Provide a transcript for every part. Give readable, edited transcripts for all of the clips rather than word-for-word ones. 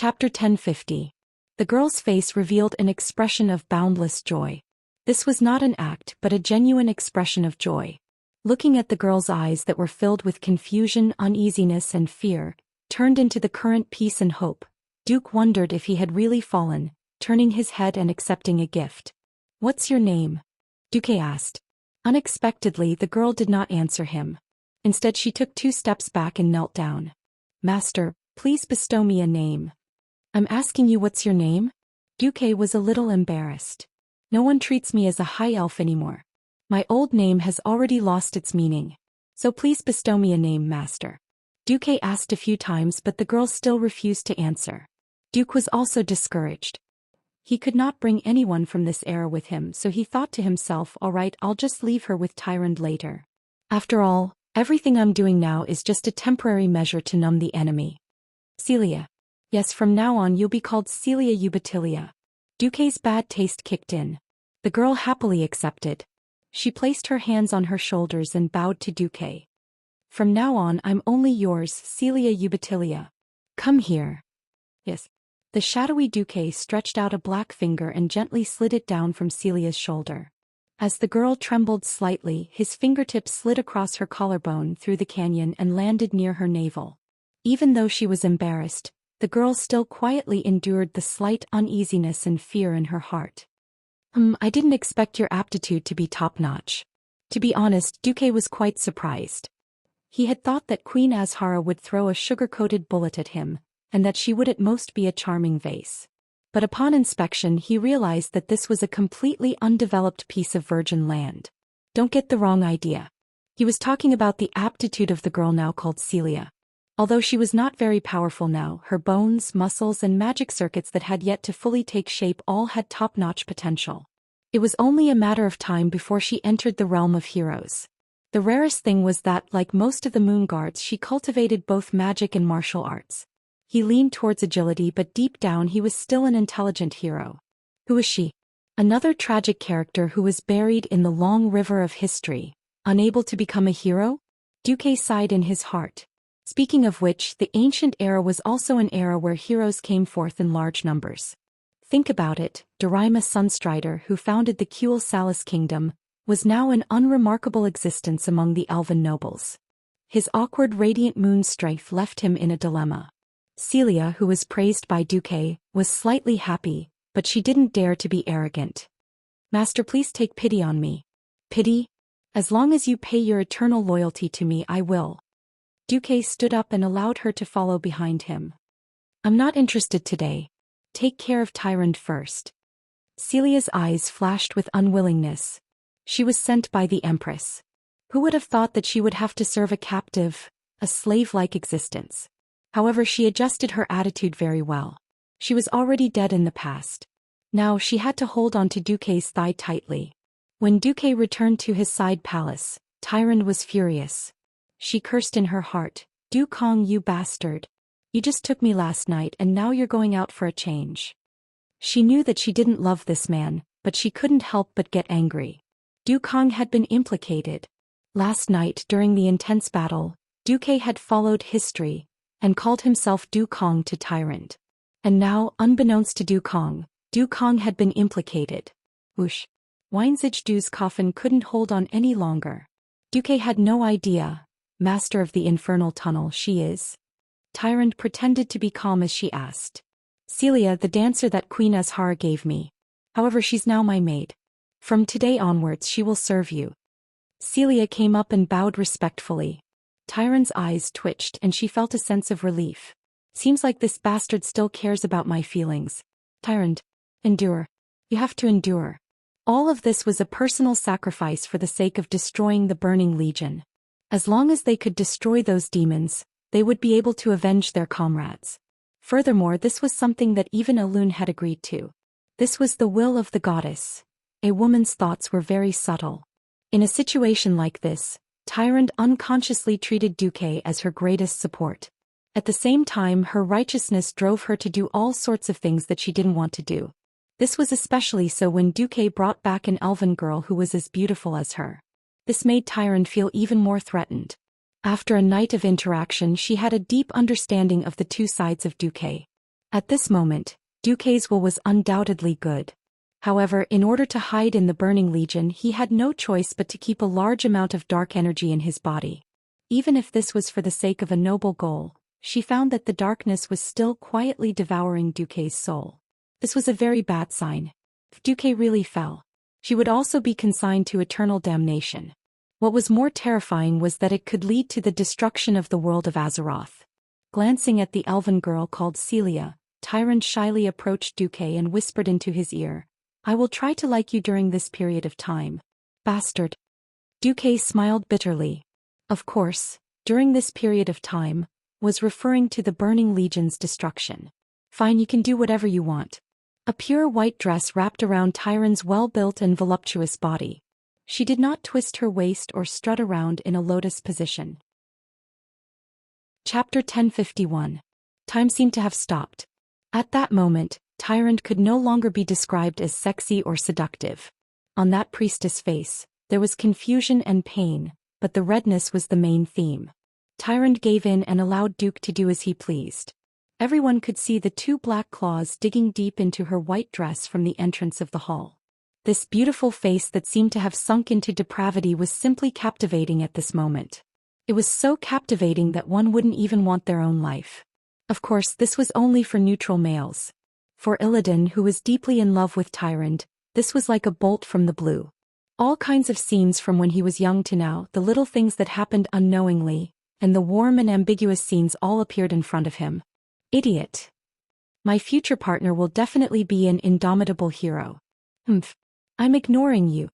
Chapter 1050. The girl's face revealed an expression of boundless joy. This was not an act but a genuine expression of joy. Looking at the girl's eyes that were filled with confusion, uneasiness and fear, turned into the current peace and hope, Duke wondered if he had really fallen, turning his head and accepting a gift. "What's your name?" Duke asked. Unexpectedly, the girl did not answer him. Instead, she took 2 steps back and knelt down. "Master, please bestow me a name." "I'm asking you what's your name?" Duke was a little embarrassed. "No one treats me as a high elf anymore. My old name has already lost its meaning. So please bestow me a name, master." Duke asked a few times, but the girl still refused to answer. Duke was also discouraged. He could not bring anyone from this era with him, so he thought to himself, all right, I'll just leave her with Tyrant later. After all, everything I'm doing now is just a temporary measure to numb the enemy. "Celia." "Yes, from now on you'll be called Celia Ubatilia." Duke's bad taste kicked in. The girl happily accepted. She placed her hands on her shoulders and bowed to Duke. "From now on I'm only yours, Celia Ubatilia. Come here." "Yes." The shadowy Duke stretched out a black finger and gently slid it down from Celia's shoulder. As the girl trembled slightly, his fingertips slid across her collarbone through the canyon and landed near her navel. Even though she was embarrassed, the girl still quietly endured the slight uneasiness and fear in her heart. I didn't expect your aptitude to be top-notch." To be honest, Duke was quite surprised. He had thought that Queen Azhara would throw a sugar-coated bullet at him, and that she would at most be a charming vase. But upon inspection he realized that this was a completely undeveloped piece of virgin land. Don't get the wrong idea. He was talking about the aptitude of the girl now called Celia. Although she was not very powerful now, her bones, muscles and magic circuits that had yet to fully take shape all had top-notch potential. It was only a matter of time before she entered the realm of heroes. The rarest thing was that, like most of the moon guards, she cultivated both magic and martial arts. He leaned towards agility, but deep down he was still an intelligent hero. Who is she? Another tragic character who was buried in the long river of history, unable to become a hero? Duque sighed in his heart. Speaking of which, the ancient era was also an era where heroes came forth in large numbers. Think about it, Doraima Sunstrider, who founded the Kuel Salis kingdom, was now an unremarkable existence among the elven nobles. His awkward radiant moon strife left him in a dilemma. Celia, who was praised by Duque, was slightly happy, but she didn't dare to be arrogant. "Master, please take pity on me." "Pity? As long as you pay your eternal loyalty to me, I will." Duque stood up and allowed her to follow behind him. "I'm not interested today. Take care of Tyrant first." Celia's eyes flashed with unwillingness. She was sent by the Empress. Who would have thought that she would have to serve a captive, a slave-like existence? However, she adjusted her attitude very well. She was already dead in the past. Now she had to hold on to Duque's thigh tightly. When Duque returned to his side palace, Tyrant was furious. She cursed in her heart, "Du Kong, you bastard. You just took me last night and now you're going out for a change." She knew that she didn't love this man, but she couldn't help but get angry. Du Kong had been implicated. Last night, during the intense battle, Duque had followed history and called himself Du Kong to Tyrant. And now, unbeknownst to Du Kong had been implicated. Whoosh. Weinzig Du's coffin couldn't hold on any longer. Duque had no idea, master of the infernal tunnel, she is. Tyrant pretended to be calm as she asked. "Celia, the dancer that Queen Azhara gave me. However, she's now my maid. From today onwards she will serve you." Celia came up and bowed respectfully. Tyrant's eyes twitched and she felt a sense of relief. "Seems like this bastard still cares about my feelings. Tyrant, endure. You have to endure." All of this was a personal sacrifice for the sake of destroying the Burning Legion. As long as they could destroy those demons, they would be able to avenge their comrades. Furthermore, this was something that even Elune had agreed to. This was the will of the goddess. A woman's thoughts were very subtle. In a situation like this, Tyrant unconsciously treated Duque as her greatest support. At the same time, her righteousness drove her to do all sorts of things that she didn't want to do. This was especially so when Duque brought back an elven girl who was as beautiful as her. This made Tyrant feel even more threatened. After a night of interaction, she had a deep understanding of the two sides of Duque. At this moment, Duquesne's will was undoubtedly good. However, in order to hide in the Burning Legion, he had no choice but to keep a large amount of dark energy in his body. Even if this was for the sake of a noble goal, she found that the darkness was still quietly devouring Duquesne's soul. This was a very bad sign. If Duque really fell, she would also be consigned to eternal damnation. What was more terrifying was that it could lead to the destruction of the world of Azeroth. Glancing at the elven girl called Celia, Tyrant shyly approached Duque and whispered into his ear, "I will try to like you during this period of time. Bastard." Duque smiled bitterly. Of course, during this period of time, was referring to the Burning Legion's destruction. Fine, you can do whatever you want. A pure white dress wrapped around Tyrant's well-built and voluptuous body. She did not twist her waist or strut around in a lotus position. Chapter 1051. Time seemed to have stopped. At that moment, Tyrant could no longer be described as sexy or seductive. On that priestess face, there was confusion and pain, but the redness was the main theme. Tyrant gave in and allowed Duke to do as he pleased. Everyone could see the two black claws digging deep into her white dress from the entrance of the hall. This beautiful face that seemed to have sunk into depravity was simply captivating at this moment. It was so captivating that one wouldn't even want their own life. Of course, this was only for neutral males. For Illidan, who was deeply in love with Tyrant, this was like a bolt from the blue. All kinds of scenes from when he was young to now, the little things that happened unknowingly, and the warm and ambiguous scenes all appeared in front of him. Idiot. My future partner will definitely be an indomitable hero. I'm ignoring you.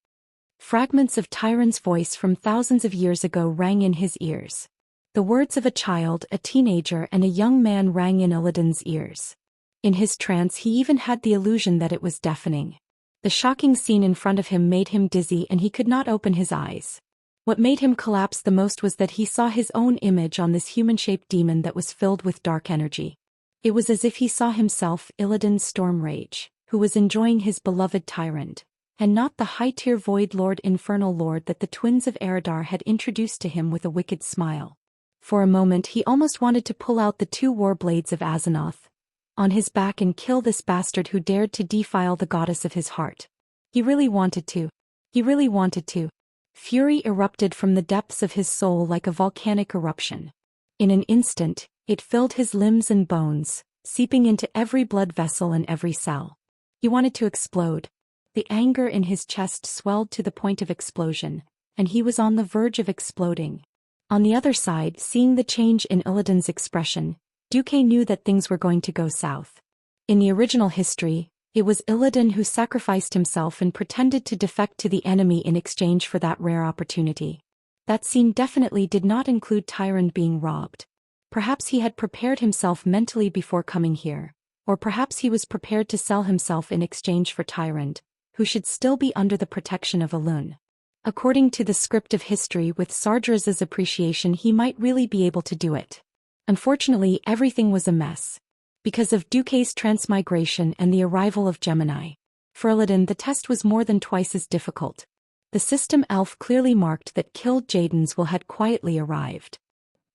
Fragments of Tyrant's voice from thousands of years ago rang in his ears. The words of a child, a teenager, and a young man rang in Illidan's ears. In his trance, he even had the illusion that it was deafening. The shocking scene in front of him made him dizzy and he could not open his eyes. What made him collapse the most was that he saw his own image on this human-shaped demon that was filled with dark energy. It was as if he saw himself, Illidan Stormrage, who was enjoying his beloved Tyrant, and not the high-tier Void Lord Infernal Lord that the twins of Eredar had introduced to him with a wicked smile. For a moment he almost wanted to pull out the two war blades of Azeroth on his back and kill this bastard who dared to defile the goddess of his heart. He really wanted to. He really wanted to. Fury erupted from the depths of his soul like a volcanic eruption. In an instant, it filled his limbs and bones, seeping into every blood vessel and every cell. He wanted to explode. The anger in his chest swelled to the point of explosion, and he was on the verge of exploding. On the other side, seeing the change in Illidan's expression, Duque knew that things were going to go south. In the original history, it was Illidan who sacrificed himself and pretended to defect to the enemy in exchange for that rare opportunity. That scene definitely did not include Tyrant being robbed. Perhaps he had prepared himself mentally before coming here, or perhaps he was prepared to sell himself in exchange for Tyrant, who should still be under the protection of Elune. According to the script of history, with Sardra's appreciation, he might really be able to do it. Unfortunately, everything was a mess. Because of Duquesne's transmigration and the arrival of Gemini. For Illidan, the test was more than twice as difficult. The system elf clearly marked that killed Jaden's will had quietly arrived.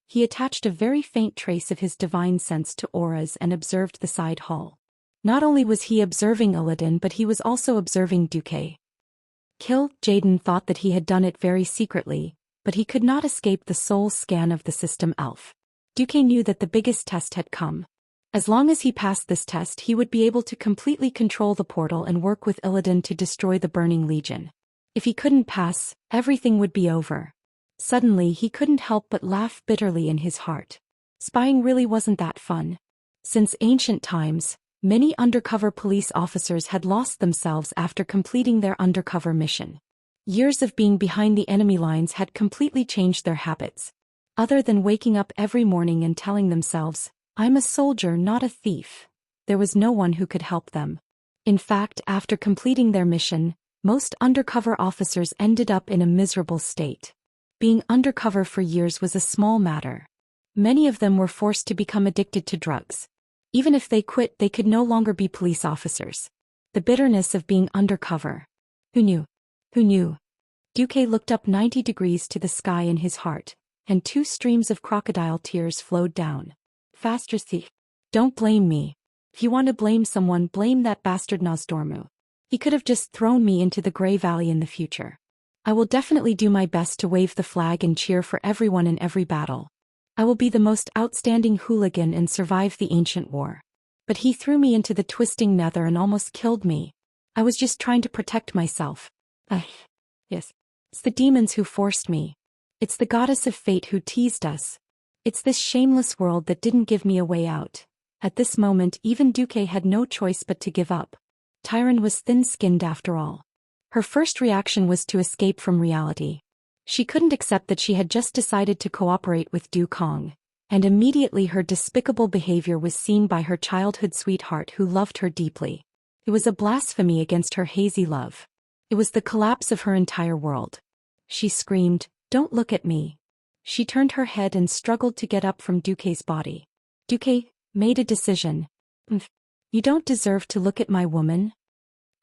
He attached a very faint trace of his divine sense to auras and observed the side hall. Not only was he observing Illidan, but he was also observing Duque. Kill Jaden thought that he had done it very secretly, but he could not escape the soul scan of the system elf. Duque knew that the biggest test had come. As long as he passed this test, he would be able to completely control the portal and work with Illidan to destroy the Burning Legion. If he couldn't pass, everything would be over. Suddenly he couldn't help but laugh bitterly in his heart. Spying really wasn't that fun. Since ancient times, many undercover police officers had lost themselves after completing their undercover mission. Years of being behind the enemy lines had completely changed their habits. Other than waking up every morning and telling themselves, "I'm a soldier, not a thief," there was no one who could help them. In fact, after completing their mission, most undercover officers ended up in a miserable state. Being undercover for years was a small matter. Many of them were forced to become addicted to drugs. Even if they quit, they could no longer be police officers. The bitterness of being undercover. Who knew? Who knew? Duque looked up 90 degrees to the sky in his heart, and 2 streams of crocodile tears flowed down. Faster, thief. Don't blame me. If you want to blame someone, blame that bastard Nozdormu. He could have just thrown me into the Grey Valley in the future. I will definitely do my best to wave the flag and cheer for everyone in every battle. I will be the most outstanding hooligan and survive the ancient war. But he threw me into the twisting nether and almost killed me. I was just trying to protect myself. Yes. It's the demons who forced me. It's the goddess of fate who teased us. It's this shameless world that didn't give me a way out. At this moment, even Duque had no choice but to give up. Tyron was thin-skinned after all. Her first reaction was to escape from reality. She couldn't accept that she had just decided to cooperate with Du Kong, and immediately her despicable behavior was seen by her childhood sweetheart who loved her deeply. It was a blasphemy against her hazy love. It was the collapse of her entire world. She screamed, "Don't look at me." She turned her head and struggled to get up from Duque's body. Duque made a decision. You don't deserve to look at my woman.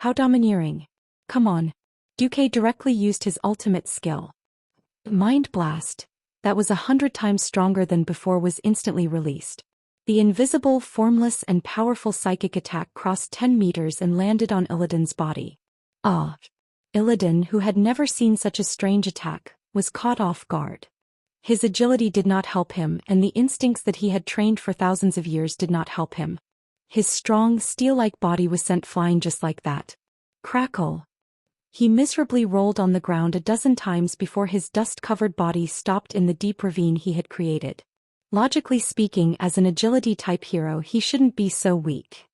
How domineering. Come on. Duque directly used his ultimate skill. Mind Blast, that was 100 times stronger than before, was instantly released. The invisible, formless and powerful psychic attack crossed 10 meters and landed on Illidan's body. Illidan, who had never seen such a strange attack, was caught off guard. His agility did not help him, and the instincts that he had trained for thousands of years did not help him. His strong, steel-like body was sent flying just like that. Crackle. He miserably rolled on the ground a dozen times before his dust-covered body stopped in the deep ravine he had created. Logically speaking, as an agility-type hero, he shouldn't be so weak.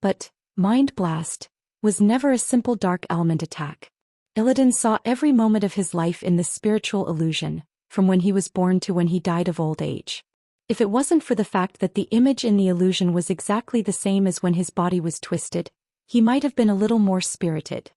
But Mind Blast was never a simple dark element attack. Illidan saw every moment of his life in this spiritual illusion, from when he was born to when he died of old age. If it wasn't for the fact that the image in the illusion was exactly the same as when his body was twisted, he might have been a little more spirited.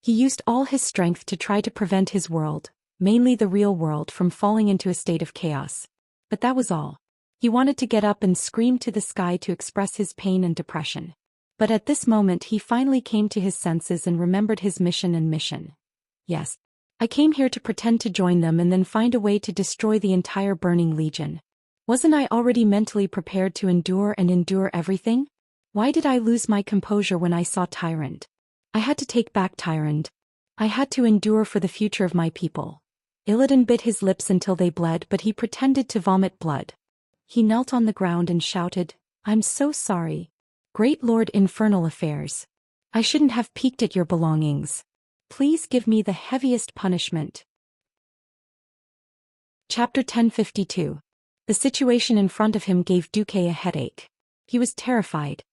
He used all his strength to try to prevent his world, mainly the real world, from falling into a state of chaos. But that was all. He wanted to get up and scream to the sky to express his pain and depression. But at this moment he finally came to his senses and remembered his mission. Yes. I came here to pretend to join them and then find a way to destroy the entire Burning Legion. Wasn't I already mentally prepared to endure everything? Why did I lose my composure when I saw Tyrant? I had to take back Tyrant. I had to endure for the future of my people. Illidan bit his lips until they bled, but he pretended to vomit blood. He knelt on the ground and shouted, "I'm so sorry. Great Lord Infernal Affairs. I shouldn't have peeked at your belongings. Please give me the heaviest punishment." Chapter 1052. The situation in front of him gave Duque a headache. He was terrified.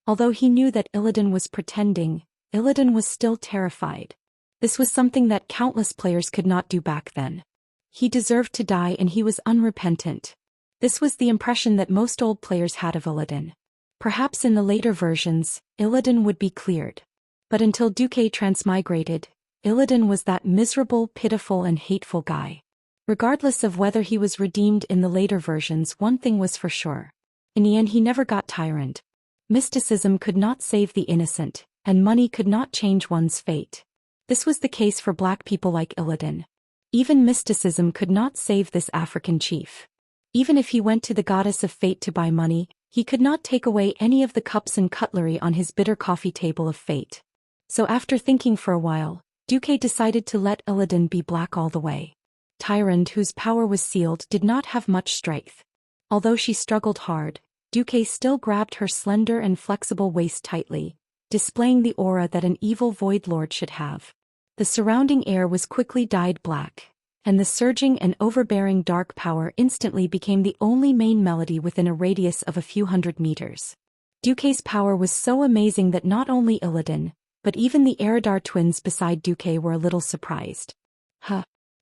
Although he knew that Illidan was pretending, Illidan was still terrified. This was something that countless players could not do back then. He deserved to die and he was unrepentant. This was the impression that most old players had of Illidan. Perhaps in the later versions, Illidan would be cleared. But until Duque transmigrated, Illidan was that miserable, pitiful and hateful guy. Regardless of whether he was redeemed in the later versions, one thing was for sure. In the end he never got Tyrant. Mysticism could not save the innocent, and money could not change one's fate. This was the case for black people like Illidan. Even mysticism could not save this African chief. Even if he went to the goddess of fate to buy money, he could not take away any of the cups and cutlery on his bitter coffee table of fate. So after thinking for a while, Duque decided to let Illidan be black all the way. Tyrant, whose power was sealed, did not have much strength. Although she struggled hard, Duque still grabbed her slender and flexible waist tightly, displaying the aura that an evil Void Lord should have. The surrounding air was quickly dyed black, and the surging and overbearing dark power instantly became the only main melody within a radius of a few hundred meters. Duque's power was so amazing that not only Illidan, but even the Eridar twins beside Duque were a little surprised.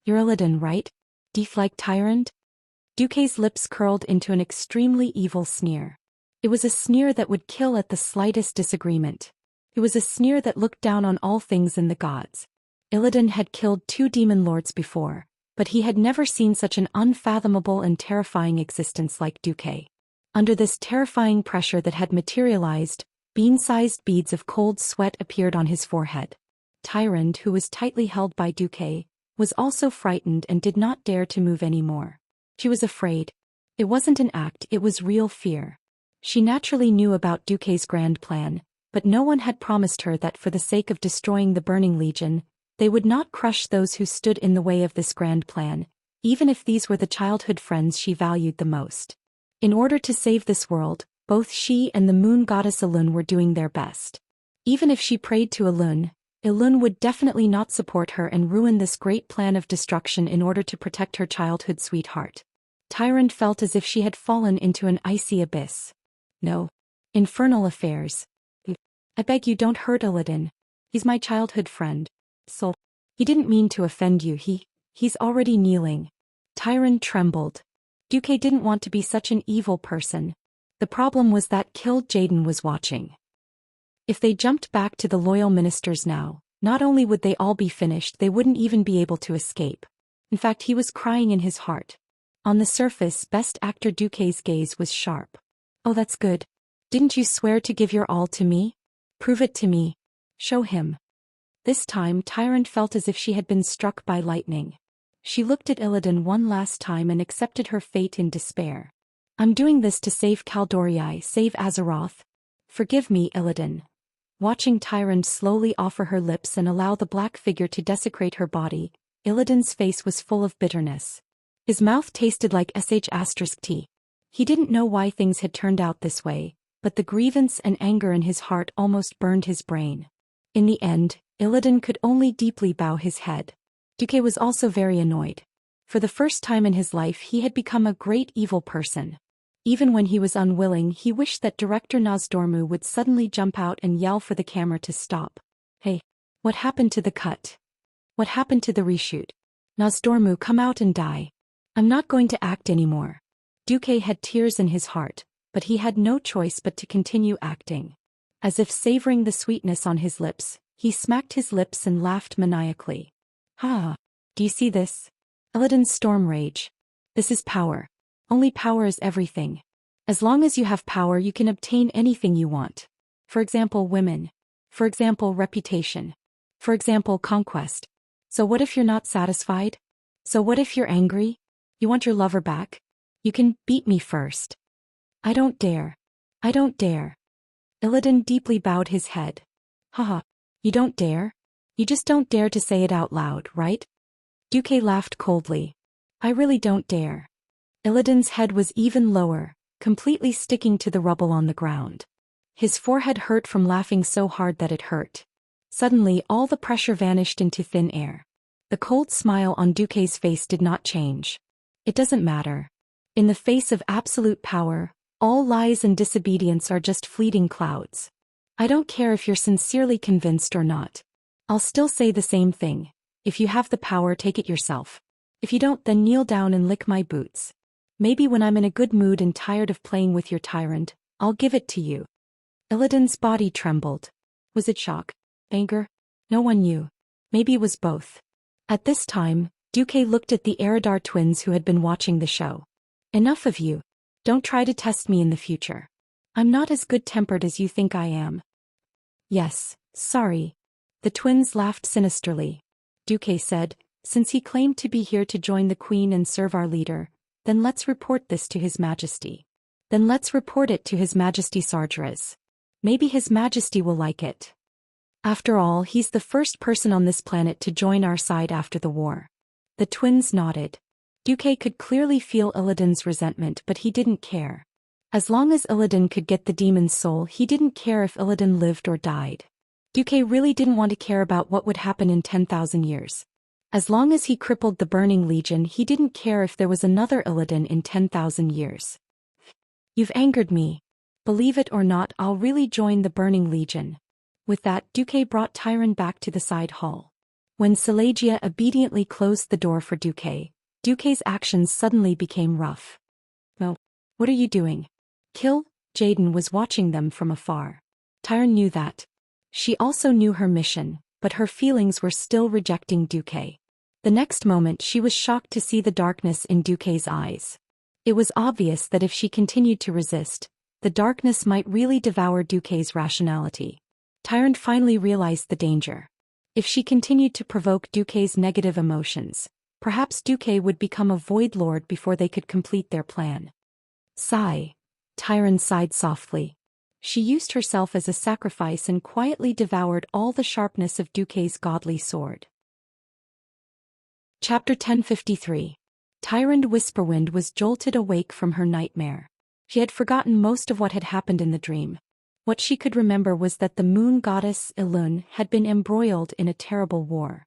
You're Illidan, right? Deaf like Tyrant? Duque's lips curled into an extremely evil sneer. It was a sneer that would kill at the slightest disagreement. It was a sneer that looked down on all things in the gods. Illidan had killed 2 demon lords before, but he had never seen such an unfathomable and terrifying existence like Duque. Under this terrifying pressure that had materialized, bean-sized beads of cold sweat appeared on his forehead. Tyrant, who was tightly held by Duque, was also frightened and did not dare to move anymore. She was afraid. It wasn't an act, it was real fear. She naturally knew about Duque's grand plan, but no one had promised her that for the sake of destroying the Burning Legion, they would not crush those who stood in the way of this grand plan, even if these were the childhood friends she valued the most. In order to save this world, both she and the moon goddess Elun were doing their best. Even if she prayed to Elun, Elun would definitely not support her and ruin this great plan of destruction in order to protect her childhood sweetheart. Tyrant felt as if she had fallen into an icy abyss. No. Infernal affairs. I beg you don't hurt Illidan. He's my childhood friend. So. He didn't mean to offend you, he's already kneeling. Tyron trembled. Duque didn't want to be such an evil person. The problem was that killed Jaden was watching. If they jumped back to the loyal ministers now, not only would they all be finished, they wouldn't even be able to escape. In fact, he was crying in his heart. On the surface, best actor Duque's gaze was sharp. Oh, that's good. Didn't you swear to give your all to me? Prove it to me. Show him. This time Tyrant felt as if she had been struck by lightning. She looked at Illidan one last time and accepted her fate in despair. I'm doing this to save Kaldorii, save Azeroth. Forgive me, Illidan. Watching Tyrant slowly offer her lips and allow the black figure to desecrate her body, Illidan's face was full of bitterness. His mouth tasted like sh*t. He didn't know why things had turned out this way, but the grievance and anger in his heart almost burned his brain. In the end, Illidan could only deeply bow his head. Duque was also very annoyed. For the first time in his life he had become a great evil person. Even when he was unwilling, he wished that director Nozdormu would suddenly jump out and yell for the camera to stop. Hey, what happened to the cut? What happened to the reshoot? Nozdormu, come out and die. I'm not going to act anymore. Duque had tears in his heart, but he had no choice but to continue acting. As if savoring the sweetness on his lips, he smacked his lips and laughed maniacally. Ha! Do you see this? Illidan's storm rage. This is power. Only power is everything. As long as you have power, you can obtain anything you want. For example, women. For example, reputation. For example, conquest. So what if you're not satisfied? So what if you're angry? You want your lover back? You can beat me first. I don't dare. I don't dare. Illidan deeply bowed his head. Haha. You don't dare? You just don't dare to say it out loud, right? Duque laughed coldly. I really don't dare. Illidan's head was even lower, completely sticking to the rubble on the ground. His forehead hurt from laughing so hard that it hurt. Suddenly all the pressure vanished into thin air. The cold smile on Duque's face did not change. It doesn't matter. In the face of absolute power, all lies and disobedience are just fleeting clouds. I don't care if you're sincerely convinced or not. I'll still say the same thing. If you have the power, take it yourself. If you don't, then kneel down and lick my boots. Maybe when I'm in a good mood and tired of playing with your tyrant, I'll give it to you. Illidan's body trembled. Was it shock? Anger? No one knew. Maybe it was both. At this time, Duque looked at the Eridar twins who had been watching the show. Enough of you. Don't try to test me in the future. I'm not as good-tempered as you think I am. Yes, sorry. The twins laughed sinisterly. Duque said, since he claimed to be here to join the Queen and serve our leader, then let's report this to His Majesty. Then let's report it to His Majesty Sargeras. Maybe His Majesty will like it. After all, he's the first person on this planet to join our side after the war. The twins nodded. Duque could clearly feel Illidan's resentment, but he didn't care. As long as Illidan could get the demon's soul, he didn't care if Illidan lived or died. Duque really didn't want to care about what would happen in 10,000 years. As long as he crippled the Burning Legion, he didn't care if there was another Illidan in 10,000 years. You've angered me. Believe it or not, I'll really join the Burning Legion. With that, Duque brought Tyron back to the side hall. When Silegia obediently closed the door for Duque, Duque's actions suddenly became rough. No. What are you doing? Kill? Jaden was watching them from afar. Tyron knew that. She also knew her mission, but her feelings were still rejecting Duque. The next moment she was shocked to see the darkness in Duque's eyes. It was obvious that if she continued to resist, the darkness might really devour Duque's rationality. Tyrant finally realized the danger. If she continued to provoke Duque's negative emotions, perhaps Duque would become a Void Lord before they could complete their plan. Sigh. Tyron sighed softly. She used herself as a sacrifice and quietly devoured all the sharpness of Duque's godly sword. Chapter 1053. Tyrant Whisperwind was jolted awake from her nightmare. She had forgotten most of what had happened in the dream. What she could remember was that the moon goddess Elun had been embroiled in a terrible war.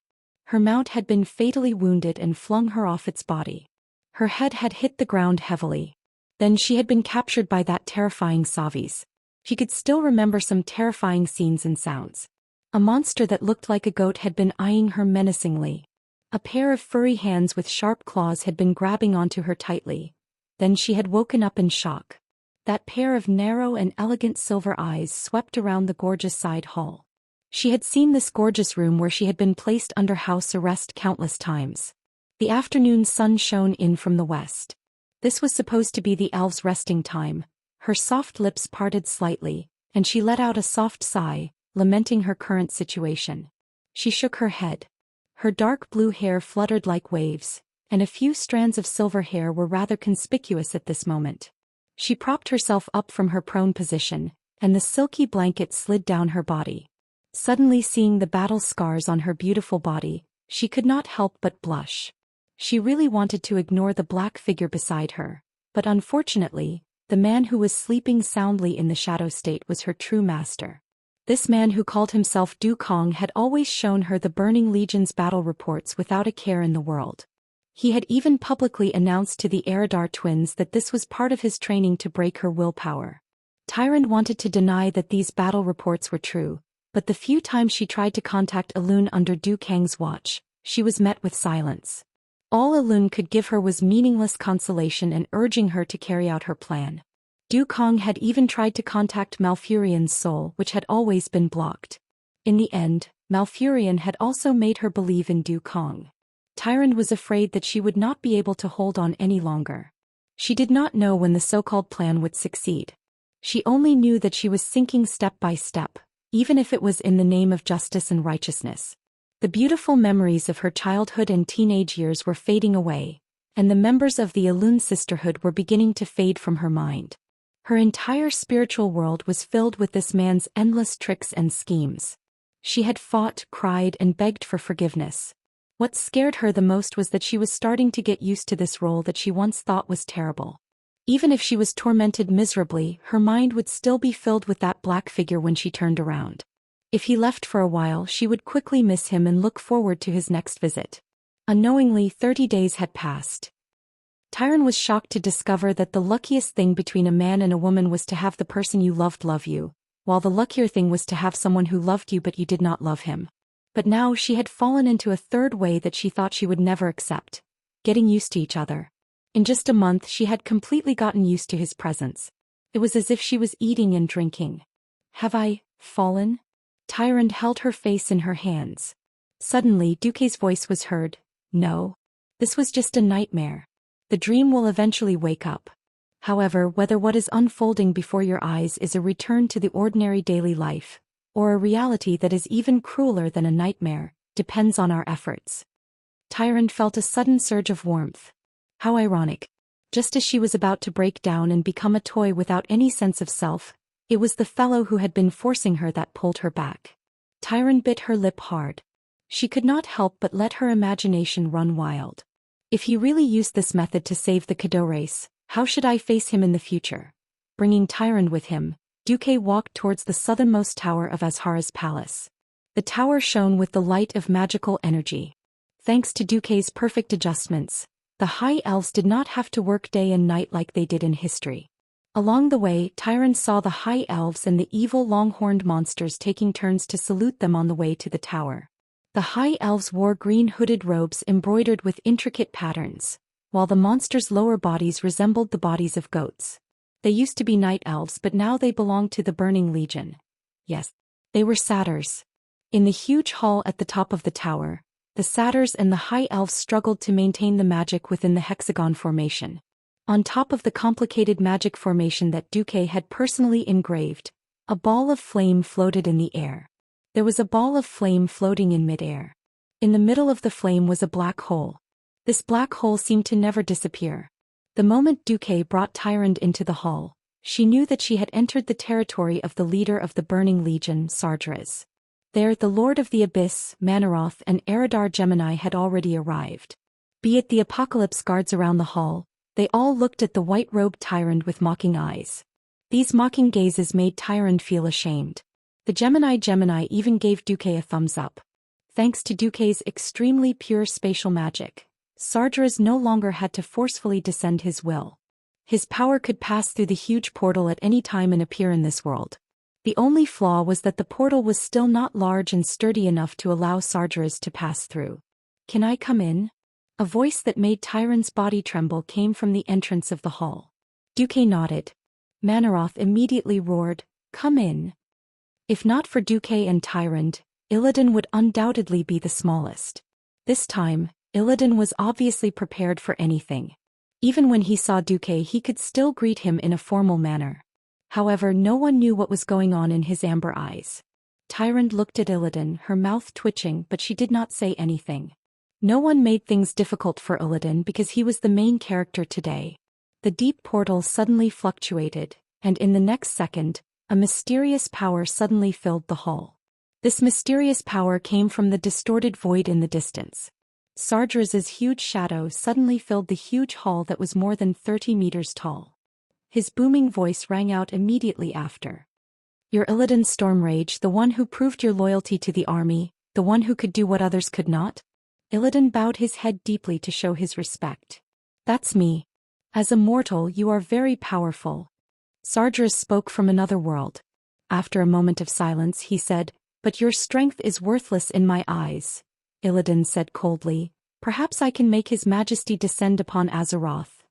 Her mount had been fatally wounded and flung her off its body. Her head had hit the ground heavily. Then she had been captured by that terrifying Savis. She could still remember some terrifying scenes and sounds. A monster that looked like a goat had been eyeing her menacingly. A pair of furry hands with sharp claws had been grabbing onto her tightly. Then she had woken up in shock. That pair of narrow and elegant silver eyes swept around the gorgeous side hall. She had seen this gorgeous room where she had been placed under house arrest countless times. The afternoon sun shone in from the west. This was supposed to be the elf's resting time. Her soft lips parted slightly, and she let out a soft sigh, lamenting her current situation. She shook her head. Her dark blue hair fluttered like waves, and a few strands of silver hair were rather conspicuous at this moment. She propped herself up from her prone position, and the silky blanket slid down her body. Suddenly seeing the battle scars on her beautiful body, she could not help but blush. She really wanted to ignore the black figure beside her, but unfortunately, the man who was sleeping soundly in the shadow state was her true master. This man who called himself Du Kong had always shown her the Burning Legion's battle reports without a care in the world. He had even publicly announced to the Eridar twins that this was part of his training to break her willpower. Tyrant wanted to deny that these battle reports were true, but the few times she tried to contact Elun under Du Kang's watch, she was met with silence. All Elun could give her was meaningless consolation and urging her to carry out her plan. Du Kong had even tried to contact Malfurion's soul, which had always been blocked. In the end, Malfurion had also made her believe in Du Kong. Tyrant was afraid that she would not be able to hold on any longer. She did not know when the so-called plan would succeed. She only knew that she was sinking step by step, even if it was in the name of justice and righteousness. The beautiful memories of her childhood and teenage years were fading away, and the members of the Elun sisterhood were beginning to fade from her mind. Her entire spiritual world was filled with this man's endless tricks and schemes. She had fought, cried, and begged for forgiveness. What scared her the most was that she was starting to get used to this role that she once thought was terrible. Even if she was tormented miserably, her mind would still be filled with that black figure when she turned around. If he left for a while, she would quickly miss him and look forward to his next visit. Unknowingly, 30 days had passed. Tyrant was shocked to discover that the luckiest thing between a man and a woman was to have the person you loved love you, while the luckier thing was to have someone who loved you but you did not love him. But now she had fallen into a third way that she thought she would never accept: getting used to each other. In just a month she had completely gotten used to his presence. It was as if she was eating and drinking. Have I fallen? Tyrant held her face in her hands. Suddenly Duque's voice was heard. No. This was just a nightmare. The dream will eventually wake up. However, whether what is unfolding before your eyes is a return to the ordinary daily life, or a reality that is even crueler than a nightmare, depends on our efforts. Tyrant felt a sudden surge of warmth. How ironic. Just as she was about to break down and become a toy without any sense of self, it was the fellow who had been forcing her that pulled her back. Tyrant bit her lip hard. She could not help but let her imagination run wild. If he really used this method to save the Kado race, how should I face him in the future? Bringing Tyrant with him, Duque walked towards the southernmost tower of Azhara's palace. The tower shone with the light of magical energy. Thanks to Duque's perfect adjustments, the high elves did not have to work day and night like they did in history. Along the way, Tyrant saw the high elves and the evil long-horned monsters taking turns to salute them on the way to the tower. The high elves wore green hooded robes embroidered with intricate patterns, while the monsters' lower bodies resembled the bodies of goats. They used to be night elves, but now they belonged to the Burning Legion. Yes, they were satyrs. In the huge hall at the top of the tower, the satyrs and the high elves struggled to maintain the magic within the hexagon formation. On top of the complicated magic formation that Duque had personally engraved, a ball of flame floated in the air. There was a ball of flame floating in midair. In the middle of the flame was a black hole. This black hole seemed to never disappear. The moment Duque brought Tyrant into the hall, She knew that she had entered the territory of the leader of the Burning Legion, Sargeras. There, the Lord of the Abyss, Manaroth, and Eridar Gemini had already arrived. Be it the Apocalypse guards around the hall, they all looked at the white-robed Tyrant with mocking eyes. These mocking gazes made Tyrant feel ashamed. The Gemini even gave Duque a thumbs up. Thanks to Duque's extremely pure spatial magic, Sargeras no longer had to forcefully descend his will. His power could pass through the huge portal at any time and appear in this world. The only flaw was that the portal was still not large and sturdy enough to allow Sargeras to pass through. "Can I come in?" A voice that made Tyrant's body tremble came from the entrance of the hall. Duque nodded. Manaroth immediately roared, "Come in." If not for Duque and Tyrant, Illidan would undoubtedly be the smallest. This time, Illidan was obviously prepared for anything. Even when he saw Duque, he could still greet him in a formal manner. However, no one knew what was going on in his amber eyes. Tyrant looked at Illidan, her mouth twitching, but she did not say anything. No one made things difficult for Illidan because he was the main character today. The deep portal suddenly fluctuated, and in the next second, a mysterious power suddenly filled the hall. This mysterious power came from the distorted void in the distance. Sargeras's huge shadow suddenly filled the huge hall that was more than 30 meters tall. His booming voice rang out immediately after. "You're Illidan Stormrage, the one who proved your loyalty to the army, the one who could do what others could not?" Illidan bowed his head deeply to show his respect. "That's me. As a mortal, you are very powerful." Sargeras spoke from another world. After a moment of silence, he said, "But your strength is worthless in my eyes." Illidan said coldly, "Perhaps I can make His Majesty descend upon Azeroth."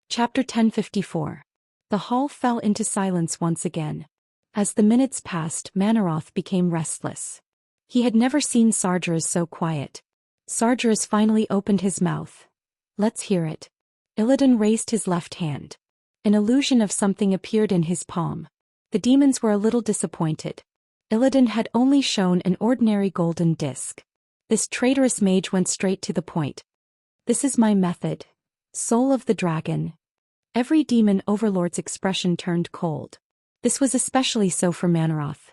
Chapter 1054. The hall fell into silence once again. As the minutes passed, Manaroth became restless. He had never seen Sargeras so quiet. Sargeras finally opened his mouth. "Let's hear it." Illidan raised his left hand. An illusion of something appeared in his palm. The demons were a little disappointed. Illidan had only shown an ordinary golden disc. This traitorous mage went straight to the point. "This is my method. Soul of the dragon." Every demon overlord's expression turned cold. This was especially so for Manaroth.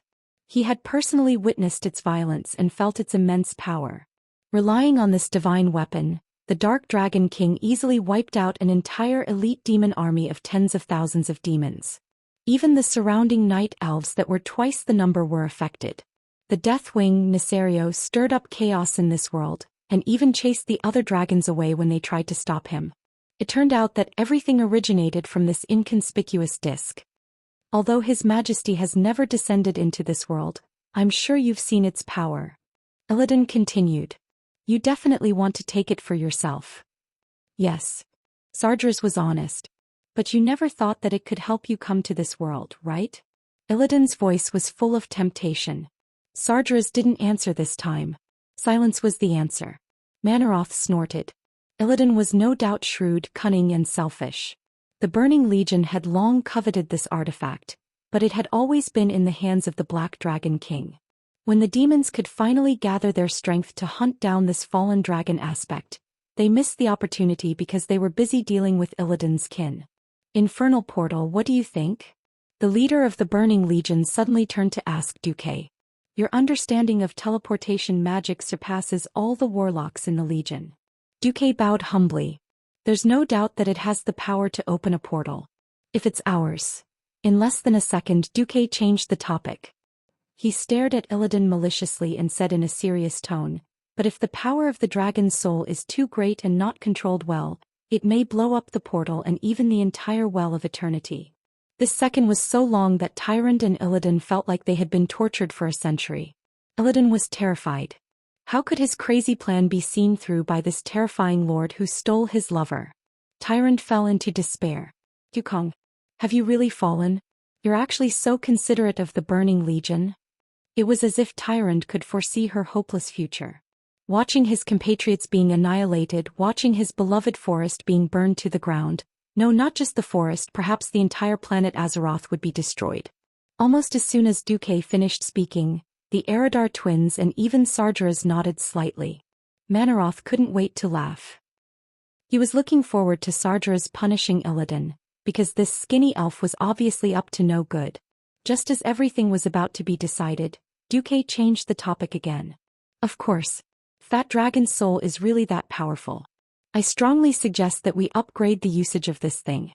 He had personally witnessed its violence and felt its immense power. Relying on this divine weapon, the Dark Dragon King easily wiped out an entire elite demon army of tens of thousands of demons. Even the surrounding night elves that were twice the number were affected. The Deathwing Nisario stirred up chaos in this world, and even chased the other dragons away when they tried to stop him. It turned out that everything originated from this inconspicuous disc. Although His Majesty has never descended into this world, I'm sure you've seen its power. Illidan continued. You definitely want to take it for yourself. Yes. Sargeras was honest. But you never thought that it could help you come to this world, right? Illidan's voice was full of temptation. Sargeras didn't answer this time. Silence was the answer. Manaroth snorted. Illidan was no doubt shrewd, cunning, and selfish. The Burning Legion had long coveted this artifact, but it had always been in the hands of the Black Dragon King. When the demons could finally gather their strength to hunt down this fallen dragon aspect, they missed the opportunity because they were busy dealing with Illidan's kin. Infernal Portal, what do you think? The leader of the Burning Legion suddenly turned to ask Duque. Your understanding of teleportation magic surpasses all the warlocks in the Legion. Duque bowed humbly. There's no doubt that it has the power to open a portal. If it's ours. In less than a second, Duque changed the topic. He stared at Illidan maliciously and said in a serious tone, but if the power of the dragon's soul is too great and not controlled well, it may blow up the portal and even the entire well of eternity. This second was so long that Tyrant and Illidan felt like they had been tortured for a century. Illidan was terrified. How could his crazy plan be seen through by this terrifying lord who stole his lover? Tyrant fell into despair. Dukong, have you really fallen? You're actually so considerate of the Burning Legion? It was as if Tyrant could foresee her hopeless future. Watching his compatriots being annihilated, watching his beloved forest being burned to the ground, no, not just the forest, perhaps the entire planet Azeroth would be destroyed. Almost as soon as Duque finished speaking, the Eridar twins and even Sargeras nodded slightly. Manaroth couldn't wait to laugh. He was looking forward to Sargeras punishing Illidan, because this skinny elf was obviously up to no good. Just as everything was about to be decided, Duque changed the topic again. Of course. That dragon's soul is really that powerful. I strongly suggest that we upgrade the usage of this thing.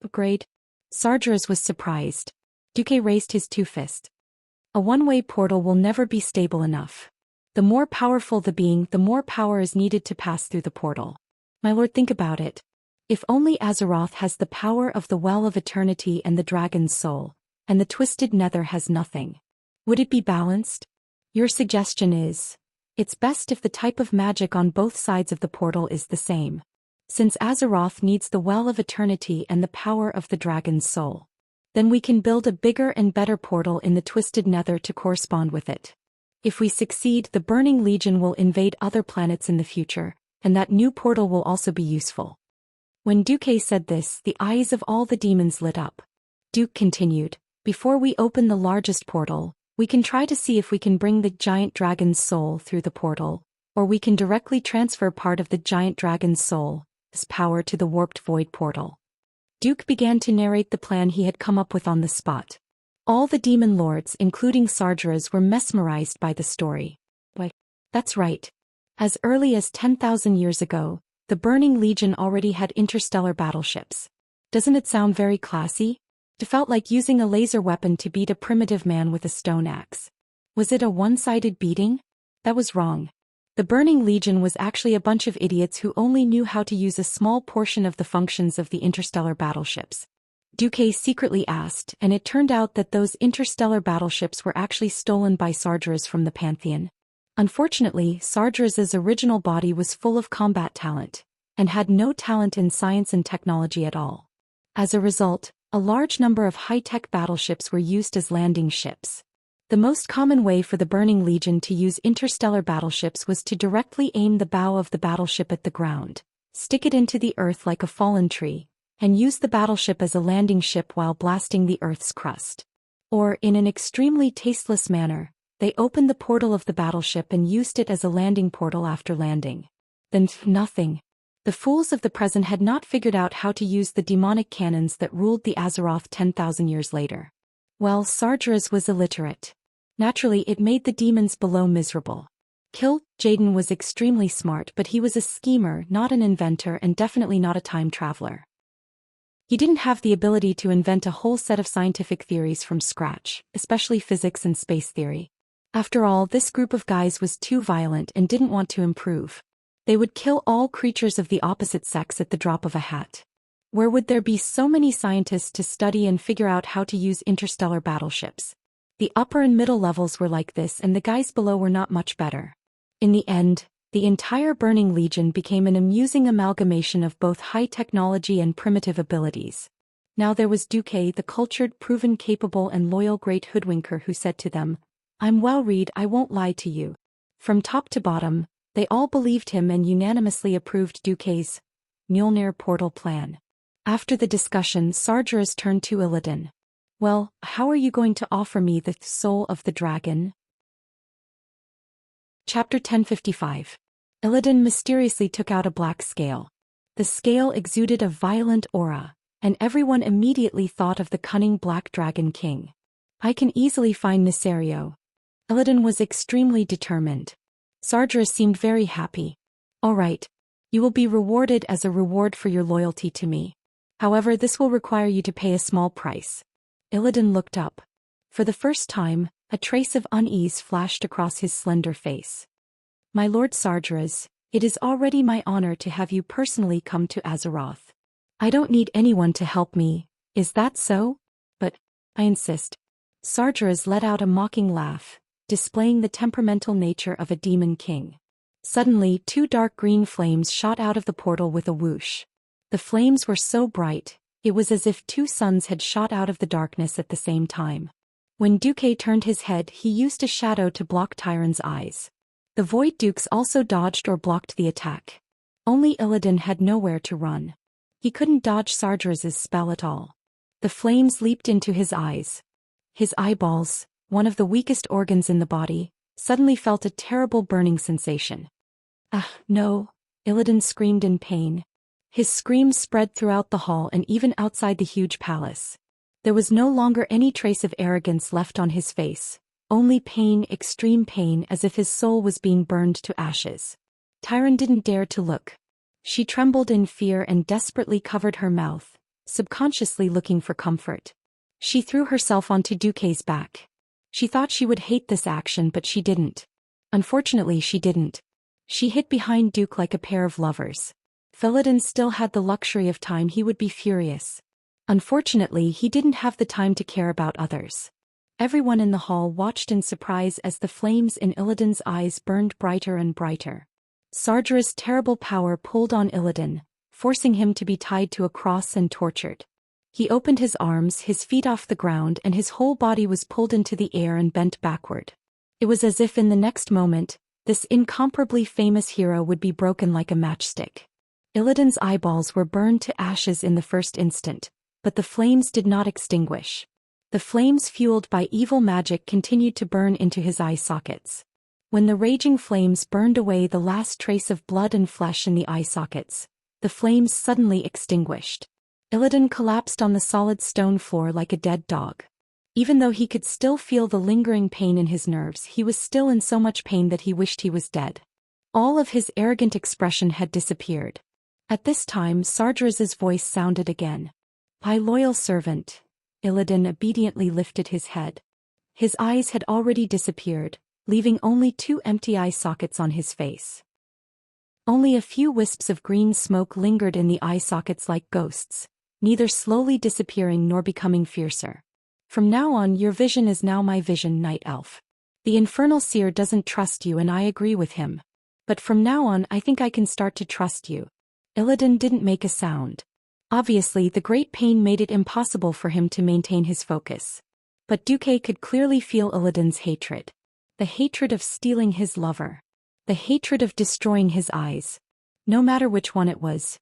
Upgrade? Sargeras was surprised. Duque raised his two fists. A one-way portal will never be stable enough. The more powerful the being, the more power is needed to pass through the portal. My lord, think about it. If only Azeroth has the power of the Well of Eternity and the dragon's soul, and the Twisted Nether has nothing, would it be balanced? Your suggestion is, it's best if the type of magic on both sides of the portal is the same. Since Azeroth needs the Well of Eternity and the power of the dragon's soul, then we can build a bigger and better portal in the Twisted Nether to correspond with it. If we succeed, the Burning Legion will invade other planets in the future, and that new portal will also be useful. When Duque said this, the eyes of all the demons lit up. Duke continued, before we open the largest portal, we can try to see if we can bring the giant dragon's soul through the portal, or we can directly transfer part of the giant dragon's soul's power to the warped void portal. Duke began to narrate the plan he had come up with on the spot. All the demon lords, including Sargeras, were mesmerized by the story. Why, that's right. As early as 10,000 years ago, the Burning Legion already had interstellar battleships. Doesn't it sound very classy? It felt like using a laser weapon to beat a primitive man with a stone axe. Was it a one-sided beating? That was wrong. The Burning Legion was actually a bunch of idiots who only knew how to use a small portion of the functions of the interstellar battleships. Duque secretly asked, and it turned out that those interstellar battleships were actually stolen by Sargeras from the Pantheon. Unfortunately, Sargeras' original body was full of combat talent, and had no talent in science and technology at all. As a result, a large number of high-tech battleships were used as landing ships. The most common way for the Burning Legion to use interstellar battleships was to directly aim the bow of the battleship at the ground, stick it into the earth like a fallen tree, and use the battleship as a landing ship while blasting the Earth's crust. Or, in an extremely tasteless manner, they opened the portal of the battleship and used it as a landing portal after landing. Then, nothing. The fools of the present had not figured out how to use the demonic cannons that ruled the Azeroth 10,000 years later. Well, Sargeras was illiterate. Naturally, it made the demons below miserable. Jaden was extremely smart, but he was a schemer, not an inventor, and definitely not a time traveler. He didn't have the ability to invent a whole set of scientific theories from scratch, especially physics and space theory. After all, this group of guys was too violent and didn't want to improve. They would kill all creatures of the opposite sex at the drop of a hat. Where would there be so many scientists to study and figure out how to use interstellar battleships? The upper and middle levels were like this, and the guys below were not much better. In the end, the entire Burning Legion became an amusing amalgamation of both high technology and primitive abilities. Now there was Duque, the cultured, proven capable and loyal great hoodwinker, who said to them, "I'm well read, I won't lie to you." From top to bottom, they all believed him and unanimously approved Duque's Mjolnir portal plan. After the discussion, Sargeras turned to Illidan. "Well, how are you going to offer me the soul of the dragon?" Chapter 1055. Illidan mysteriously took out a black scale. The scale exuded a violent aura, and everyone immediately thought of the cunning Black Dragon King. "I can easily find Nisario." Illidan was extremely determined. Sargeras seemed very happy. "All right. You will be rewarded as a reward for your loyalty to me. However, this will require you to pay a small price." Illidan looked up. For the first time, a trace of unease flashed across his slender face. "My Lord Sargeras, it is already my honor to have you personally come to Azeroth. I don't need anyone to help me, is that so? But I insist." Sargeras let out a mocking laugh, displaying the temperamental nature of a demon king. Suddenly, two dark green flames shot out of the portal with a whoosh. The flames were so bright, it was as if two suns had shot out of the darkness at the same time. When Duque turned his head, he used a shadow to block Tyron's eyes. The Void Dukes also dodged or blocked the attack. Only Illidan had nowhere to run. He couldn't dodge Sargeras' spell at all. The flames leaped into his eyes. His eyeballs, one of the weakest organs in the body, suddenly felt a terrible burning sensation. "Ah, no!" Illidan screamed in pain. His screams spread throughout the hall and even outside the huge palace. There was no longer any trace of arrogance left on his face, only pain, extreme pain, as if his soul was being burned to ashes. Tyron didn't dare to look. She trembled in fear and desperately covered her mouth, subconsciously looking for comfort. She threw herself onto Duque's back. She thought she would hate this action, but she didn't. Unfortunately, she didn't. She hid behind Duke like a pair of lovers. If Illidan still had the luxury of time, he would be furious. Unfortunately, he didn't have the time to care about others. Everyone in the hall watched in surprise as the flames in Illidan's eyes burned brighter and brighter. Sardra's terrible power pulled on Illidan, forcing him to be tied to a cross and tortured. He opened his arms, his feet off the ground, and his whole body was pulled into the air and bent backward. It was as if in the next moment, this incomparably famous hero would be broken like a matchstick. Illidan's eyeballs were burned to ashes in the first instant, but the flames did not extinguish. The flames fueled by evil magic continued to burn into his eye sockets. When the raging flames burned away the last trace of blood and flesh in the eye sockets, the flames suddenly extinguished. Illidan collapsed on the solid stone floor like a dead dog. Even though he could still feel the lingering pain in his nerves, he was still in so much pain that he wished he was dead. All of his arrogant expression had disappeared. At this time, Sardra's voice sounded again. "My loyal servant." Illidan obediently lifted his head. His eyes had already disappeared, leaving only 2 empty eye sockets on his face. Only a few wisps of green smoke lingered in the eye sockets like ghosts, neither slowly disappearing nor becoming fiercer. "From now on, your vision is now my vision, Night Elf. The Infernal Seer doesn't trust you and I agree with him. But from now on I think I can start to trust you." Illidan didn't make a sound. Obviously, the great pain made it impossible for him to maintain his focus. But Duque could clearly feel Illidan's hatred. The hatred of stealing his lover. The hatred of destroying his eyes. No matter which one it was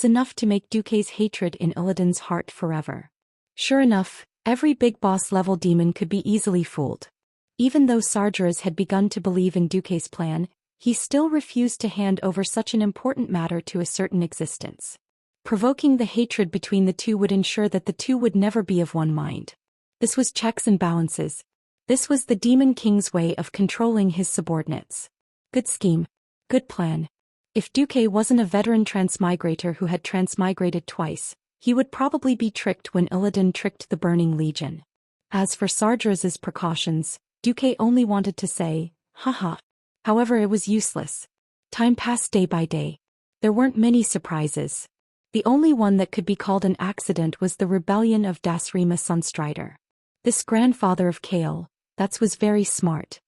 enough to make Duque's hatred in Illidan's heart forever. Sure enough, every big boss-level demon could be easily fooled. Even though Sardras had begun to believe in Duque's plan, he still refused to hand over such an important matter to a certain existence. Provoking the hatred between the two would ensure that the two would never be of one mind. This was checks and balances. This was the Demon King's way of controlling his subordinates. Good scheme. Good plan. If Duque wasn't a veteran transmigrator who had transmigrated twice, he would probably be tricked when Illidan tricked the Burning Legion. As for Sardra's precautions, Duque only wanted to say, haha. However, it was useless. Time passed day by day. There weren't many surprises. The only one that could be called an accident was the rebellion of Dasrima Sunstrider. This grandfather of Kale, that was very smart.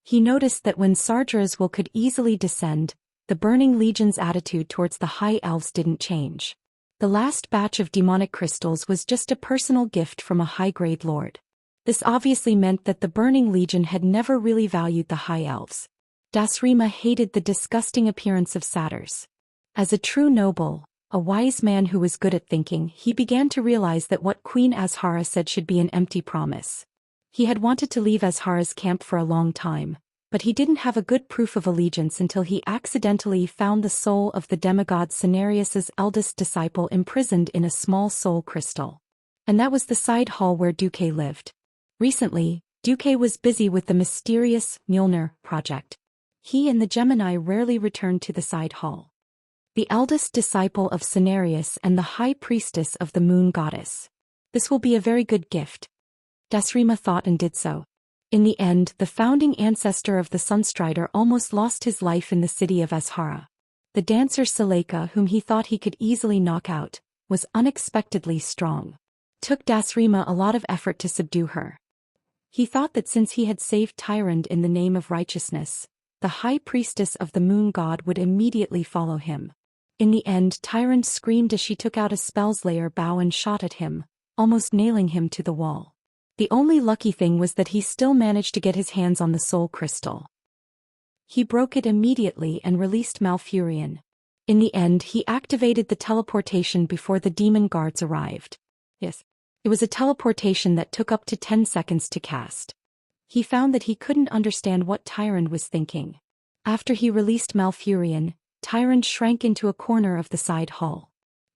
He noticed that when Sardra's could easily descend, the Burning Legion's attitude towards the High Elves didn't change. The last batch of demonic crystals was just a personal gift from a high-grade lord. This obviously meant that the Burning Legion had never really valued the High Elves. Dasrima hated the disgusting appearance of satyrs. As a true noble, a wise man who was good at thinking, he began to realize that what Queen Azhara said should be an empty promise. He had wanted to leave Azhara's camp for a long time, but he didn't have a good proof of allegiance until he accidentally found the soul of the demigod Cenarius's eldest disciple imprisoned in a small soul crystal. And that was the side hall where Duque lived. Recently, Duque was busy with the mysterious Mjolnir project. He and the Gemini rarely returned to the side hall. The eldest disciple of Cenarius and the high priestess of the moon goddess. This will be a very good gift. Dasrima thought and did so. In the end, the founding ancestor of the Sunstrider almost lost his life in the city of Azhara. The dancer Seleka, whom he thought he could easily knock out, was unexpectedly strong. Took Dasrima a lot of effort to subdue her. He thought that since he had saved Tyrande in the name of righteousness, the high priestess of the moon god would immediately follow him. In the end, Tyrande screamed as she took out a spellslayer bow and shot at him, almost nailing him to the wall. The only lucky thing was that he still managed to get his hands on the soul crystal. He broke it immediately and released Malfurion. In the end, he activated the teleportation before the demon guards arrived. Yes, it was a teleportation that took up to 10 seconds to cast. He found that he couldn't understand what Tyrande was thinking. After he released Malfurion, Tyrande shrank into a corner of the side hall.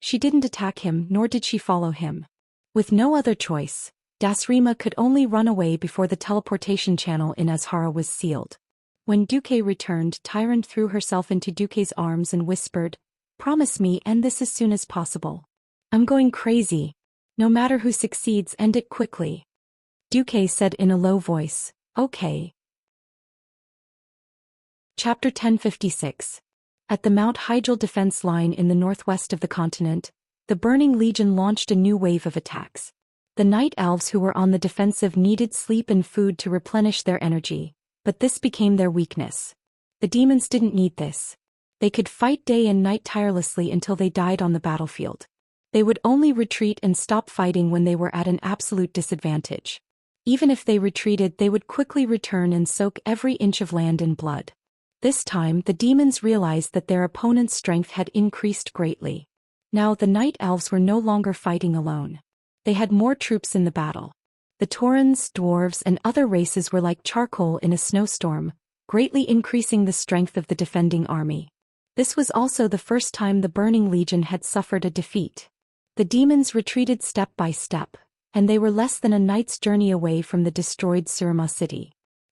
She didn't attack him nor did she follow him. With no other choice, Dasrima could only run away before the teleportation channel in Azhara was sealed. When Duque returned, Tyrant threw herself into Duque's arms and whispered, "Promise me, end this as soon as possible. I'm going crazy. No matter who succeeds, end it quickly." Duque said in a low voice, "Okay." Chapter 1056. At the Mount Hygel defense line in the northwest of the continent, the Burning Legion launched a new wave of attacks. The night elves who were on the defensive needed sleep and food to replenish their energy, but this became their weakness. The demons didn't need this. They could fight day and night tirelessly until they died on the battlefield. They would only retreat and stop fighting when they were at an absolute disadvantage. Even if they retreated, they would quickly return and soak every inch of land in blood. This time, the demons realized that their opponent's strength had increased greatly. Now the night elves were no longer fighting alone. They had more troops in the battle. The Taurens, dwarves, and other races were like charcoal in a snowstorm, greatly increasing the strength of the defending army. This was also the first time the Burning Legion had suffered a defeat. The demons retreated step by step, and they were less than a night's journey away from the destroyed Surima city.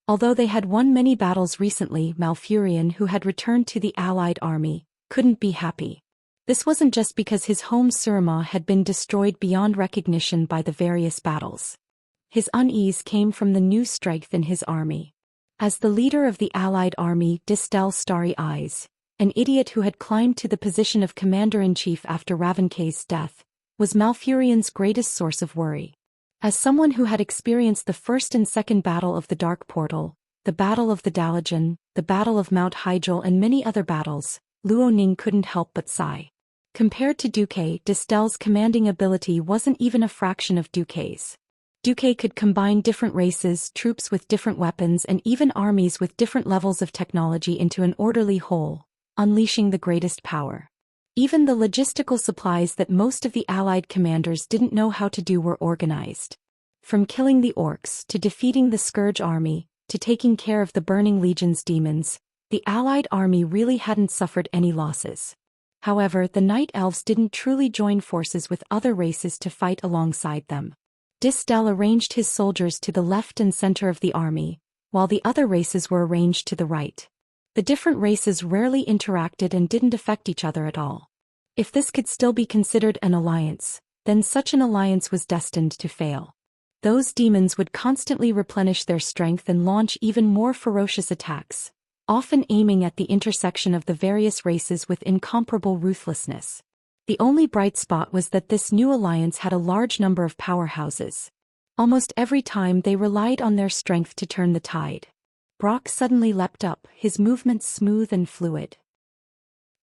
Although they had won many battles recently, Malfurion, who had returned to the allied army, couldn't be happy. This wasn't just because his home Surima had been destroyed beyond recognition by the various battles. His unease came from the new strength in his army. As the leader of the allied army, Distel Starry Eyes, an idiot who had climbed to the position of commander-in-chief after Ravenkay's death, was Malfurion's greatest source of worry. As someone who had experienced the first and second battle of the Dark Portal, the Battle of the Dalajan, the Battle of Mount Hygel and many other battles, Luo Ning couldn't help but sigh. Compared to Duque, Distel's commanding ability wasn't even a fraction of Duque's. Duque could combine different races, troops with different weapons and even armies with different levels of technology into an orderly whole, unleashing the greatest power. Even the logistical supplies that most of the allied commanders didn't know how to do were organized. From killing the orcs to defeating the Scourge army, to taking care of the Burning Legion's demons, the allied army really hadn't suffered any losses. However, the night elves didn't truly join forces with other races to fight alongside them. Distel arranged his soldiers to the left and center of the army, while the other races were arranged to the right. The different races rarely interacted and didn't affect each other at all. If this could still be considered an alliance, then such an alliance was destined to fail. Those demons would constantly replenish their strength and launch even more ferocious attacks, often aiming at the intersection of the various races with incomparable ruthlessness. The only bright spot was that this new alliance had a large number of powerhouses. Almost every time they relied on their strength to turn the tide. Brock suddenly leapt up, his movements smooth and fluid.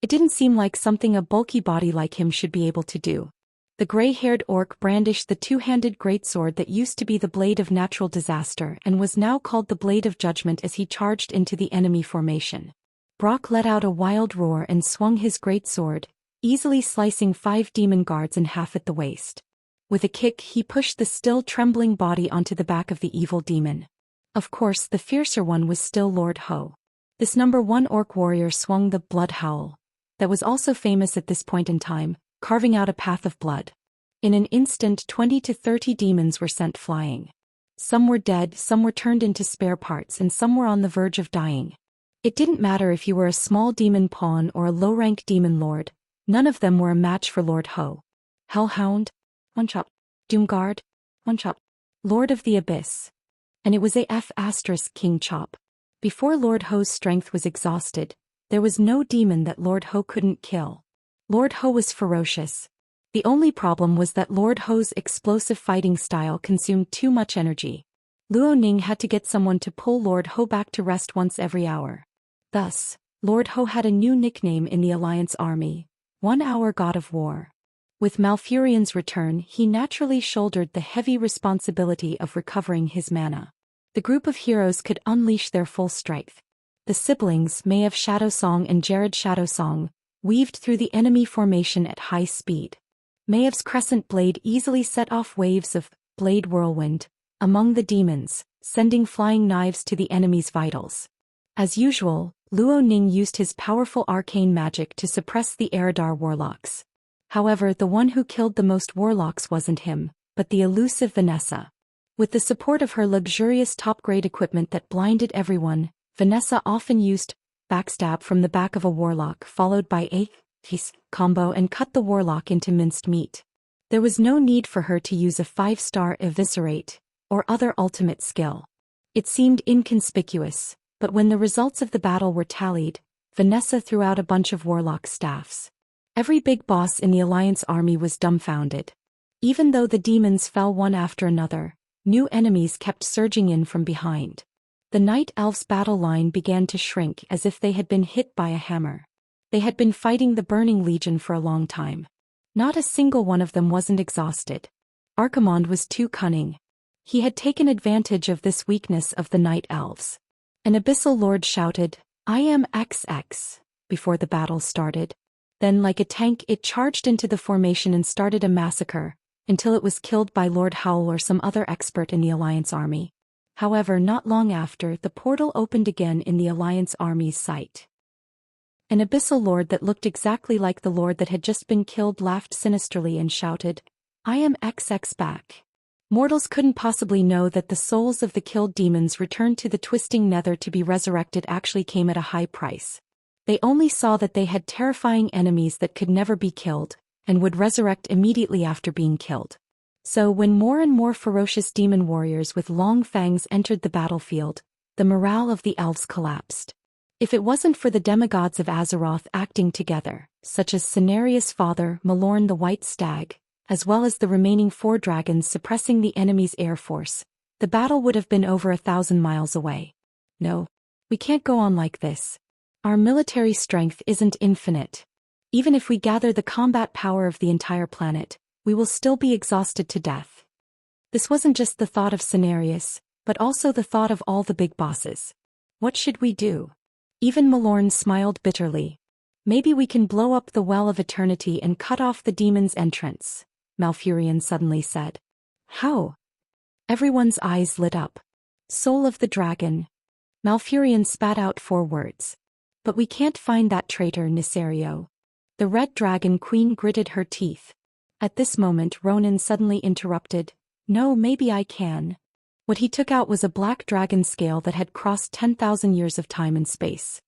It didn't seem like something a bulky body like him should be able to do. The gray-haired orc brandished the two-handed greatsword that used to be the blade of natural disaster and was now called the blade of judgment as he charged into the enemy formation. Brock let out a wild roar and swung his greatsword, easily slicing 5 demon guards in half at the waist. With a kick, he pushed the still trembling body onto the back of the evil demon. Of course, the fiercer one was still Lord Ho. This #1 orc warrior swung the blood howl, that was also famous at this point in time, carving out a path of blood. In an instant, 20 to 30 demons were sent flying. Some were dead, some were turned into spare parts, and some were on the verge of dying. It didn't matter if you were a small demon pawn or a low-rank demon lord, none of them were a match for Lord Ho. Hellhound? One chop. Doomguard? One chop. Lord of the Abyss. And it was AF * King Chop. Before Lord Ho's strength was exhausted, there was no demon that Lord Ho couldn't kill. Lord Ho was ferocious. The only problem was that Lord Ho's explosive fighting style consumed too much energy. Luo Ning had to get someone to pull Lord Ho back to rest once every hour. Thus, Lord Ho had a new nickname in the Alliance army, 1 Hour God of War. With Malfurion's return, he naturally shouldered the heavy responsibility of recovering his mana. The group of heroes could unleash their full strength. The siblings, Maeve Shadowsong and Jared Shadowsong, weaved through the enemy formation at high speed. Maeve's crescent blade easily set off waves of blade whirlwind among the demons, sending flying knives to the enemy's vitals. As usual, Luo Ning used his powerful arcane magic to suppress the Eridar warlocks. However, the one who killed the most warlocks wasn't him, but the elusive Vanessa. With the support of her luxurious top-grade equipment that blinded everyone, Vanessa often used backstab from the back of a warlock followed by a combo and cut the warlock into minced meat. There was no need for her to use a 5-star eviscerate or other ultimate skill. It seemed inconspicuous, but when the results of the battle were tallied, Vanessa threw out a bunch of warlock staffs. Every big boss in the Alliance army was dumbfounded. Even though the demons fell one after another, new enemies kept surging in from behind. The Night Elves' battle line began to shrink as if they had been hit by a hammer. They had been fighting the Burning Legion for a long time. Not a single one of them wasn't exhausted. Archimonde was too cunning. He had taken advantage of this weakness of the Night Elves. An Abyssal Lord shouted, "I am XX," before the battle started. Then, like a tank, it charged into the formation and started a massacre, until it was killed by Lord Howl or some other expert in the Alliance army. However, not long after, the portal opened again in the Alliance army's sight. An Abyssal Lord that looked exactly like the Lord that had just been killed laughed sinisterly and shouted, "I am XX back." Mortals couldn't possibly know that the souls of the killed demons returned to the twisting nether to be resurrected actually came at a high price. They only saw that they had terrifying enemies that could never be killed, and would resurrect immediately after being killed. So when more and more ferocious demon warriors with long fangs entered the battlefield, the morale of the elves collapsed. If it wasn't for the demigods of Azeroth acting together, such as Cenarius' father, Malorn the White Stag, as well as the remaining 4 dragons suppressing the enemy's air force, the battle would have been over 1,000 miles away. No. We can't go on like this. Our military strength isn't infinite. Even if we gather the combat power of the entire planet, we will still be exhausted to death. This wasn't just the thought of Cenarius, but also the thought of all the big bosses. What should we do? Even Malorn smiled bitterly. Maybe we can blow up the Well of Eternity and cut off the demon's entrance, Malfurion suddenly said. How? Everyone's eyes lit up. Soul of the Dragon. Malfurion spat out 4 words. But we can't find that traitor Nisario. The Red Dragon Queen gritted her teeth. At this moment Ronan suddenly interrupted. No, maybe I can. What he took out was a black dragon scale that had crossed 10,000 years of time and space.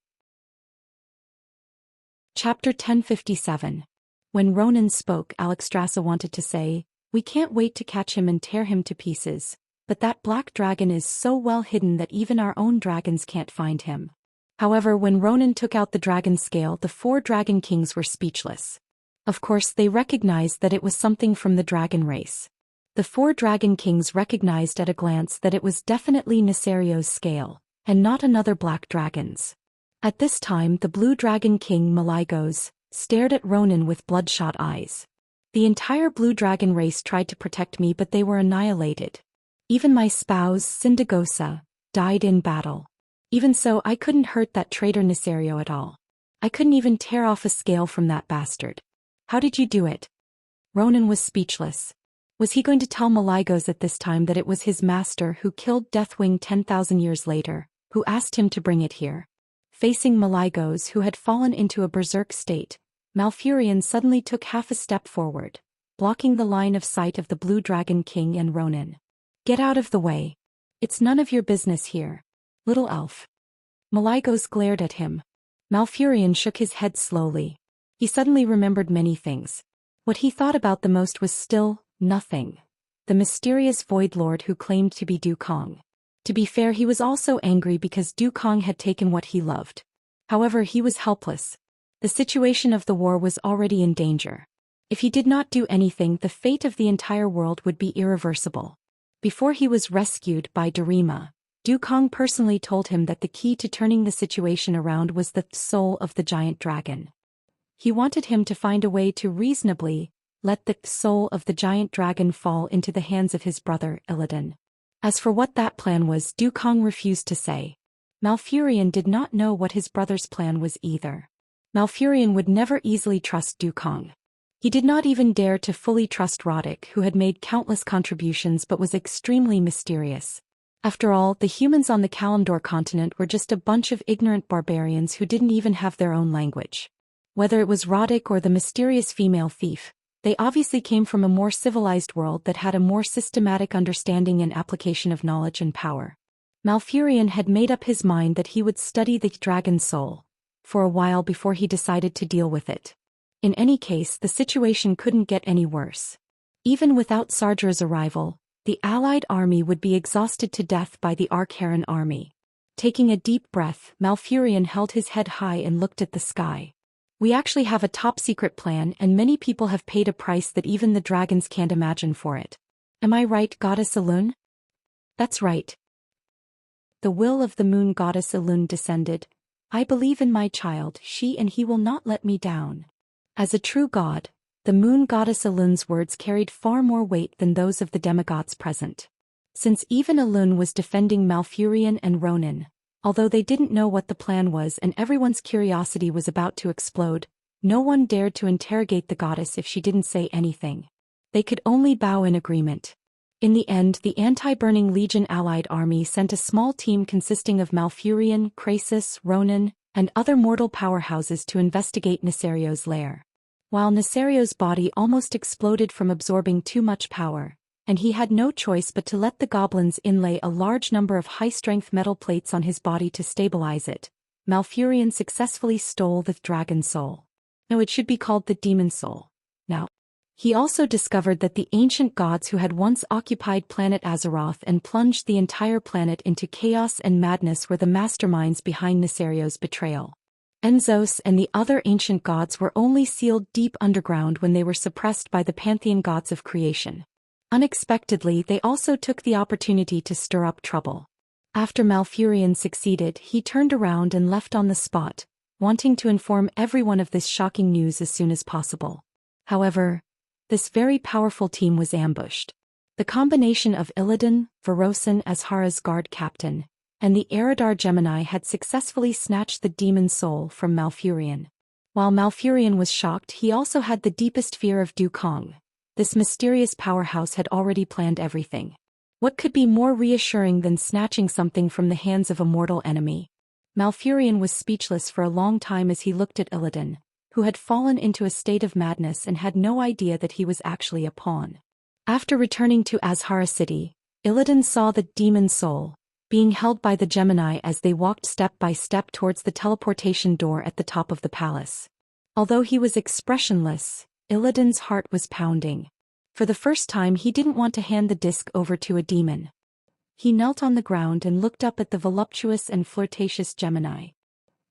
Chapter 1057. When Ronan spoke, Alexstrasza wanted to say, "We can't wait to catch him and tear him to pieces, but that black dragon is so well hidden that even our own dragons can't find him." However, when Ronan took out the dragon scale, the 4 dragon kings were speechless. Of course, they recognized that it was something from the dragon race. The 4 dragon kings recognized at a glance that it was definitely Nisario's scale, and not another black dragon's. At this time, the blue dragon king Malygos stared at Ronan with bloodshot eyes. The entire blue dragon race tried to protect me, but they were annihilated. Even my spouse, Syndagosa, died in battle. Even so, I couldn't hurt that traitor Nisario at all. I couldn't even tear off a scale from that bastard. How did you do it? Ronan was speechless. Was he going to tell Malygos at this time that it was his master who killed Deathwing 10,000 years later, who asked him to bring it here? Facing Malygos, who had fallen into a berserk state, Malfurion suddenly took half a step forward, blocking the line of sight of the Blue Dragon King and Ronan. Get out of the way. It's none of your business here. Little elf. Malygos glared at him. Malfurion shook his head slowly. He suddenly remembered many things. What he thought about the most was still nothing. The mysterious Void Lord who claimed to be Dukong. To be fair, he was also angry because Dukong had taken what he loved. However, he was helpless. The situation of the war was already in danger. If he did not do anything, the fate of the entire world would be irreversible. Before he was rescued by Darima, Dukong personally told him that the key to turning the situation around was the soul of the giant dragon. He wanted him to find a way to reasonably let the soul of the giant dragon fall into the hands of his brother, Illidan. As for what that plan was, Dukong refused to say. Malfurion did not know what his brother's plan was either. Malfurion would never easily trust Dukong. He did not even dare to fully trust Roddick, who had made countless contributions but was extremely mysterious. After all, the humans on the Kalimdor continent were just a bunch of ignorant barbarians who didn't even have their own language. Whether it was Roddick or the mysterious female thief, they obviously came from a more civilized world that had a more systematic understanding and application of knowledge and power. Malfurion had made up his mind that he would study the dragon's soul for a while before he decided to deal with it. In any case, the situation couldn't get any worse. Even without Sardra's arrival, the allied army would be exhausted to death by the Arkharan army. Taking a deep breath, Malfurion held his head high and looked at the sky. We actually have a top-secret plan, and many people have paid a price that even the dragons can't imagine for it. Am I right, Goddess Elune? That's right. The will of the moon goddess Elune descended. I believe in my child, she and he will not let me down. As a true god, the moon goddess Elune's words carried far more weight than those of the demigods present. Since even Elune was defending Malfurion and Ronan, although they didn't know what the plan was and everyone's curiosity was about to explode, no one dared to interrogate the goddess if she didn't say anything. They could only bow in agreement. In the end, the anti-Burning Legion allied army sent a small team consisting of Malfurion, Krasus, Ronan, and other mortal powerhouses to investigate Nesario's lair. While Nesario's body almost exploded from absorbing too much power, and he had no choice but to let the goblins inlay a large number of high-strength metal plates on his body to stabilize it, Malfurion successfully stole the dragon soul. No, it should be called the demon soul. Now, he also discovered that the ancient gods who had once occupied planet Azeroth and plunged the entire planet into chaos and madness were the masterminds behind Nesario's betrayal. Enzos and the other ancient gods were only sealed deep underground when they were suppressed by the pantheon gods of creation. Unexpectedly, they also took the opportunity to stir up trouble. After Malfurion succeeded, he turned around and left on the spot, wanting to inform everyone of this shocking news as soon as possible. However, this very powerful team was ambushed. The combination of Illidan, Verosan as Hara's guard captain, and the Eridar Gemini had successfully snatched the demon soul from Malfurion. While Malfurion was shocked, he also had the deepest fear of Dukong. This mysterious powerhouse had already planned everything. What could be more reassuring than snatching something from the hands of a mortal enemy? Malfurion was speechless for a long time as he looked at Illidan, who had fallen into a state of madness and had no idea that he was actually a pawn. After returning to Azhara City, Illidan saw the demon soul being held by the Gemini as they walked step by step towards the teleportation door at the top of the palace. Although he was expressionless, Illidan's heart was pounding. For the first time, he didn't want to hand the disc over to a demon. He knelt on the ground and looked up at the voluptuous and flirtatious Gemini.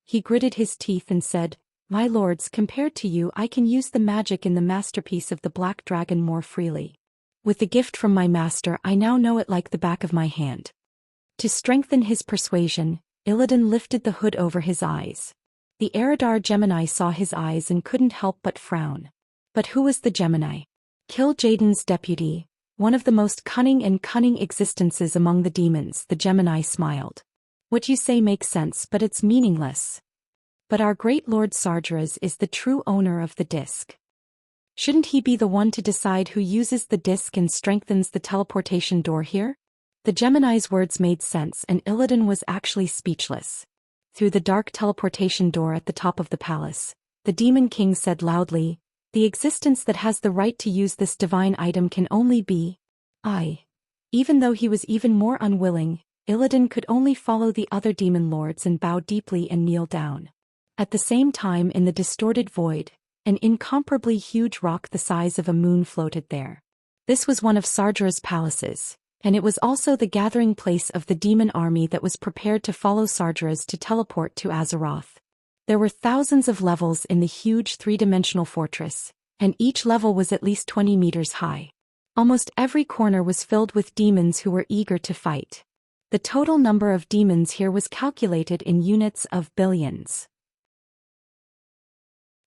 He gritted his teeth and said, "My lords, compared to you, I can use the magic in the masterpiece of the Black Dragon more freely. With the gift from my master, I now know it like the back of my hand." To strengthen his persuasion, Illidan lifted the hood over his eyes. The Eridar Gemini saw his eyes and couldn't help but frown. But who was the Gemini? Kil'jaeden's deputy, one of the most cunning existences among the demons, the Gemini smiled. "What you say makes sense, but it's meaningless. But our great Lord Sargeras is the true owner of the disc. Shouldn't he be the one to decide who uses the disc and strengthens the teleportation door here?" The Gemini's words made sense, and Illidan was actually speechless. Through the dark teleportation door at the top of the palace, the Demon King said loudly, "The existence that has the right to use this divine item can only be I." Even though he was even more unwilling, Illidan could only follow the other demon lords and bow deeply and kneel down. At the same time, in the distorted void, an incomparably huge rock the size of a moon floated there. This was one of Sardra's palaces, and it was also the gathering place of the demon army that was prepared to follow Sardra's to teleport to Azeroth. There were thousands of levels in the huge three-dimensional fortress, and each level was at least 20 meters high. Almost every corner was filled with demons who were eager to fight. The total number of demons here was calculated in units of billions.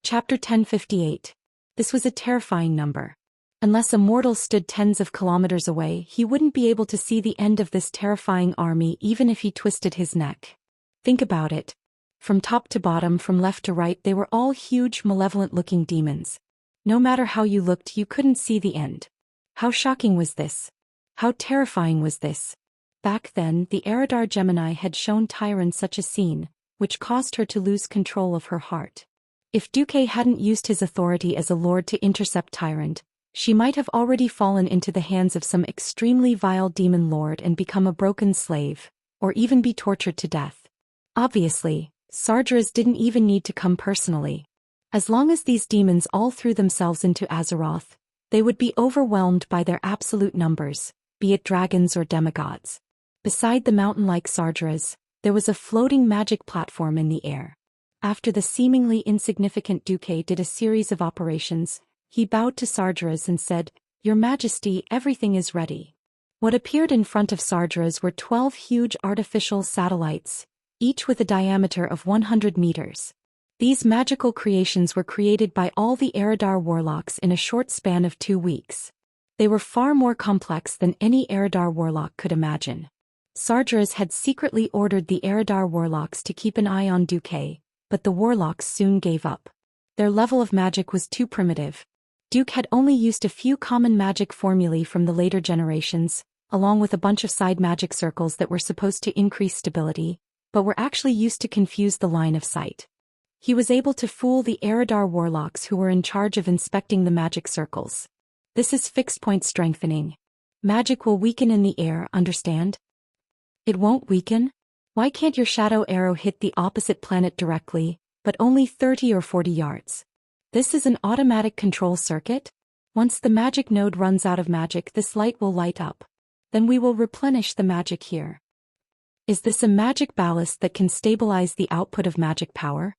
Chapter 1058. This was a terrifying number. Unless a mortal stood tens of kilometers away, he wouldn't be able to see the end of this terrifying army even if he twisted his neck. Think about it. From top to bottom, from left to right, they were all huge, malevolent-looking demons. No matter how you looked, you couldn't see the end. How shocking was this? How terrifying was this? Back then, the Eridar Gemini had shown Tyron such a scene, which caused her to lose control of her heart. If Duque hadn't used his authority as a lord to intercept Tyrant, she might have already fallen into the hands of some extremely vile demon lord and become a broken slave, or even be tortured to death. Obviously, Sargeras didn't even need to come personally. As long as these demons all threw themselves into Azeroth, they would be overwhelmed by their absolute numbers, be it dragons or demigods. Beside the mountain-like Sargeras, there was a floating magic platform in the air. After the seemingly insignificant Duque did a series of operations, he bowed to Sargeras and said, "Your Majesty, everything is ready." What appeared in front of Sargeras were 12 huge artificial satellites, each with a diameter of 100 meters. These magical creations were created by all the Eridar warlocks in a short span of 2 weeks. They were far more complex than any Eridar warlock could imagine. Sargeras had secretly ordered the Eridar warlocks to keep an eye on Duque, but the warlocks soon gave up. Their level of magic was too primitive. Duque had only used a few common magic formulae from the later generations, along with a bunch of side magic circles that were supposed to increase stability, but were actually used to confuse the line of sight. He was able to fool the Eridar warlocks who were in charge of inspecting the magic circles. This is fixed point strengthening. Magic will weaken in the air, understand? It won't weaken? Why can't your shadow arrow hit the opposite planet directly, but only 30 or 40 yards? This is an automatic control circuit? Once the magic node runs out of magic, this light will light up. Then we will replenish the magic here. Is this a magic ballast that can stabilize the output of magic power?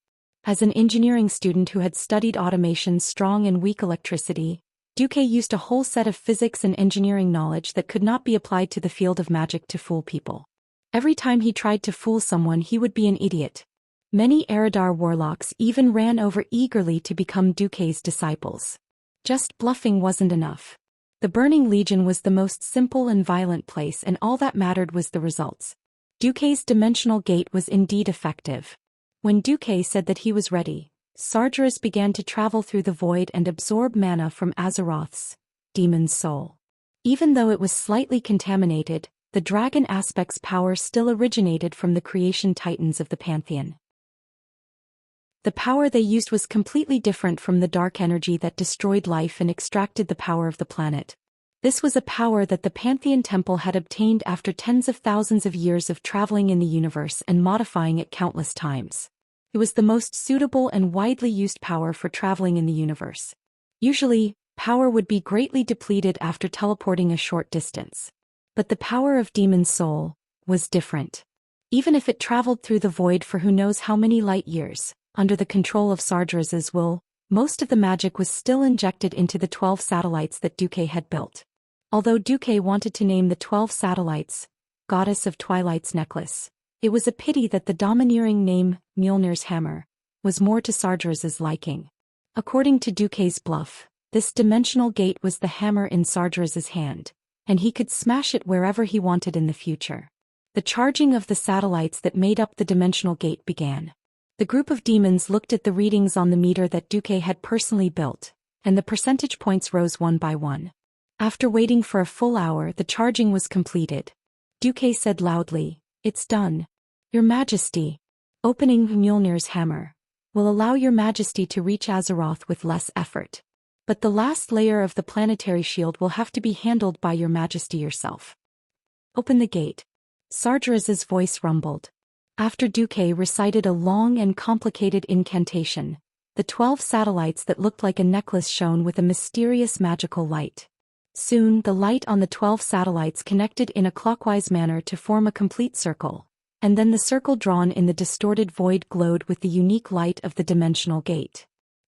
As an engineering student who had studied automation's strong and weak electricity, Duque used a whole set of physics and engineering knowledge that could not be applied to the field of magic to fool people. Every time he tried to fool someone, he would be an idiot. Many Eridar warlocks even ran over eagerly to become Duque's disciples. Just bluffing wasn't enough. The Burning Legion was the most simple and violent place, and all that mattered was the results. Duque's dimensional gate was indeed effective. When Duque said that he was ready, Sargeras began to travel through the void and absorb mana from Azeroth's demon's soul. Even though it was slightly contaminated, the dragon aspect's power still originated from the creation titans of the Pantheon. The power they used was completely different from the dark energy that destroyed life and extracted the power of the planet. This was a power that the Pantheon Temple had obtained after tens of thousands of years of traveling in the universe and modifying it countless times. It was the most suitable and widely used power for traveling in the universe. Usually, power would be greatly depleted after teleporting a short distance. But the power of Demon's Soul was different. Even if it traveled through the void for who knows how many light years, under the control of Sargeras's will, most of the magic was still injected into the 12 satellites that Duque had built. Although Duque wanted to name the 12 satellites Goddess of Twilight's Necklace, it was a pity that the domineering name, Mjolnir's Hammer, was more to Sargeras's liking. According to Duque's bluff, this dimensional gate was the hammer in Sargeras's hand, and he could smash it wherever he wanted in the future. The charging of the satellites that made up the dimensional gate began. The group of demons looked at the readings on the meter that Duque had personally built, and the percentage points rose one by one. After waiting for a full hour, the charging was completed. Duque said loudly, "It's done. Your Majesty, opening Mjolnir's hammer, will allow your Majesty to reach Azeroth with less effort. But the last layer of the planetary shield will have to be handled by your Majesty yourself. Open the gate." Sargeras's voice rumbled. After Duque recited a long and complicated incantation, the 12 satellites that looked like a necklace shone with a mysterious magical light. Soon, the light on the 12 satellites connected in a clockwise manner to form a complete circle, and then the circle drawn in the distorted void glowed with the unique light of the dimensional gate.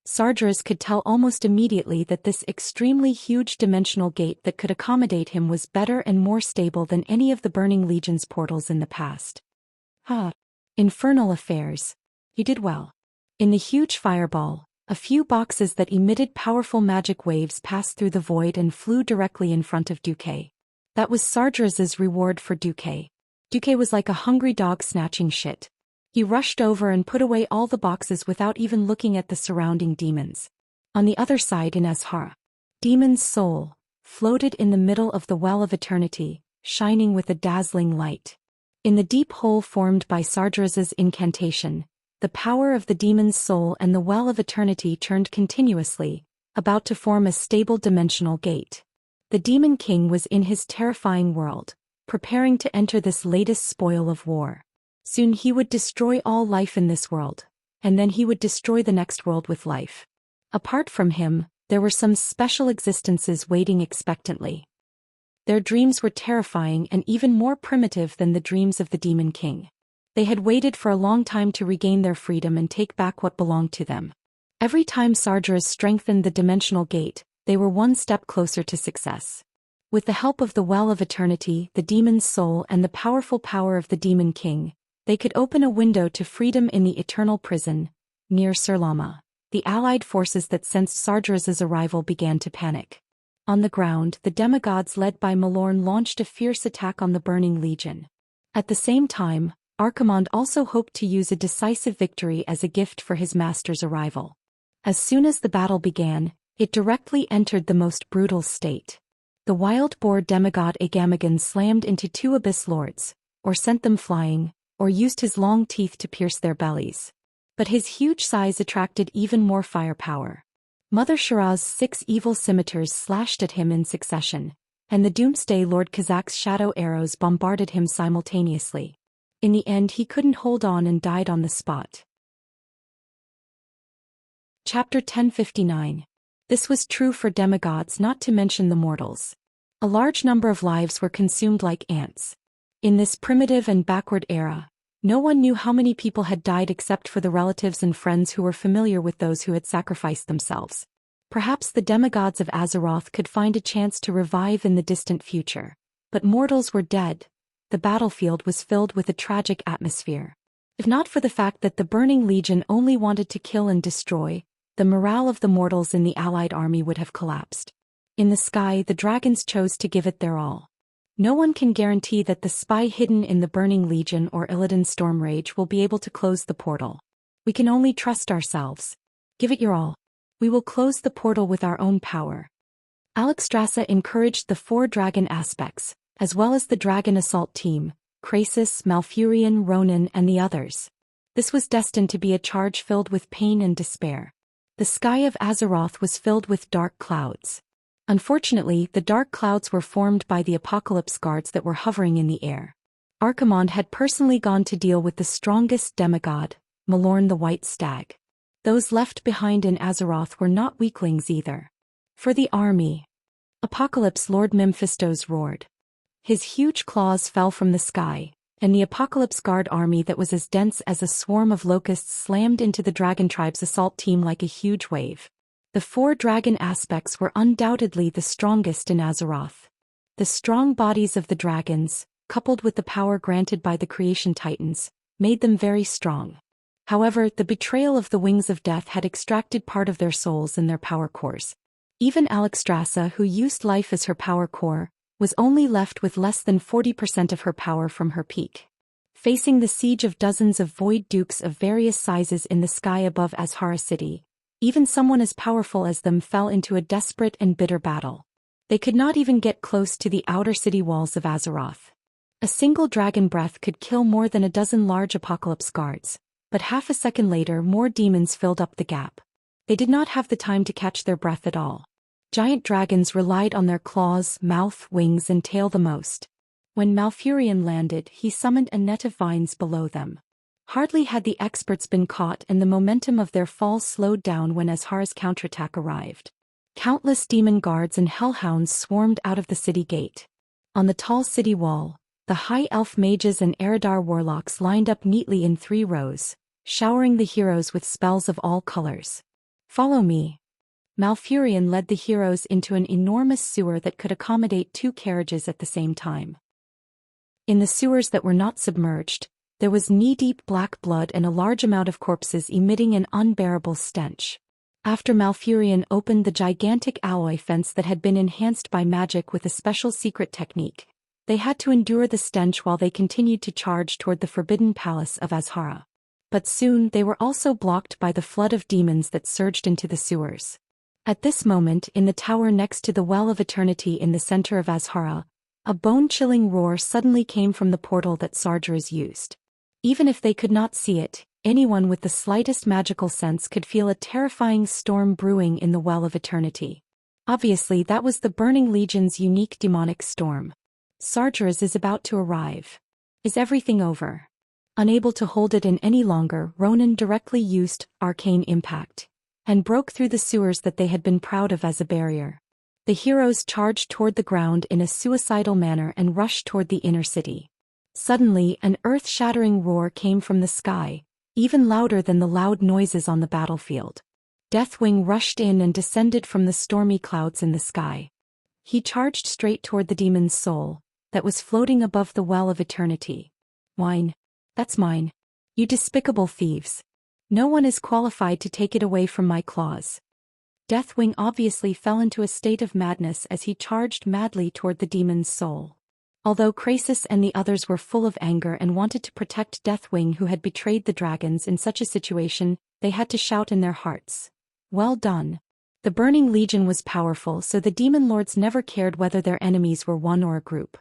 Sargeras could tell almost immediately that this extremely huge dimensional gate that could accommodate him was better and more stable than any of the Burning Legion's portals in the past. Infernal affairs. You did well. In the huge fireball, a few boxes that emitted powerful magic waves passed through the void and flew directly in front of Duque. That was Sargeras's reward for Duque. Duque was like a hungry dog snatching shit. He rushed over and put away all the boxes without even looking at the surrounding demons. On the other side in Azhara, Demon's Soul floated in the middle of the Well of Eternity, shining with a dazzling light. In the deep hole formed by Sargeras's incantation, The power of the demon's soul and the well of eternity churned continuously, about to form a stable dimensional gate. The Demon King was in his terrifying world, preparing to enter this latest spoil of war. Soon he would destroy all life in this world, and then he would destroy the next world with life. Apart from him, there were some special existences waiting expectantly. Their dreams were terrifying and even more primitive than the dreams of the Demon King. They had waited for a long time to regain their freedom and take back what belonged to them. Every time Sargeras strengthened the dimensional gate, they were one step closer to success. With the help of the Well of Eternity, the demon's soul and the powerful power of the Demon King, they could open a window to freedom in the eternal prison, near Surlama. The allied forces that sensed Sargeras' arrival began to panic. On the ground, the demigods led by Malorn launched a fierce attack on the Burning Legion. At the same time, Archimonde also hoped to use a decisive victory as a gift for his master's arrival. As soon as the battle began, it directly entered the most brutal state. The wild boar demigod Agamagan slammed into two abyss lords, or sent them flying, or used his long teeth to pierce their bellies. But his huge size attracted even more firepower. Mother Shiraz's 6 evil scimitars slashed at him in succession, and the Doomsday Lord Kazak's shadow arrows bombarded him simultaneously. In the end he couldn't hold on and died on the spot. Chapter 1059. This was true for demigods, not to mention the mortals. A large number of lives were consumed like ants. In this primitive and backward era, no one knew how many people had died except for the relatives and friends who were familiar with those who had sacrificed themselves. Perhaps the demigods of Azeroth could find a chance to revive in the distant future. But mortals were dead. The battlefield was filled with a tragic atmosphere. If not for the fact that the Burning Legion only wanted to kill and destroy, the morale of the mortals in the allied army would have collapsed. In the sky, the dragons chose to give it their all. No one can guarantee that the spy hidden in the Burning Legion or Illidan's Stormrage will be able to close the portal. We can only trust ourselves. Give it your all. We will close the portal with our own power. Alexstrasza encouraged the 4 dragon aspects, as well as the dragon assault team, Krasis, Malfurion, Ronan and the others. This was destined to be a charge filled with pain and despair. The sky of Azeroth was filled with dark clouds. Unfortunately, the dark clouds were formed by the Apocalypse Guards that were hovering in the air. Archimonde had personally gone to deal with the strongest demigod, Malorn the White Stag. Those left behind in Azeroth were not weaklings either. For the army, Apocalypse Lord Mephistos roared. His huge claws fell from the sky, and the Apocalypse Guard army that was as dense as a swarm of locusts slammed into the Dragon Tribe's assault team like a huge wave. The 4 dragon aspects were undoubtedly the strongest in Azeroth. The strong bodies of the dragons, coupled with the power granted by the Creation Titans, made them very strong. However, the betrayal of the Wings of Death had extracted part of their souls and their power cores. Even Alexstrasza, who used life as her power core, was only left with less than 40% of her power from her peak. Facing the siege of dozens of Void Dukes of various sizes in the sky above Azhara City, even someone as powerful as them fell into a desperate and bitter battle. They could not even get close to the outer city walls of Azeroth. A single dragon breath could kill more than a dozen large Apocalypse Guards, but half a second later more demons filled up the gap. They did not have the time to catch their breath at all. Giant dragons relied on their claws, mouth, wings and tail the most. When Malfurion landed, he summoned a net of vines below them. Hardly had the experts been caught and the momentum of their fall slowed down when Azhara's counterattack arrived. Countless demon guards and hellhounds swarmed out of the city gate. On the tall city wall, the high elf mages and Eridar warlocks lined up neatly in 3 rows, showering the heroes with spells of all colors. Follow me. Malfurion led the heroes into an enormous sewer that could accommodate 2 carriages at the same time. In the sewers that were not submerged, there was knee-deep black blood and a large amount of corpses emitting an unbearable stench. After Malfurion opened the gigantic alloy fence that had been enhanced by magic with a special secret technique, they had to endure the stench while they continued to charge toward the forbidden palace of Azhara. But soon they were also blocked by the flood of demons that surged into the sewers. At this moment, in the tower next to the Well of Eternity in the center of Azhara, a bone-chilling roar suddenly came from the portal that Sargeras used. Even if they could not see it, anyone with the slightest magical sense could feel a terrifying storm brewing in the well of eternity. Obviously, that was the Burning Legion's unique demonic storm. Sargeras is about to arrive. Is everything over? Unable to hold it in any longer, Ronan directly used arcane impact and broke through the sewers that they had been proud of as a barrier. The heroes charged toward the ground in a suicidal manner and rushed toward the inner city. Suddenly, an earth-shattering roar came from the sky, even louder than the loud noises on the battlefield. Deathwing rushed in and descended from the stormy clouds in the sky. He charged straight toward the demon's soul that was floating above the well of eternity. Wine. That's mine. You despicable thieves. No one is qualified to take it away from my claws. Deathwing obviously fell into a state of madness as he charged madly toward the demon's soul. Although Krasis and the others were full of anger and wanted to protect Deathwing who had betrayed the dragons in such a situation, they had to shout in their hearts. Well done. The Burning Legion was powerful, so the demon lords never cared whether their enemies were one or a group.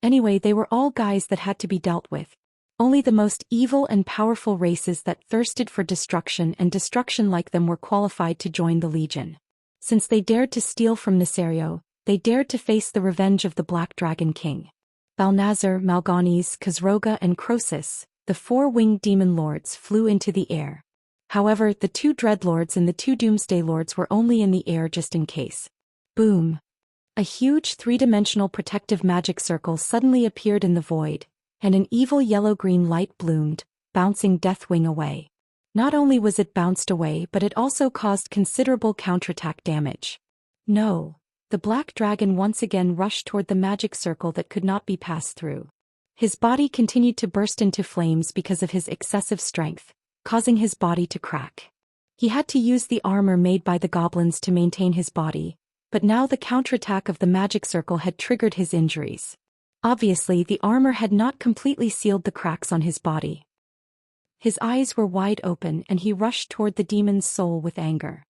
Anyway, they were all guys that had to be dealt with. Only the most evil and powerful races that thirsted for destruction and destruction like them were qualified to join the Legion. Since they dared to steal from Nesario, they dared to face the revenge of the Black Dragon King. Balnazar, Malganis, Khazroga and Croesus, the four-winged demon lords, flew into the air. However, the two Dreadlords and the two Doomsday Lords were only in the air just in case. Boom! A huge three-dimensional protective magic circle suddenly appeared in the void, and an evil yellow-green light bloomed, bouncing Deathwing away. Not only was it bounced away, but it also caused considerable counterattack damage. No. The black dragon once again rushed toward the magic circle that could not be passed through. His body continued to burst into flames because of his excessive strength, causing his body to crack. He had to use the armor made by the goblins to maintain his body, but now the counterattack of the magic circle had triggered his injuries. Obviously, the armor had not completely sealed the cracks on his body. His eyes were wide open and he rushed toward the demon's soul with anger.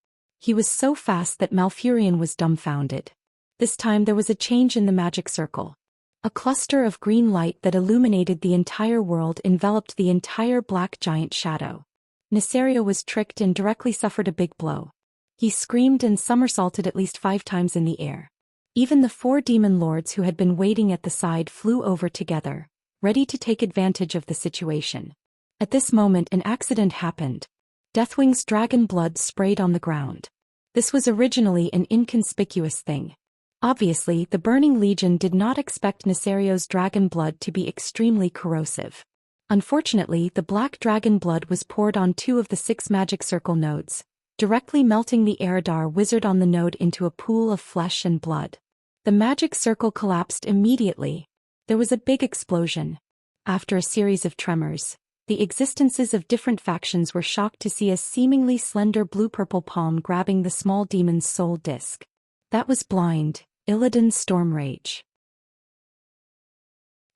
He was so fast that Malfurion was dumbfounded. This time there was a change in the magic circle. A cluster of green light that illuminated the entire world enveloped the entire black giant shadow. Nesario was tricked and directly suffered a big blow. He screamed and somersaulted at least 5 times in the air. Even the 4 demon lords who had been waiting at the side flew over together, ready to take advantage of the situation. At this moment an accident happened. Deathwing's dragon blood sprayed on the ground. This was originally an inconspicuous thing. Obviously, the Burning Legion did not expect Nesario's dragon blood to be extremely corrosive. Unfortunately, the black dragon blood was poured on 2 of the 6 magic circle nodes, directly melting the Eridar wizard on the node into a pool of flesh and blood. The magic circle collapsed immediately. There was a big explosion. After a series of tremors, the existences of different factions were shocked to see a seemingly slender blue-purple palm grabbing the small demon's soul disc. That was blind, Illidan's storm rage.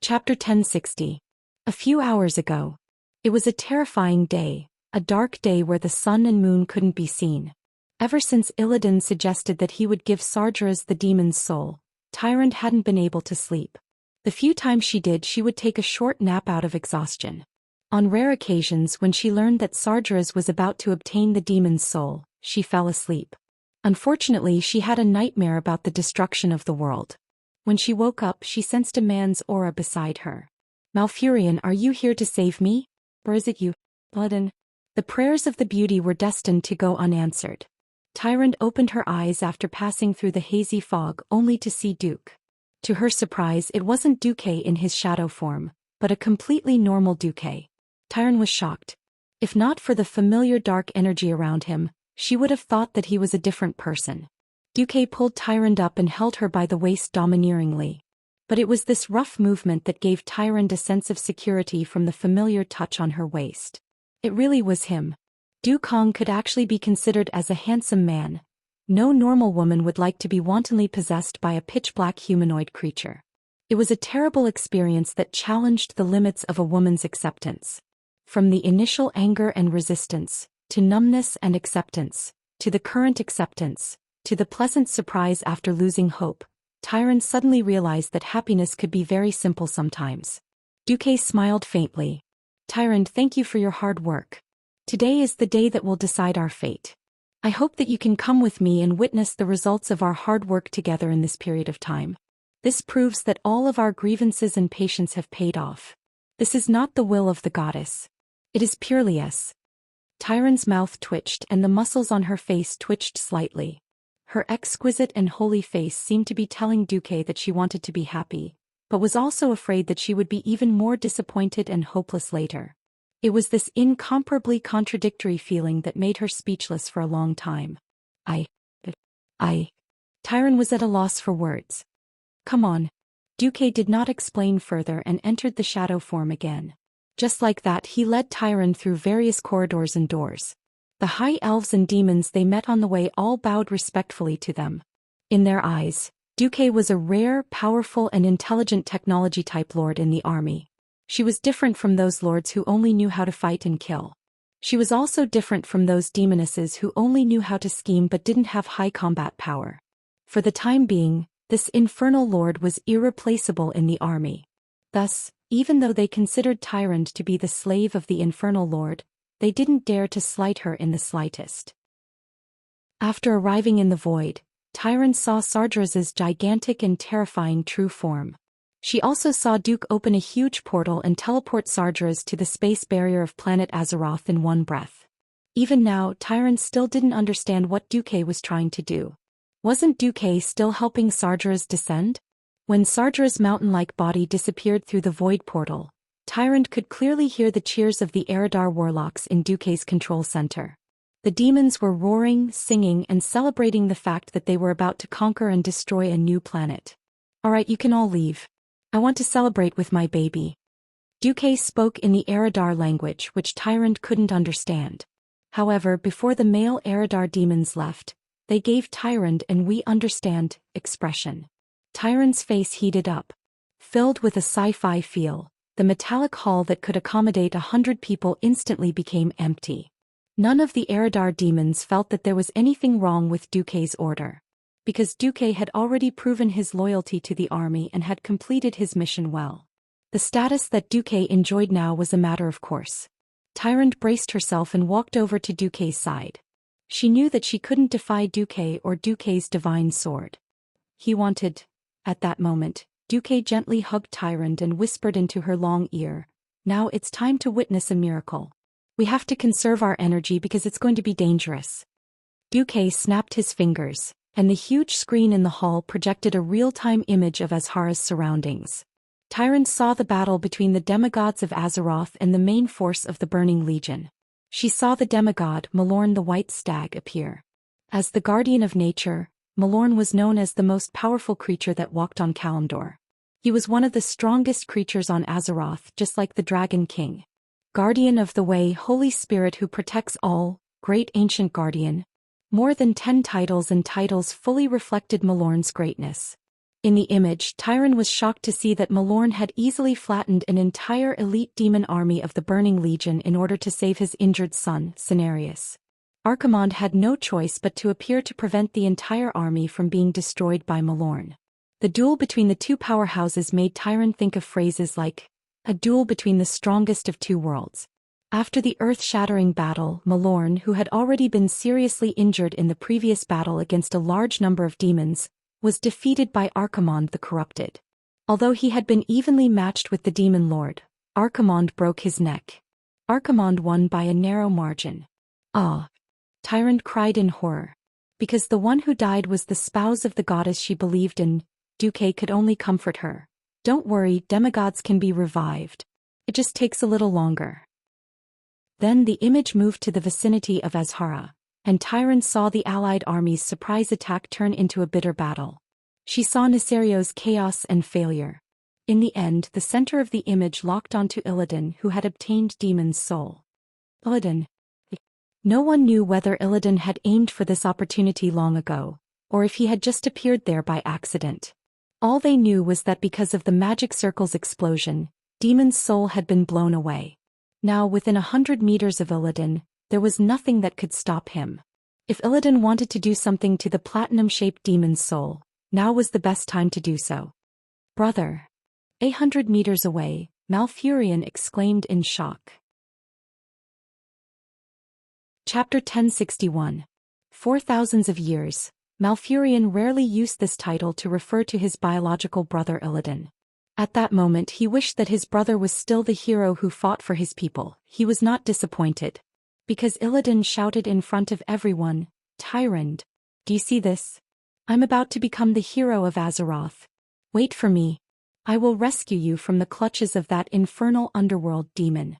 Chapter 1060. A few hours ago. It was a terrifying day, a dark day where the sun and moon couldn't be seen. Ever since Illidan suggested that he would give Sargeras the demon's soul, Tyrant hadn't been able to sleep. The few times she did, she would take a short nap out of exhaustion. On rare occasions when she learned that Sargeras was about to obtain the demon's soul, she fell asleep. Unfortunately, she had a nightmare about the destruction of the world. When she woke up, she sensed a man's aura beside her. Malfurion, are you here to save me? Or is it you, Illidan? The prayers of the beauty were destined to go unanswered. Tyrant opened her eyes after passing through the hazy fog only to see Duke. To her surprise, it wasn't Duque in his shadow form, but a completely normal Duque. Tyrant was shocked. If not for the familiar dark energy around him, she would have thought that he was a different person. Duque pulled Tyrant up and held her by the waist domineeringly. But it was this rough movement that gave Tyrant a sense of security from the familiar touch on her waist. It really was him. Dukong could actually be considered as a handsome man. No normal woman would like to be wantonly possessed by a pitch-black humanoid creature. It was a terrible experience that challenged the limits of a woman's acceptance. From the initial anger and resistance, to numbness and acceptance, to the current acceptance, to the pleasant surprise after losing hope, Tyrant suddenly realized that happiness could be very simple sometimes. Duque smiled faintly. Tyrant, thank you for your hard work. Today is the day that will decide our fate. I hope that you can come with me and witness the results of our hard work together in this period of time. This proves that all of our grievances and patience have paid off. This is not the will of the goddess. It is purely us. Tyron's mouth twitched and the muscles on her face twitched slightly. Her exquisite and holy face seemed to be telling Duque that she wanted to be happy, but was also afraid that she would be even more disappointed and hopeless later. It was this incomparably contradictory feeling that made her speechless for a long time. Tyron was at a loss for words. Come on. Duque did not explain further and entered the shadow form again. Just like that, he led Tyron through various corridors and doors. The high elves and demons they met on the way all bowed respectfully to them. In their eyes, Duque was a rare, powerful and intelligent technology-type lord in the army. She was different from those lords who only knew how to fight and kill. She was also different from those demonesses who only knew how to scheme but didn't have high combat power. For the time being, this infernal lord was irreplaceable in the army. Thus, even though they considered Tyron to be the slave of the infernal lord, they didn't dare to slight her in the slightest. After arriving in the void, Tyron saw Sardra's gigantic and terrifying true form. She also saw Duke open a huge portal and teleport Sardras to the space barrier of planet Azeroth in one breath. Even now, Tyron still didn't understand what Duque was trying to do. Wasn't Duque still helping Sardras descend? When Sardra's mountain-like body disappeared through the void portal, Tyron could clearly hear the cheers of the Eridar warlocks in Duque's control center. The demons were roaring, singing and celebrating the fact that they were about to conquer and destroy a new planet. Alright, you can all leave. I want to celebrate with my baby. Duque spoke in the Eridar language which Tyron couldn't understand. However, before the male Eridar demons left, they gave Tyron an "we understand" expression. Tyron's face heated up. Filled with a sci-fi feel, the metallic hall that could accommodate 100 people instantly became empty. None of the Eridar demons felt that there was anything wrong with Duque's order. Because Duque had already proven his loyalty to the army and had completed his mission well. The status that Duque enjoyed now was a matter of course. Tyron braced herself and walked over to Duque's side. She knew that she couldn't defy Duque or Duque's divine sword. He wanted. At that moment, Duque gently hugged Tyron and whispered into her long ear, "Now it's time to witness a miracle. We have to conserve our energy because it's going to be dangerous." Duque snapped his fingers, and the huge screen in the hall projected a real-time image of Azhara's surroundings. Tyron saw the battle between the demigods of Azeroth and the main force of the Burning Legion. She saw the demigod Malorn the White Stag appear. As the guardian of nature, Malorn was known as the most powerful creature that walked on Kalimdor. He was one of the strongest creatures on Azeroth, just like the Dragon King. Guardian of the Way, Holy Spirit who protects all, Great Ancient Guardian. More than 10 titles and titles fully reflected Malorn's greatness. In the image, Tyron was shocked to see that Malorn had easily flattened an entire elite demon army of the Burning Legion in order to save his injured son, Cenarius. Archimonde had no choice but to appear to prevent the entire army from being destroyed by Malorn. The duel between the two powerhouses made Tyron think of phrases like, a duel between the strongest of two worlds. After the earth-shattering battle, Malorn, who had already been seriously injured in the previous battle against a large number of demons, was defeated by Archimonde the Corrupted. Although he had been evenly matched with the Demon Lord, Archimonde broke his neck. Archimonde won by a narrow margin. Ah! Tyron cried in horror. Because the one who died was the spouse of the goddess she believed in, Duque could only comfort her. Don't worry, demigods can be revived. It just takes a little longer. Then the image moved to the vicinity of Azhara, and Tyron saw the allied army's surprise attack turn into a bitter battle. She saw Nesario's chaos and failure. In the end, the center of the image locked onto Illidan, who had obtained Demon's soul. Illidan. No one knew whether Illidan had aimed for this opportunity long ago, or if he had just appeared there by accident. All they knew was that because of the magic circle's explosion, Demon's soul had been blown away. Now within 100 meters of Illidan, there was nothing that could stop him. If Illidan wanted to do something to the platinum-shaped Demon's soul, now was the best time to do so. Brother. 800 meters away, Malfurion exclaimed in shock. Chapter 1061. 4,000 of years. Malfurion rarely used this title to refer to his biological brother Illidan. At that moment he wished that his brother was still the hero who fought for his people. He was not disappointed. Because Illidan shouted in front of everyone, "Tyrant! Do you see this? I'm about to become the hero of Azeroth. Wait for me. I will rescue you from the clutches of that infernal underworld demon."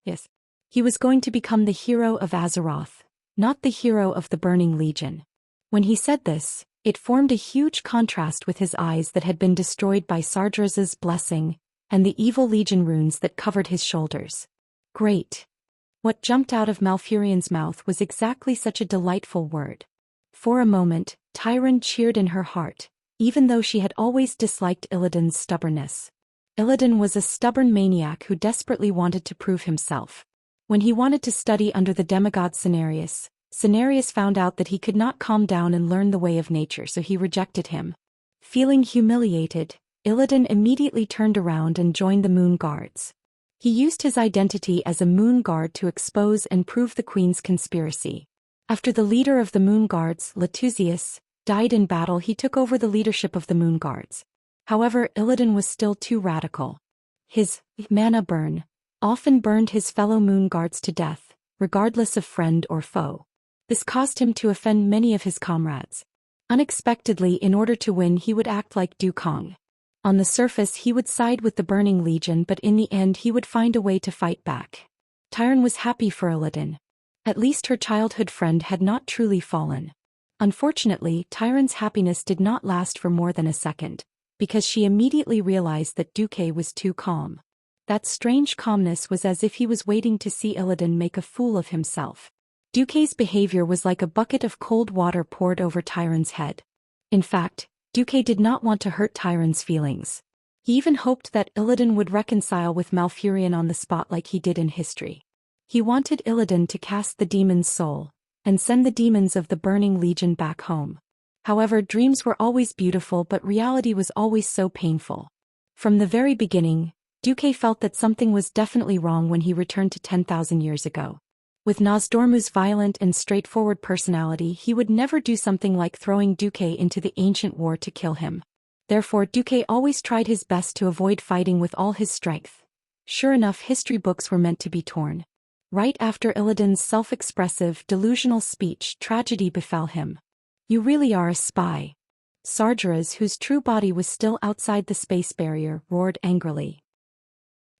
Yes. He was going to become the hero of Azeroth, not the hero of the Burning Legion. When he said this, it formed a huge contrast with his eyes that had been destroyed by Sargeras' blessing, and the evil Legion runes that covered his shoulders. Great. What jumped out of Malfurion's mouth was exactly such a delightful word. For a moment, Tyrande cheered in her heart, even though she had always disliked Illidan's stubbornness. Illidan was a stubborn maniac who desperately wanted to prove himself. When he wanted to study under the demigod Cenarius, Cenarius found out that he could not calm down and learn the way of nature, so he rejected him. Feeling humiliated, Illidan immediately turned around and joined the Moon Guards. He used his identity as a Moon Guard to expose and prove the Queen's conspiracy. After the leader of the Moon Guards, Latuzius, died in battle, he took over the leadership of the Moon Guards. However, Illidan was still too radical. His mana burn often burned his fellow Moon Guards to death, regardless of friend or foe. This caused him to offend many of his comrades. Unexpectedly, in order to win, he would act like Dukong. On the surface he would side with the Burning Legion, but in the end he would find a way to fight back. Tyrande was happy for Illidan. At least her childhood friend had not truly fallen. Unfortunately, Tyrande's happiness did not last for more than a second, because she immediately realized that Duque was too calm. That strange calmness was as if he was waiting to see Illidan make a fool of himself. Duque's behavior was like a bucket of cold water poured over Tyrande's head. In fact, Duque did not want to hurt Tyrande's feelings. He even hoped that Illidan would reconcile with Malfurion on the spot like he did in history. He wanted Illidan to cast the demon's soul, and send the demons of the Burning Legion back home. However, dreams were always beautiful, but reality was always so painful. From the very beginning, Duque felt that something was definitely wrong when he returned to 10,000 years ago. With Nozdormu's violent and straightforward personality, he would never do something like throwing Duque into the ancient war to kill him. Therefore, Duque always tried his best to avoid fighting with all his strength. Sure enough, history books were meant to be torn. Right after Illidan's self-expressive, delusional speech, tragedy befell him. "You really are a spy." Sargeras, whose true body was still outside the space barrier, roared angrily.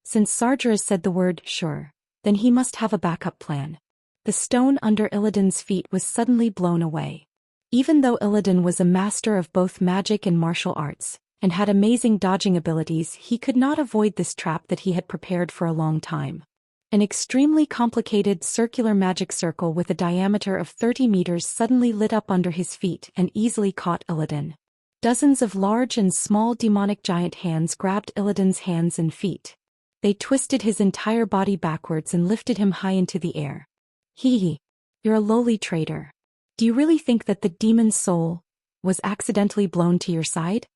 Since Sargeras said the word "sure," then he must have a backup plan. The stone under Illidan's feet was suddenly blown away. Even though Illidan was a master of both magic and martial arts, and had amazing dodging abilities, he could not avoid this trap that he had prepared for a long time. An extremely complicated circular magic circle with a diameter of 30 meters suddenly lit up under his feet and easily caught Illidan. Dozens of large and small demonic giant hands grabbed Illidan's hands and feet. They twisted his entire body backwards and lifted him high into the air. "Hee, you're a lowly traitor. Do you really think that the demon's soul was accidentally blown to your side?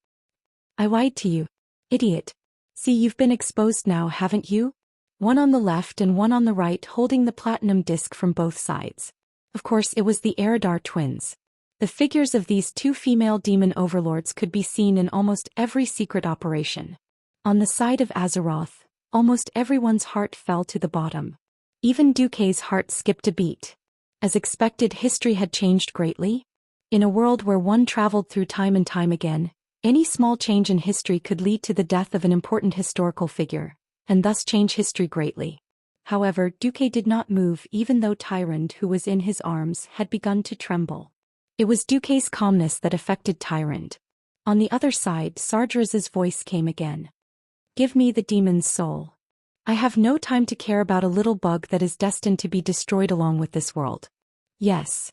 I lied to you, idiot. See, you've been exposed now, haven't you?" One on the left and one on the right holding the platinum disc from both sides. Of course, it was the Eridar twins. The figures of these two female demon overlords could be seen in almost every secret operation. On the side of Azeroth, almost everyone's heart fell to the bottom. Even Duque's heart skipped a beat. As expected, history had changed greatly. In a world where one traveled through time and time again, any small change in history could lead to the death of an important historical figure, and thus change history greatly. However, Duque did not move even though Tyrande, who was in his arms, had begun to tremble. It was Duque's calmness that affected Tyrande. On the other side, Sargeras's voice came again. "Give me the demon's soul. I have no time to care about a little bug that is destined to be destroyed along with this world." Yes.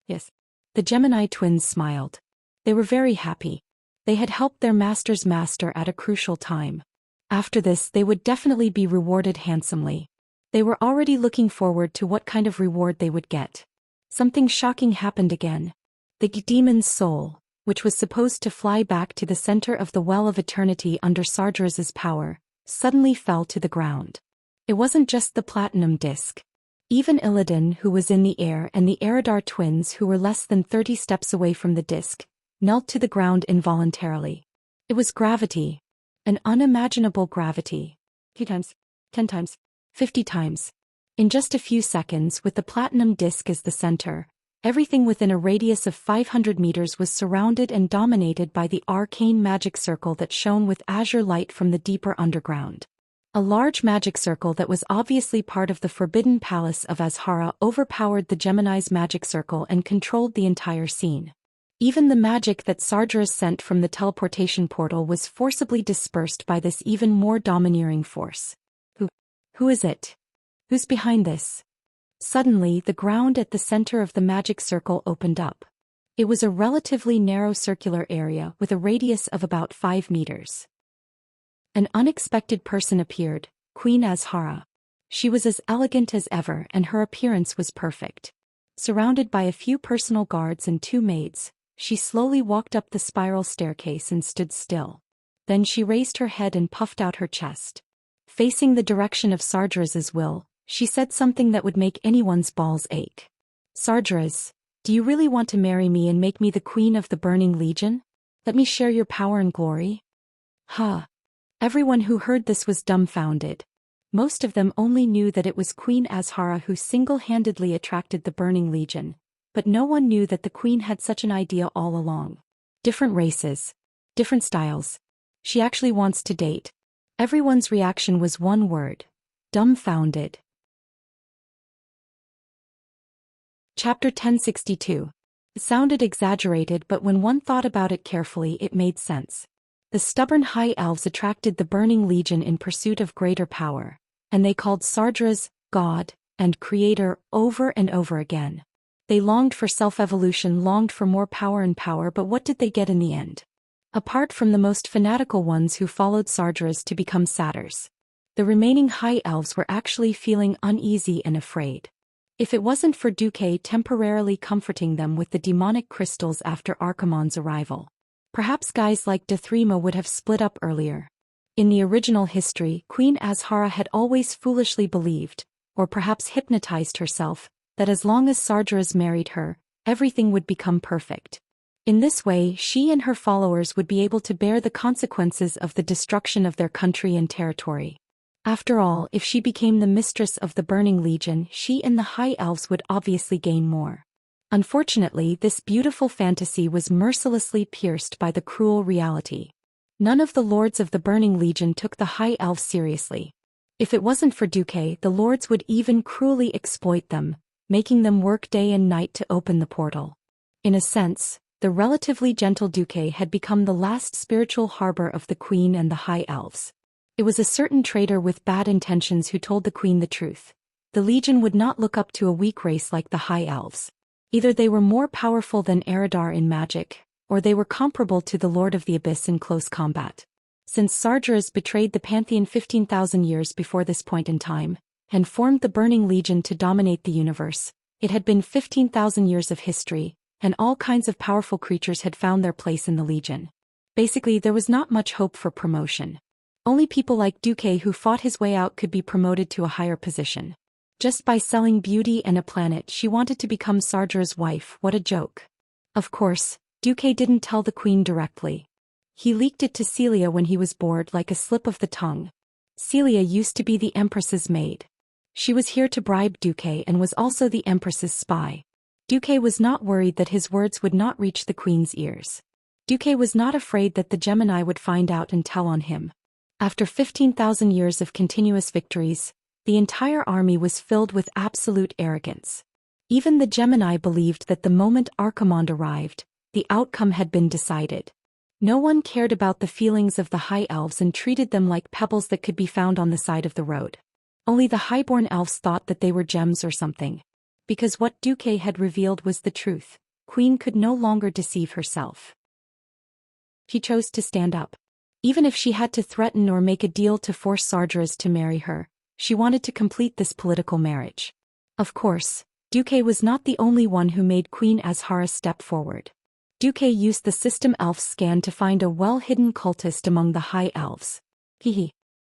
Yes. The Gemini twins smiled. They were very happy. They had helped their master's master at a crucial time. After this, they would definitely be rewarded handsomely. They were already looking forward to what kind of reward they would get. Something shocking happened again. The demon's soul, which was supposed to fly back to the center of the Well of Eternity under Sargeras's power, suddenly fell to the ground. It wasn't just the platinum disc. Even Illidan, who was in the air, and the Eridar twins, who were less than 30 steps away from the disk, knelt to the ground involuntarily. It was gravity. An unimaginable gravity. 2 times, 10 times, 50 times. In just a few seconds, with the platinum disk as the center, everything within a radius of 500 meters was surrounded and dominated by the arcane magic circle that shone with azure light from the deeper underground. A large magic circle that was obviously part of the Forbidden Palace of Azhara overpowered the Gemini's magic circle and controlled the entire scene. Even the magic that Sargeras sent from the teleportation portal was forcibly dispersed by this even more domineering force. Who is it? Who's behind this? Suddenly, the ground at the center of the magic circle opened up. It was a relatively narrow circular area with a radius of about 5 meters. An unexpected person appeared, Queen Azhara. She was as elegant as ever, and her appearance was perfect. Surrounded by a few personal guards and 2 maids, she slowly walked up the spiral staircase and stood still. Then she raised her head and puffed out her chest. Facing the direction of Sargeras's will, she said something that would make anyone's balls ache. Sargeras, do you really want to marry me and make me the queen of the Burning Legion? Let me share your power and glory? Huh. Everyone who heard this was dumbfounded. Most of them only knew that it was Queen Azhara who single-handedly attracted the Burning Legion, but no one knew that the queen had such an idea all along. Different races. Different styles. She actually wants to date. Everyone's reaction was one word. Dumbfounded. Chapter 1062. It sounded exaggerated, but when one thought about it carefully, it made sense. The stubborn High Elves attracted the Burning Legion in pursuit of greater power, and they called Sargeras God and Creator over and over again. They longed for self-evolution, longed for more power and power, but what did they get in the end? Apart from the most fanatical ones who followed Sargeras to become satyrs, the remaining High Elves were actually feeling uneasy and afraid. If it wasn't for Duque temporarily comforting them with the demonic crystals after Archimonde's arrival, perhaps guys like Dethrima would have split up earlier. In the original history, Queen Azhara had always foolishly believed, or perhaps hypnotized herself, that as long as Sargeras married her, everything would become perfect. In this way, she and her followers would be able to bear the consequences of the destruction of their country and territory. After all, if she became the mistress of the Burning Legion, she and the High Elves would obviously gain more. Unfortunately, this beautiful fantasy was mercilessly pierced by the cruel reality. None of the lords of the Burning Legion took the High Elves seriously. If it wasn't for Duque, the lords would even cruelly exploit them, making them work day and night to open the portal. In a sense, the relatively gentle Duque had become the last spiritual harbor of the Queen and the High Elves. It was a certain traitor with bad intentions who told the Queen the truth. The Legion would not look up to a weak race like the High Elves. Either they were more powerful than Eridar in magic, or they were comparable to the Lord of the Abyss in close combat. Since Sargeras betrayed the Pantheon 15,000 years before this point in time, and formed the Burning Legion to dominate the universe, it had been 15,000 years of history, and all kinds of powerful creatures had found their place in the Legion. Basically, there was not much hope for promotion. Only people like Duque who fought his way out could be promoted to a higher position. Just by selling beauty and a planet, she wanted to become Sargeras' wife. What a joke. Of course, Duque didn't tell the Queen directly. He leaked it to Celia when he was bored, like a slip of the tongue. Celia used to be the Empress's maid. She was here to bribe Duque and was also the Empress's spy. Duque was not worried that his words would not reach the Queen's ears. Duque was not afraid that the Gemini would find out and tell on him. After 15,000 years of continuous victories, the entire army was filled with absolute arrogance. Even the Gemini believed that the moment Archimonde arrived, the outcome had been decided. No one cared about the feelings of the High Elves and treated them like pebbles that could be found on the side of the road. Only the Highborn Elves thought that they were gems or something. Because what Duque had revealed was the truth, Queen could no longer deceive herself. She chose to stand up. Even if she had to threaten or make a deal to force Sargeras to marry her, she wanted to complete this political marriage. Of course, Duque was not the only one who made Queen Azhara step forward. Duque used the System Elf scan to find a well-hidden cultist among the High Elves.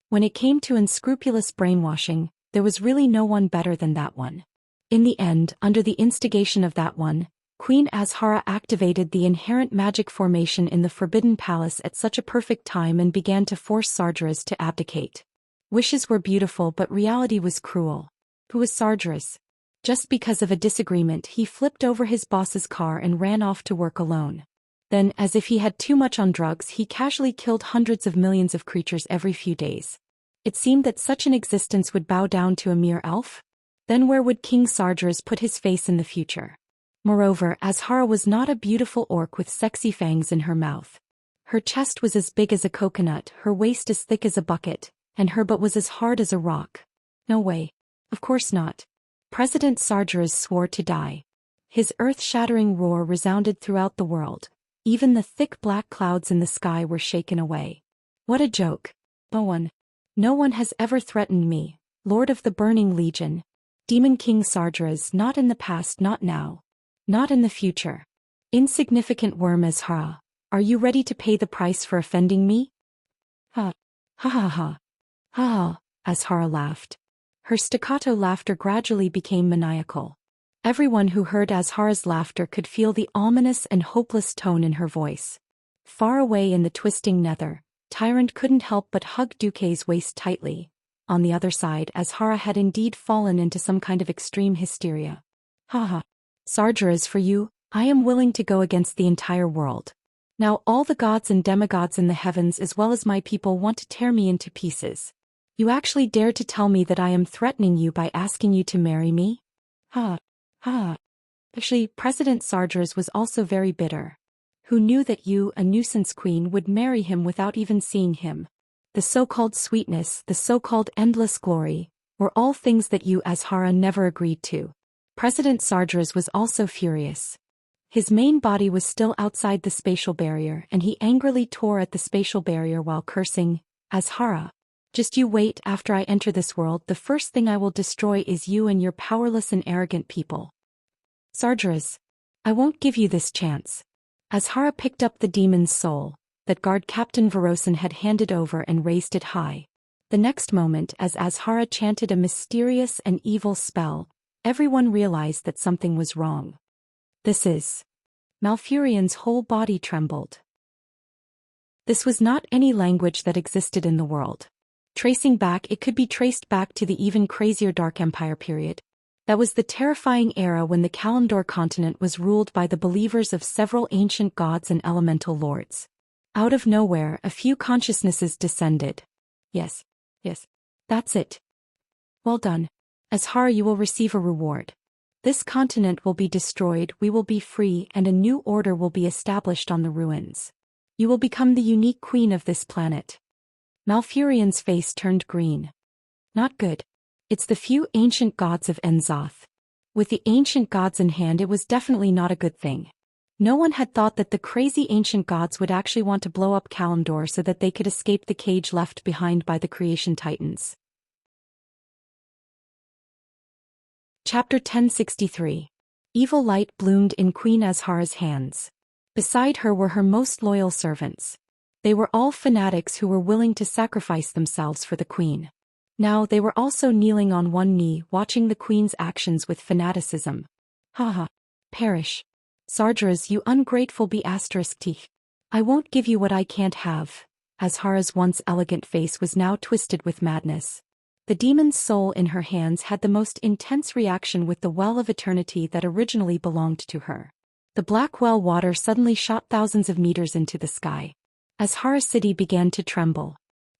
When it came to unscrupulous brainwashing, there was really no one better than that one. In the end, under the instigation of that one, Queen Azhara activated the inherent magic formation in the Forbidden Palace at such a perfect time and began to force Sargeras to abdicate. Wishes were beautiful but reality was cruel. Who was Sargeras? Just because of a disagreement he flipped over his boss's car and ran off to work alone. Then, as if he had too much on drugs, he casually killed hundreds of millions of creatures every few days. It seemed that such an existence would bow down to a mere elf? Then where would King Sargeras put his face in the future? Moreover, Azhara was not a beautiful orc with sexy fangs in her mouth. Her chest was as big as a coconut, her waist as thick as a bucket, and her butt was as hard as a rock. No way. Of course not. President Sargeras swore to die. His earth-shattering roar resounded throughout the world. Even the thick black clouds in the sky were shaken away. What a joke. No one has ever threatened me, Lord of the Burning Legion. Demon King Sargeras, not in the past, not now. Not in the future. Insignificant worm Azhara, are you ready to pay the price for offending me? Ha. Ha ha ha. Ha. Azhara laughed. Her staccato laughter gradually became maniacal. Everyone who heard Azhara's laughter could feel the ominous and hopeless tone in her voice. Far away in the twisting nether, Tyrant couldn't help but hug Duque's waist tightly. On the other side, Azhara had indeed fallen into some kind of extreme hysteria. Ha ha. Sargeras, for you, I am willing to go against the entire world. Now all the gods and demigods in the heavens as well as my people want to tear me into pieces. You actually dare to tell me that I am threatening you by asking you to marry me? Ha. Ha. Actually, President Sargeras was also very bitter. Who knew that you, a nuisance queen, would marry him without even seeing him? The so-called sweetness, the so-called endless glory, were all things that you, Azhara, never agreed to. President Sargeras was also furious. His main body was still outside the spatial barrier and he angrily tore at the spatial barrier while cursing, Azhara. Just you wait, after I enter this world the first thing I will destroy is you and your powerless and arrogant people. Sargeras. I won't give you this chance. Azhara picked up the demon's soul that guard Captain Verosin had handed over and raised it high. The next moment, as Azhara chanted a mysterious and evil spell, everyone realized that something was wrong. This is... Malfurion's whole body trembled. This was not any language that existed in the world. Tracing back, it could be traced back to the even crazier Dark Empire period. That was the terrifying era when the Kalimdor continent was ruled by the believers of several ancient gods and elemental lords. Out of nowhere, a few consciousnesses descended. Yes, that's it. Well done. Azhara, you will receive a reward. This continent will be destroyed, we will be free, and a new order will be established on the ruins. You will become the unique queen of this planet. Malfurion's face turned green. Not good. It's the few ancient gods of Enzoth. With the ancient gods in hand, it was definitely not a good thing. No one had thought that the crazy ancient gods would actually want to blow up Kalimdor so that they could escape the cage left behind by the creation titans. Chapter 1063. Evil light bloomed in Queen Azhara's hands. Beside her were her most loyal servants. They were all fanatics who were willing to sacrifice themselves for the queen. Now they were also kneeling on one knee, watching the queen's actions with fanaticism. Haha. Perish. Sargeras, you ungrateful be***. I won't give you what I can't have. Azhara's once elegant face was now twisted with madness. The demon's soul in her hands had the most intense reaction with the well of eternity that originally belonged to her. The black well water suddenly shot thousands of meters into the sky. Azhara's city began to tremble.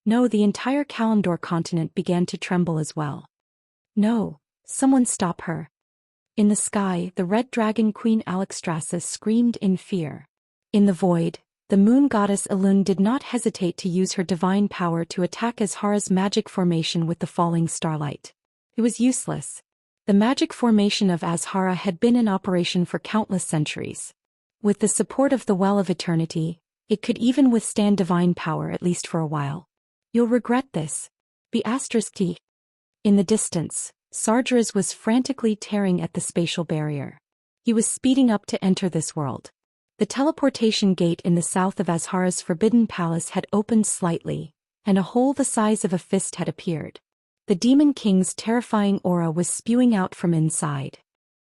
No, the entire Kalimdor continent began to tremble as well. No, someone stop her. In the sky, the red dragon Queen Alexstrasza screamed in fear. In the void, the moon goddess Elune did not hesitate to use her divine power to attack Azhara's magic formation with the falling starlight. It was useless. The magic formation of Azhara had been in operation for countless centuries. With the support of the Well of Eternity, it could even withstand divine power at least for a while. You'll regret this. Be***. In the distance, Sargeras was frantically tearing at the spatial barrier. He was speeding up to enter this world. The teleportation gate in the south of Azhara's forbidden palace had opened slightly, and a hole the size of a fist had appeared. The Demon King's terrifying aura was spewing out from inside.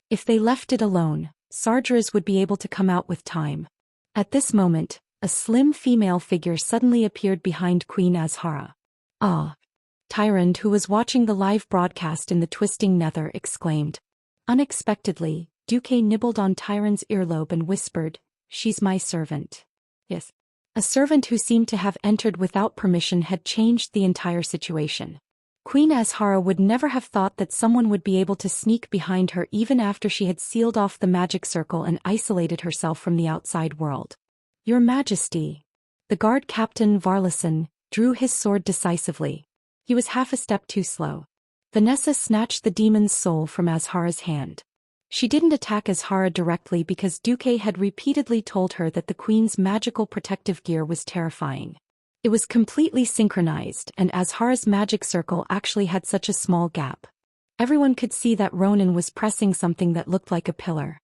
If they left it alone, Sargeras would be able to come out with time. At this moment, a slim female figure suddenly appeared behind Queen Azhara. Ah! Tyrande, who was watching the live broadcast in the twisting nether, exclaimed. Unexpectedly, Duque nibbled on Tyrande's earlobe and whispered, "She's my servant." Yes. A servant who seemed to have entered without permission had changed the entire situation. Queen Azhara would never have thought that someone would be able to sneak behind her even after she had sealed off the magic circle and isolated herself from the outside world. "Your Majesty." The guard captain Varlason drew his sword decisively. He was half a step too slow. Vanessa snatched the demon's soul from Azhara's hand. She didn't attack Azhara directly because Duque had repeatedly told her that the queen's magical protective gear was terrifying. It was completely synchronized, and Azhara's magic circle actually had such a small gap. Everyone could see that Ronan was pressing something that looked like a pillar.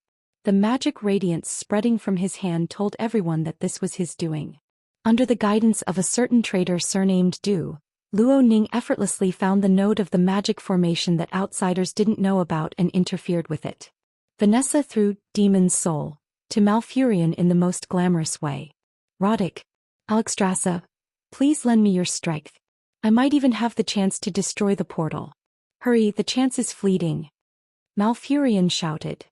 The magic radiance spreading from his hand told everyone that this was his doing. Under the guidance of a certain traitor surnamed Du, Luo Ning effortlessly found the node of the magic formation that outsiders didn't know about and interfered with it. Vanessa threw Demon's Soul to Malfurion in the most glamorous way. "Roddick, Alexstrasza, please lend me your strength. I might even have the chance to destroy the portal. Hurry, the chance is fleeting," Malfurion shouted.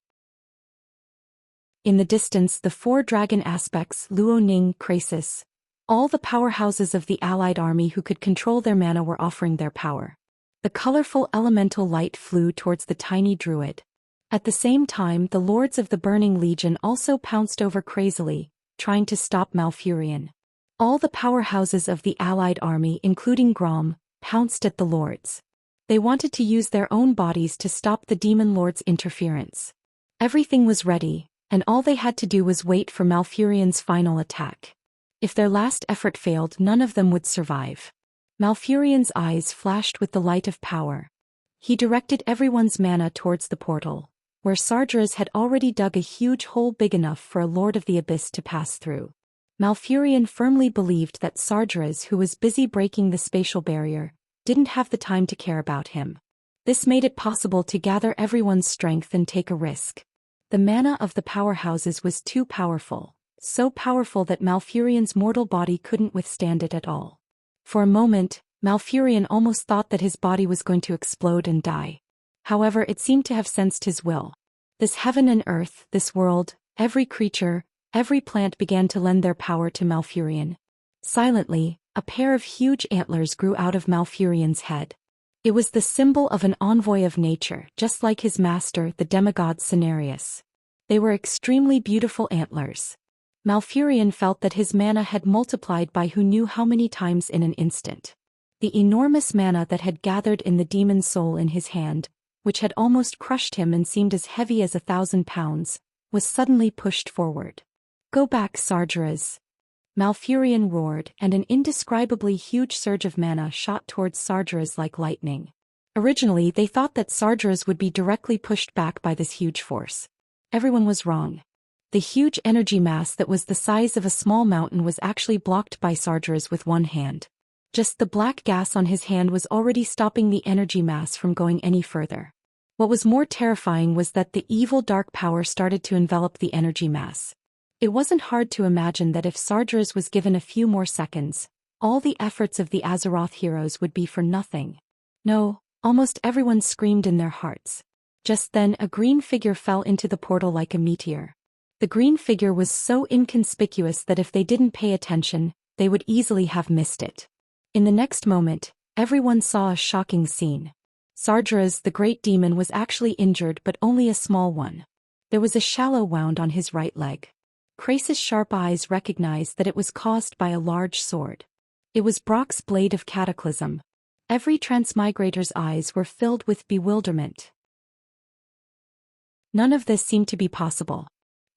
In the distance, the four dragon aspects, Luo Ning, Krasis, all the powerhouses of the allied army who could control their mana were offering their power. The colorful elemental light flew towards the tiny druid. At the same time, the lords of the Burning Legion also pounced over crazily, trying to stop Malfurion. All the powerhouses of the allied army, including Grom, pounced at the lords. They wanted to use their own bodies to stop the demon lord's interference. Everything was ready, and all they had to do was wait for Malfurion's final attack. If their last effort failed, none of them would survive. Malfurion's eyes flashed with the light of power. He directed everyone's mana towards the portal, where Sargeras had already dug a huge hole big enough for a Lord of the Abyss to pass through. Malfurion firmly believed that Sargeras, who was busy breaking the spatial barrier, didn't have the time to care about him. This made it possible to gather everyone's strength and take a risk. The mana of the powerhouses was too powerful, so powerful that Malfurion's mortal body couldn't withstand it at all. For a moment, Malfurion almost thought that his body was going to explode and die. However, it seemed to have sensed his will. This heaven and earth, this world, every creature, every plant began to lend their power to Malfurion. Silently, a pair of huge antlers grew out of Malfurion's head. It was the symbol of an envoy of nature, just like his master, the demigod Cenarius. They were extremely beautiful antlers. Malfurion felt that his mana had multiplied by who knew how many times in an instant. The enormous mana that had gathered in the demon's soul in his hand, which had almost crushed him and seemed as heavy as 1,000 pounds, was suddenly pushed forward. "Go back, Sargeras!" Malfurion roared, and an indescribably huge surge of mana shot towards Sargeras like lightning. Originally, they thought that Sargeras would be directly pushed back by this huge force. Everyone was wrong. The huge energy mass that was the size of a small mountain was actually blocked by Sargeras with one hand. Just the black gas on his hand was already stopping the energy mass from going any further. What was more terrifying was that the evil dark power started to envelop the energy mass. It wasn't hard to imagine that if Sargeras was given a few more seconds, all the efforts of the Azeroth heroes would be for nothing. No, almost everyone screamed in their hearts. Just then a green figure fell into the portal like a meteor. The green figure was so inconspicuous that if they didn't pay attention, they would easily have missed it. In the next moment, everyone saw a shocking scene. Sargeras, the great demon, was actually injured, but only a small one. There was a shallow wound on his right leg. Krasis' sharp eyes recognized that it was caused by a large sword. It was Brock's blade of cataclysm. Every transmigrator's eyes were filled with bewilderment. None of this seemed to be possible.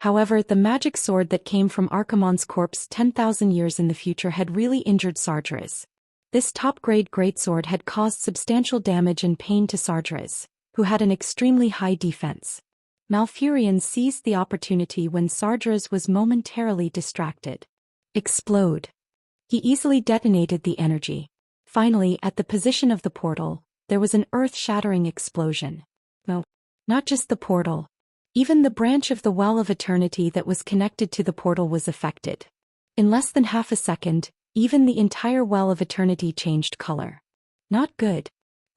However, the magic sword that came from Archimonde's corpse 10,000 years in the future had really injured Sargeras. This top-grade greatsword had caused substantial damage and pain to Sargeras, who had an extremely high defense. Malfurion seized the opportunity when Sargeras was momentarily distracted. Explode. He easily detonated the energy. Finally, at the position of the portal, there was an earth-shattering explosion. No, not just the portal. Even the branch of the Well of Eternity that was connected to the portal was affected. In less than half a second, even the entire Well of Eternity changed color. Not good.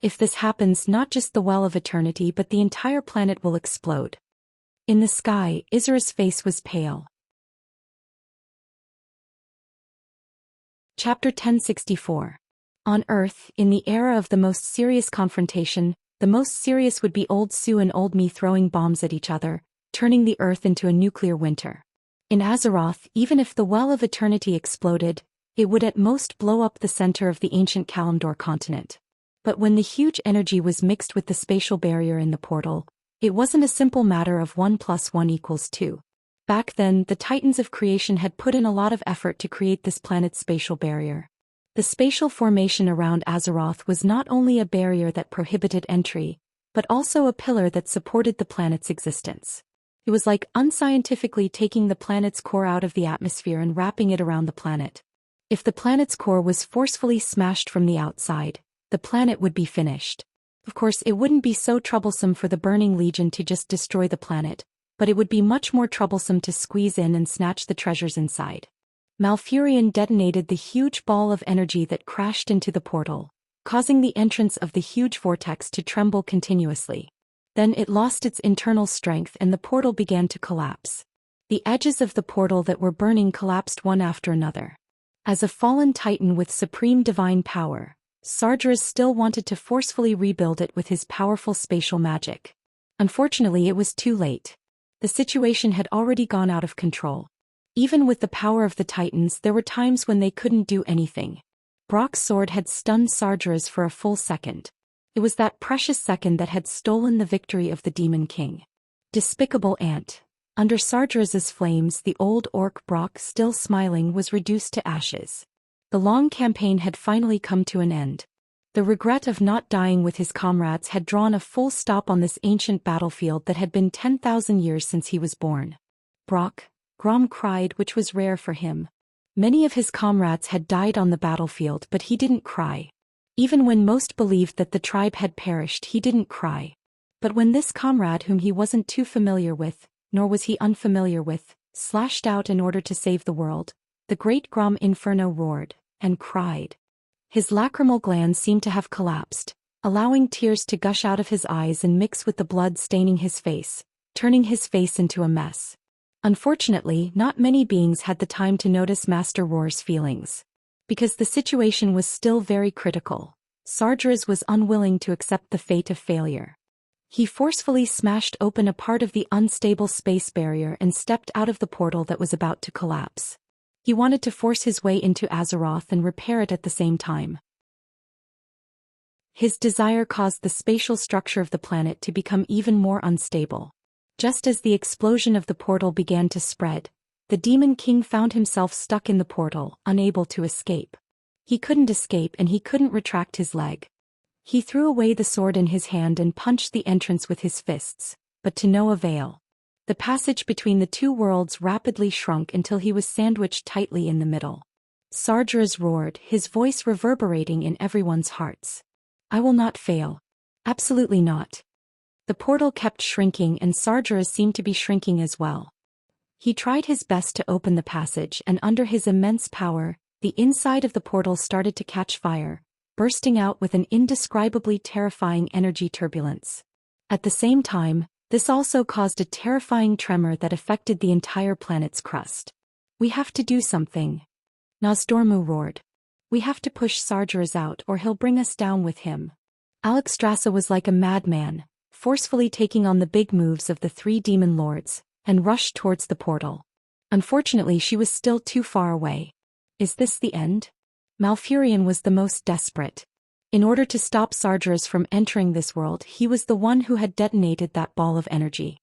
If this happens, not just the Well of Eternity but the entire planet will explode. In the sky, Izra's face was pale. Chapter 1064. On Earth, in the era of the most serious confrontation, the most serious would be Old Sue and Old Me throwing bombs at each other, turning the Earth into a nuclear winter. In Azeroth, even if the Well of Eternity exploded, it would at most blow up the center of the ancient Kalimdor continent. But when the huge energy was mixed with the spatial barrier in the portal, it wasn't a simple matter of 1 + 1 = 2. Back then, the Titans of creation had put in a lot of effort to create this planet's spatial barrier. The spatial formation around Azeroth was not only a barrier that prohibited entry, but also a pillar that supported the planet's existence. It was like unscientifically taking the planet's core out of the atmosphere and wrapping it around the planet. If the planet's core was forcefully smashed from the outside, the planet would be finished. Of course, it wouldn't be so troublesome for the Burning Legion to just destroy the planet, but it would be much more troublesome to squeeze in and snatch the treasures inside. Malfurion detonated the huge ball of energy that crashed into the portal, causing the entrance of the huge vortex to tremble continuously. Then it lost its internal strength and the portal began to collapse. The edges of the portal that were burning collapsed one after another. As a fallen titan with supreme divine power, Sargeras still wanted to forcefully rebuild it with his powerful spatial magic. Unfortunately, it was too late. The situation had already gone out of control. Even with the power of the Titans, there were times when they couldn't do anything. Brock's sword had stunned Sargeras for a full second. It was that precious second that had stolen the victory of the Demon King. Despicable ant. Under Sargeras's flames, the old orc Brock, still smiling, was reduced to ashes. The long campaign had finally come to an end. The regret of not dying with his comrades had drawn a full stop on this ancient battlefield that had been 10,000 years since he was born. Brock, Grom cried, which was rare for him. Many of his comrades had died on the battlefield, but he didn't cry. Even when most believed that the tribe had perished, he didn't cry. But when this comrade whom he wasn't too familiar with, nor was he unfamiliar with, slashed out in order to save the world, the great Grom Inferno roared and cried. His lacrimal glands seemed to have collapsed, allowing tears to gush out of his eyes and mix with the blood staining his face, turning his face into a mess. Unfortunately, not many beings had the time to notice Master Roar's feelings. Because the situation was still very critical, Sargeras was unwilling to accept the fate of failure. He forcefully smashed open a part of the unstable space barrier and stepped out of the portal that was about to collapse. He wanted to force his way into Azeroth and repair it at the same time. His desire caused the spatial structure of the planet to become even more unstable. Just as the explosion of the portal began to spread, the Demon King found himself stuck in the portal, unable to escape. He couldn't escape and he couldn't retract his leg. He threw away the sword in his hand and punched the entrance with his fists, but to no avail. The passage between the two worlds rapidly shrunk until he was sandwiched tightly in the middle. Sargeras roared, his voice reverberating in everyone's hearts. I will not fail. Absolutely not. The portal kept shrinking and Sargeras seemed to be shrinking as well. He tried his best to open the passage and under his immense power, the inside of the portal started to catch fire, bursting out with an indescribably terrifying energy turbulence. At the same time, this also caused a terrifying tremor that affected the entire planet's crust. We have to do something. Nozdormu roared. We have to push Sargeras out or he'll bring us down with him. Alexstrasza was like a madman, forcefully taking on the big moves of the three demon lords, and rushed towards the portal. Unfortunately, she was still too far away. Is this the end? Malfurion was the most desperate. In order to stop Sargeras from entering this world, he was the one who had detonated that ball of energy.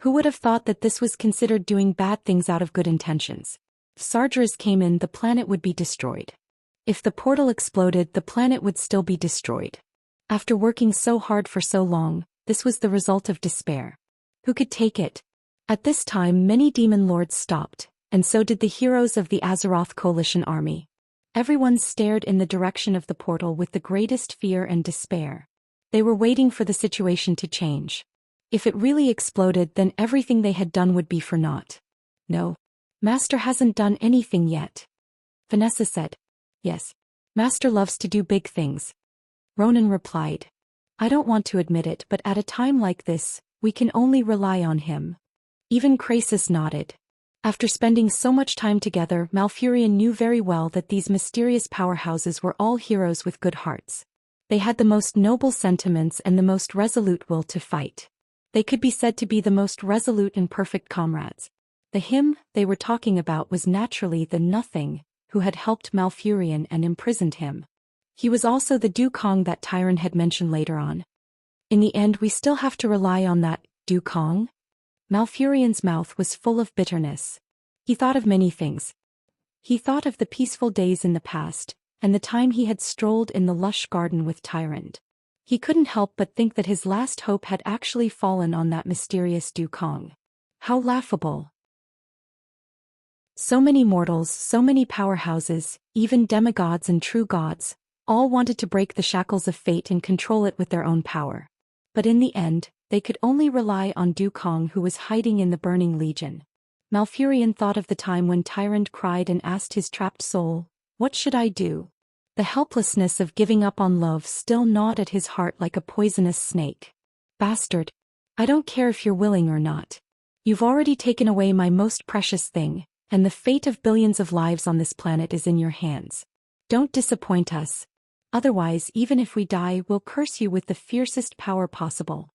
Who would have thought that this was considered doing bad things out of good intentions? If Sargeras came in, the planet would be destroyed. If the portal exploded, the planet would still be destroyed. After working so hard for so long, this was the result of despair. Who could take it? At this time, many demon lords stopped, and so did the heroes of the Azeroth Coalition army. Everyone stared in the direction of the portal with the greatest fear and despair. They were waiting for the situation to change. If it really exploded, then everything they had done would be for naught. No. Master hasn't done anything yet. Vanessa said. Yes. Master loves to do big things. Ronan replied. I don't want to admit it, but at a time like this, we can only rely on him. Even Krasis nodded. After spending so much time together, Malfurion knew very well that these mysterious powerhouses were all heroes with good hearts. They had the most noble sentiments and the most resolute will to fight. They could be said to be the most resolute and perfect comrades. The him they were talking about was naturally the Nothing, who had helped Malfurion and imprisoned him. He was also the Dukong that Tyron had mentioned later on. In the end, we still have to rely on that Dukong? Malfurion's mouth was full of bitterness. He thought of many things. He thought of the peaceful days in the past, and the time he had strolled in the lush garden with Tyrant. He couldn't help but think that his last hope had actually fallen on that mysterious Dukong. How laughable. So many mortals, so many powerhouses, even demigods and true gods, all wanted to break the shackles of fate and control it with their own power. But in the end, they could only rely on Dukong, who was hiding in the Burning Legion. Malfurion thought of the time when Tyrant cried and asked his trapped soul, "What should I do?" The helplessness of giving up on love still gnawed at his heart like a poisonous snake. Bastard. I don't care if you're willing or not. You've already taken away my most precious thing, and the fate of billions of lives on this planet is in your hands. Don't disappoint us. Otherwise, even if we die, we'll curse you with the fiercest power possible.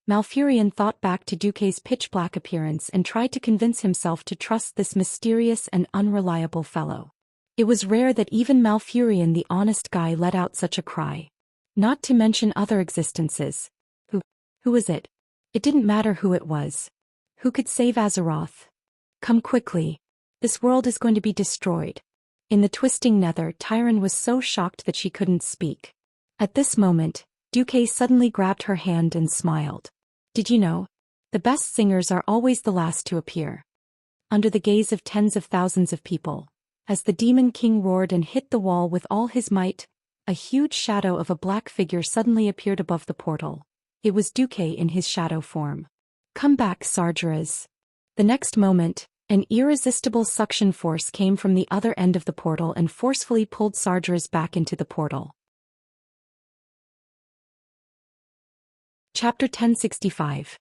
Malfurion thought back to Duque's pitch-black appearance and tried to convince himself to trust this mysterious and unreliable fellow. It was rare that even Malfurion, the honest guy, let out such a cry. Not to mention other existences. Who was it? It didn't matter who it was. Who could save Azeroth? Come quickly. This world is going to be destroyed. In the twisting nether, Tyron was so shocked that she couldn't speak. At this moment, Duque suddenly grabbed her hand and smiled. Did you know? The best singers are always the last to appear. Under the gaze of tens of thousands of people, as the Demon King roared and hit the wall with all his might, a huge shadow of a black figure suddenly appeared above the portal. It was Duque in his shadow form. Come back, Sargeras. The next moment, an irresistible suction force came from the other end of the portal and forcefully pulled Sargeras back into the portal. Chapter 1065.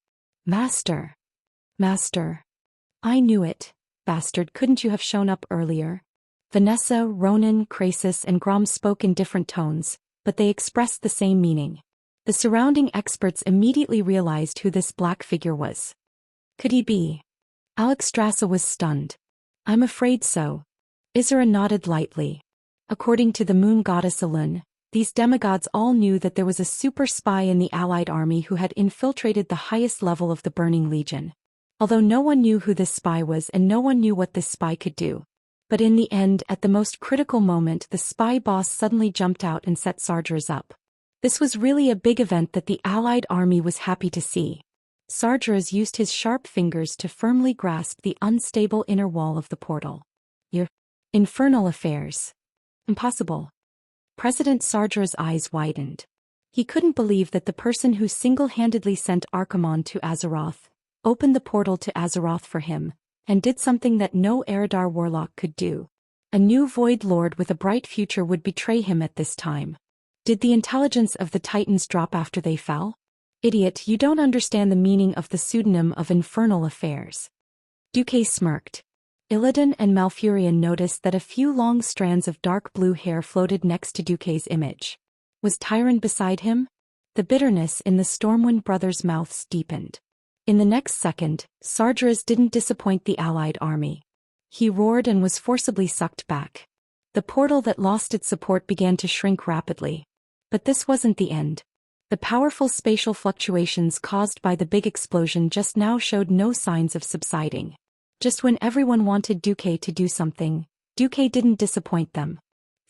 Master. Master. I knew it. Bastard, couldn't you have shown up earlier? Vanessa, Ronan, Krasis, and Grom spoke in different tones, but they expressed the same meaning. The surrounding experts immediately realized who this black figure was. Could he be? Alexstrasza was stunned. I'm afraid so. Isra nodded lightly. According to the moon goddess Elun, these demigods all knew that there was a super spy in the allied army who had infiltrated the highest level of the Burning Legion. Although no one knew who this spy was and no one knew what this spy could do. But in the end, at the most critical moment, the spy boss suddenly jumped out and set Sargeras up. This was really a big event that the allied army was happy to see. Sargeras used his sharp fingers to firmly grasp the unstable inner wall of the portal. Your infernal affairs. Impossible. President Sargeras' eyes widened. He couldn't believe that the person who single-handedly sent Archimonde to Azeroth, opened the portal to Azeroth for him, and did something that no Eredar warlock could do. A new Void Lord with a bright future would betray him at this time. Did the intelligence of the Titans drop after they fell? Idiot, you don't understand the meaning of the pseudonym of infernal affairs. Duque smirked. Illidan and Malfurion noticed that a few long strands of dark blue hair floated next to Duque's image. Was Tyron beside him? The bitterness in the Stormwind brothers' mouths deepened. In the next second, Sargeras didn't disappoint the allied army. He roared and was forcibly sucked back. The portal that lost its support began to shrink rapidly. But this wasn't the end. The powerful spatial fluctuations caused by the big explosion just now showed no signs of subsiding. Just when everyone wanted Duque to do something, Duque didn't disappoint them.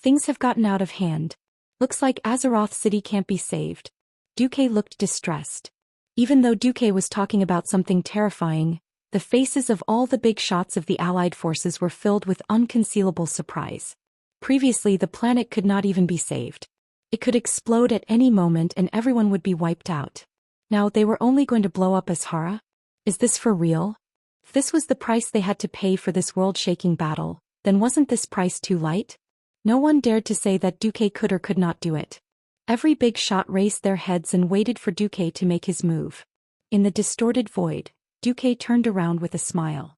Things have gotten out of hand. Looks like Azeroth City can't be saved. Duque looked distressed. Even though Duque was talking about something terrifying, the faces of all the big shots of the allied forces were filled with unconcealable surprise. Previously, the planet could not even be saved. It could explode at any moment and everyone would be wiped out. Now they were only going to blow up as Hara? Is this for real? If this was the price they had to pay for this world-shaking battle, then wasn't this price too light? No one dared to say that Duque could or could not do it. Every big shot raised their heads and waited for Duque to make his move. In the distorted void, Duque turned around with a smile.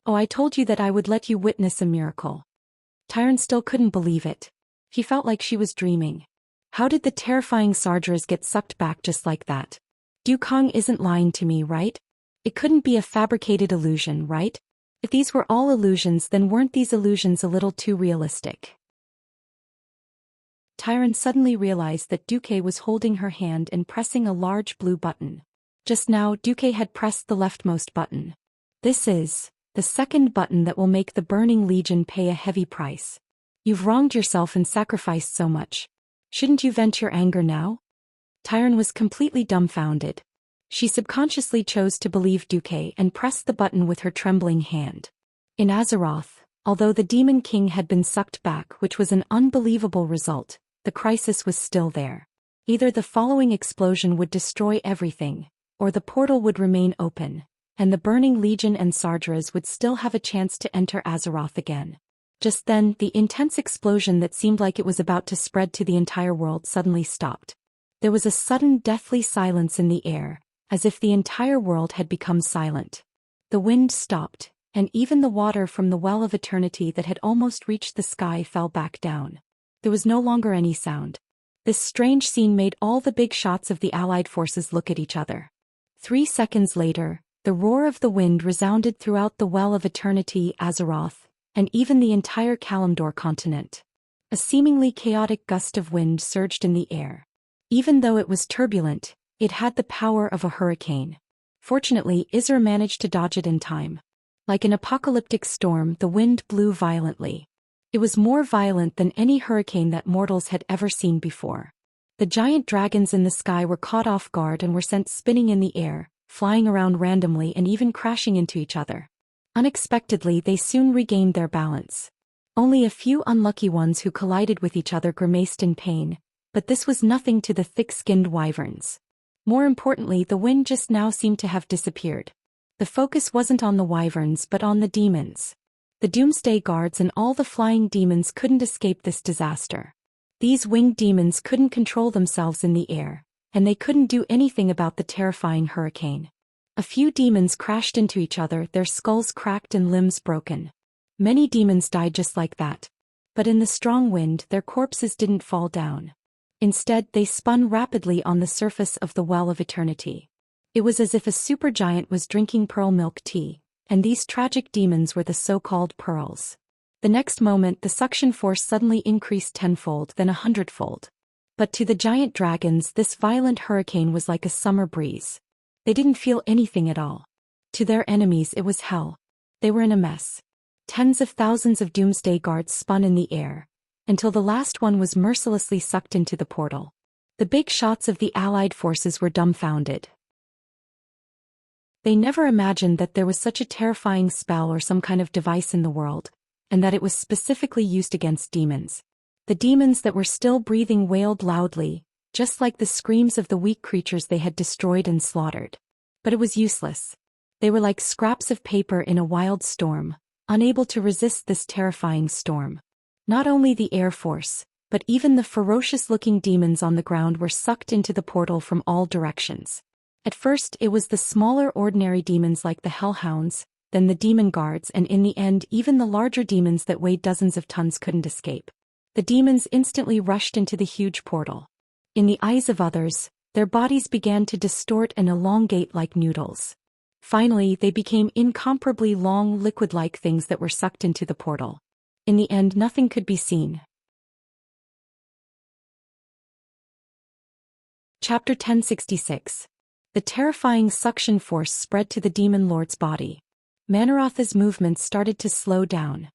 "Oh, I told you that I would let you witness a miracle." Tyron still couldn't believe it. He felt like she was dreaming. How did the terrifying Sargeras get sucked back just like that? Dukong isn't lying to me, right? It couldn't be a fabricated illusion, right? If these were all illusions, then weren't these illusions a little too realistic? Tyron suddenly realized that Duque was holding her hand and pressing a large blue button. Just now Duque had pressed the leftmost button. This is the second button that will make the Burning Legion pay a heavy price. You've wronged yourself and sacrificed so much. Shouldn't you vent your anger now? Tyron was completely dumbfounded. She subconsciously chose to believe Duque and pressed the button with her trembling hand. In Azeroth, although the Demon King had been sucked back, which was an unbelievable result, the crisis was still there. Either the following explosion would destroy everything, or the portal would remain open, and the Burning Legion and Sargeras would still have a chance to enter Azeroth again. Just then, the intense explosion that seemed like it was about to spread to the entire world suddenly stopped. There was a sudden deathly silence in the air, as if the entire world had become silent. The wind stopped, and even the water from the Well of Eternity that had almost reached the sky fell back down. There was no longer any sound. This strange scene made all the big shots of the Allied forces look at each other. 3 seconds later, the roar of the wind resounded throughout the Well of Eternity, Azeroth, and even the entire Kalimdor continent. A seemingly chaotic gust of wind surged in the air. Even though it was turbulent, it had the power of a hurricane. Fortunately, Isra managed to dodge it in time. Like an apocalyptic storm, the wind blew violently. It was more violent than any hurricane that mortals had ever seen before. The giant dragons in the sky were caught off guard and were sent spinning in the air, flying around randomly and even crashing into each other. Unexpectedly, they soon regained their balance. Only a few unlucky ones who collided with each other grimaced in pain, but this was nothing to the thick-skinned wyverns. More importantly, the wind just now seemed to have disappeared. The focus wasn't on the wyverns but on the demons. The Doomsday Guards and all the flying demons couldn't escape this disaster. These winged demons couldn't control themselves in the air, and they couldn't do anything about the terrifying hurricane. A few demons crashed into each other, their skulls cracked and limbs broken. Many demons died just like that. But in the strong wind, their corpses didn't fall down. Instead, they spun rapidly on the surface of the Well of Eternity. It was as if a supergiant was drinking pearl milk tea, and these tragic demons were the so-called pearls. The next moment, the suction force suddenly increased tenfold, then 100-fold. But to the giant dragons, this violent hurricane was like a summer breeze. They didn't feel anything at all. To their enemies, it was hell. They were in a mess. Tens of thousands of Doomsday Guards spun in the air, until the last one was mercilessly sucked into the portal. The big shots of the Allied forces were dumbfounded. They never imagined that there was such a terrifying spell or some kind of device in the world, and that it was specifically used against demons. The demons that were still breathing wailed loudly, just like the screams of the weak creatures they had destroyed and slaughtered. But it was useless. They were like scraps of paper in a wild storm, unable to resist this terrifying storm. Not only the Air Force, but even the ferocious-looking demons on the ground were sucked into the portal from all directions. At first it was the smaller ordinary demons like the Hellhounds, then the Demon Guards, and in the end even the larger demons that weighed dozens of tons couldn't escape. The demons instantly rushed into the huge portal. In the eyes of others, their bodies began to distort and elongate like noodles. Finally, they became incomparably long liquid-like things that were sucked into the portal. In the end, nothing could be seen. Chapter 1066. The terrifying suction force spread to the Demon Lord's body. Manarotha's movements started to slow down.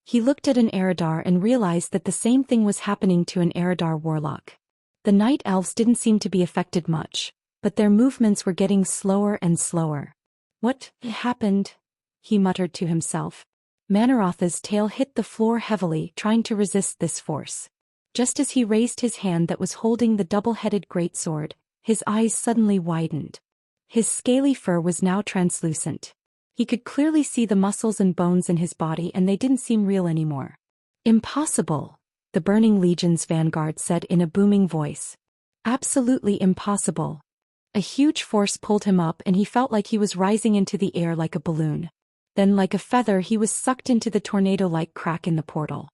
He looked at an Eridar and realized that the same thing was happening to an Eridar warlock. The Night Elves didn't seem to be affected much, but their movements were getting slower and slower. What happened? He muttered to himself. Manarotha's tail hit the floor heavily, trying to resist this force. Just as he raised his hand that was holding the double-headed greatsword, his eyes suddenly widened. His scaly fur was now translucent. He could clearly see the muscles and bones in his body, and they didn't seem real anymore. Impossible, the Burning Legion's vanguard said in a booming voice. Absolutely impossible. A huge force pulled him up and he felt like he was rising into the air like a balloon. Then like a feather he was sucked into the tornado-like crack in the portal.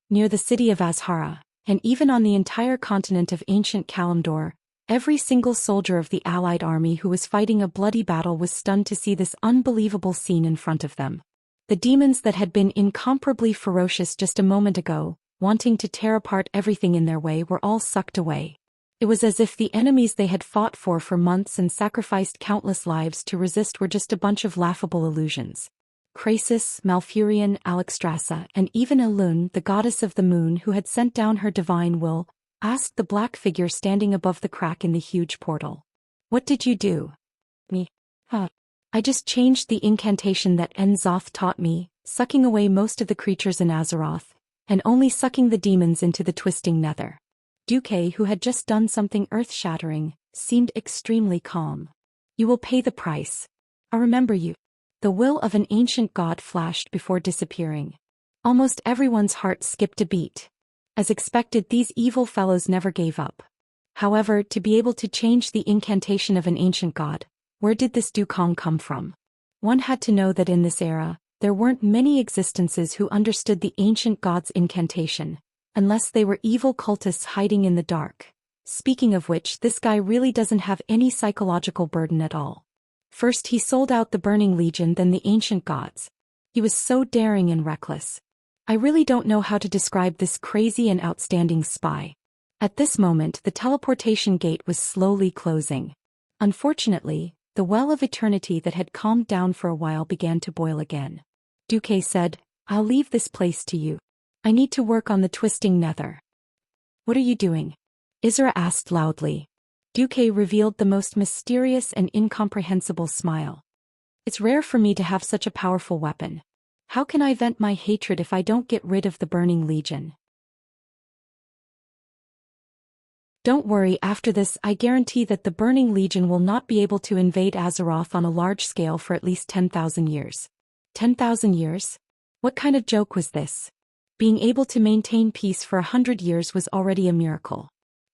Near the city of Azhara, and even on the entire continent of ancient Kalimdor, every single soldier of the allied army who was fighting a bloody battle was stunned to see this unbelievable scene in front of them. The demons that had been incomparably ferocious just a moment ago, wanting to tear apart everything in their way, were all sucked away. It was as if the enemies they had fought for months and sacrificed countless lives to resist were just a bunch of laughable illusions. Krasis, Malfurion, Alexstrasza, and even Elune, the goddess of the moon who had sent down her divine will, asked the black figure standing above the crack in the huge portal. "What did you do?" "Me? I just changed the incantation that Enzoth taught me, sucking away most of the creatures in Azeroth, and only sucking the demons into the twisting nether." Duque, who had just done something earth-shattering, seemed extremely calm. "You will pay the price. I remember you." The will of an ancient god flashed before disappearing. Almost everyone's heart skipped a beat. As expected, these evil fellows never gave up. However, to be able to change the incantation of an ancient god, where did this Dukong come from? One had to know that in this era, there weren't many existences who understood the ancient god's incantation, unless they were evil cultists hiding in the dark. Speaking of which, this guy really doesn't have any psychological burden at all. First he sold out the Burning Legion, then the ancient gods. He was so daring and reckless. I really don't know how to describe this crazy and outstanding spy. At this moment the teleportation gate was slowly closing. Unfortunately, the well of eternity that had calmed down for a while began to boil again. Duque said, "I'll leave this place to you. I need to work on the twisting nether." "What are you doing?" Isra asked loudly. Duque revealed the most mysterious and incomprehensible smile. "It's rare for me to have such a powerful weapon. How can I vent my hatred if I don't get rid of the Burning Legion?" "Don't worry, after this I guarantee that the Burning Legion will not be able to invade Azeroth on a large scale for at least 10,000 years. 10,000 years? What kind of joke was this? Being able to maintain peace for 100 years was already a miracle.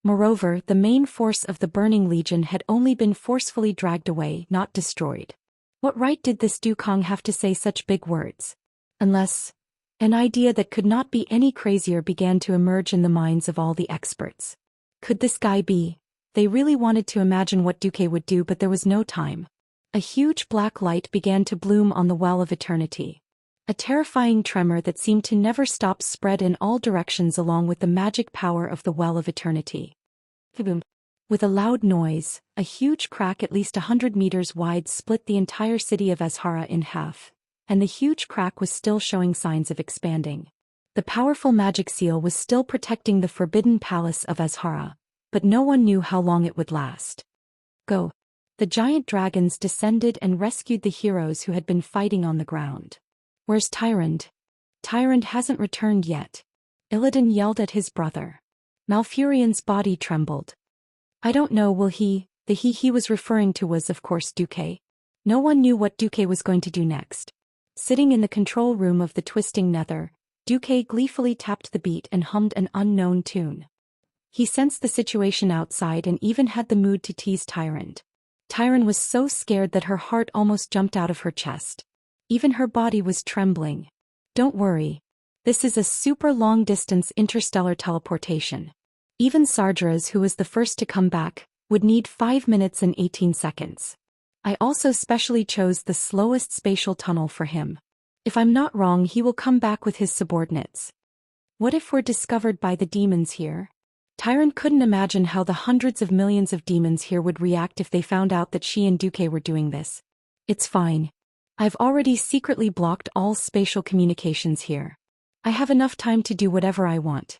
Moreover, the main force of the Burning Legion had only been forcefully dragged away, not destroyed. What right did this Dukong have to say such big words? Unless... An idea that could not be any crazier began to emerge in the minds of all the experts. Could this guy be? They really wanted to imagine what Duque would do, but there was no time. A huge black light began to bloom on the Well of Eternity. A terrifying tremor that seemed to never stop spread in all directions along with the magic power of the Well of Eternity. Boom. With a loud noise, a huge crack at least 100 meters wide split the entire city of Azhara in half, and the huge crack was still showing signs of expanding. The powerful magic seal was still protecting the forbidden palace of Azhara, but no one knew how long it would last. Go. The giant dragons descended and rescued the heroes who had been fighting on the ground. "Where's Tyrande?" "Tyrande hasn't returned yet." Illidan yelled at his brother. Malfurion's body trembled. "I don't know, will he?" The he was referring to was of course Duque. No one knew what Duque was going to do next. Sitting in the control room of the twisting nether, Duque gleefully tapped the beat and hummed an unknown tune. He sensed the situation outside and even had the mood to tease Tyrande. Tyrande was so scared that her heart almost jumped out of her chest. Even her body was trembling. "Don't worry. This is a super long-distance interstellar teleportation. Even Sargeras, who was the first to come back, would need 5 minutes and 18 seconds. I also specially chose the slowest spatial tunnel for him. If I'm not wrong, he will come back with his subordinates. What if we're discovered by the demons here?" Tyrande couldn't imagine how the hundreds of millions of demons here would react if they found out that she and Duque were doing this. "It's fine. I've already secretly blocked all spatial communications here. I have enough time to do whatever I want."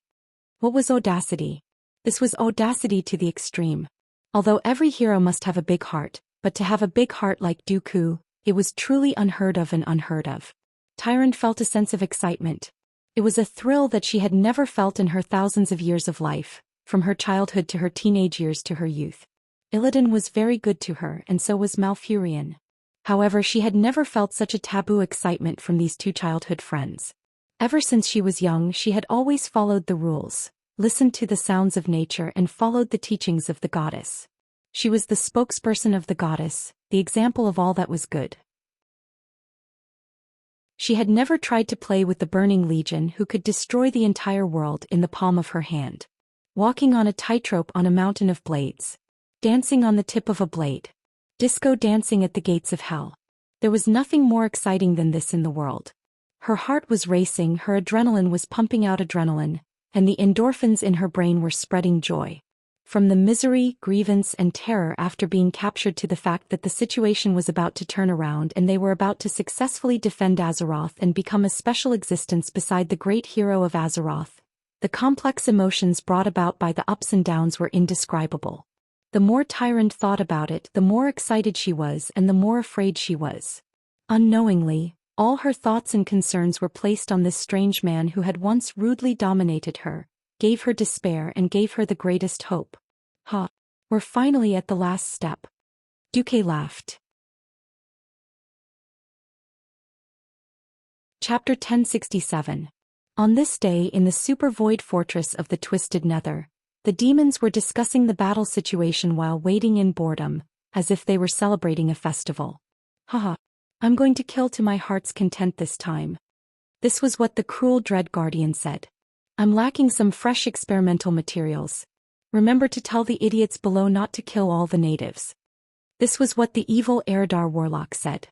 What was audacity? This was audacity to the extreme. Although every hero must have a big heart, but to have a big heart like Dooku, it was truly unheard of and unheard of. Tyrande felt a sense of excitement. It was a thrill that she had never felt in her thousands of years of life, from her childhood to her teenage years to her youth. Illidan was very good to her, and so was Malfurion. However, she had never felt such a taboo excitement from these two childhood friends. Ever since she was young, she had always followed the rules, listened to the sounds of nature, and followed the teachings of the goddess. She was the spokesperson of the goddess, the example of all that was good. She had never tried to play with the Burning Legion, who could destroy the entire world in the palm of her hand. Walking on a tightrope on a mountain of blades. Dancing on the tip of a blade. Disco dancing at the gates of hell. There was nothing more exciting than this in the world. Her heart was racing, her adrenaline was pumping out adrenaline, and the endorphins in her brain were spreading joy. From the misery, grievance, and terror after being captured to the fact that the situation was about to turn around and they were about to successfully defend Azeroth and become a special existence beside the great hero of Azeroth, the complex emotions brought about by the ups and downs were indescribable. The more Tyrant thought about it, the more excited she was and the more afraid she was. Unknowingly, all her thoughts and concerns were placed on this strange man who had once rudely dominated her, gave her despair and gave her the greatest hope. Ha! We're finally at the last step. Duque laughed. Chapter 1067. On this day in the super void fortress of the Twisted Nether, the demons were discussing the battle situation while waiting in boredom, as if they were celebrating a festival. Haha. I'm going to kill to my heart's content this time. This was what the cruel Dread Guardian said. I'm lacking some fresh experimental materials. Remember to tell the idiots below not to kill all the natives. This was what the evil Eredar Warlock said.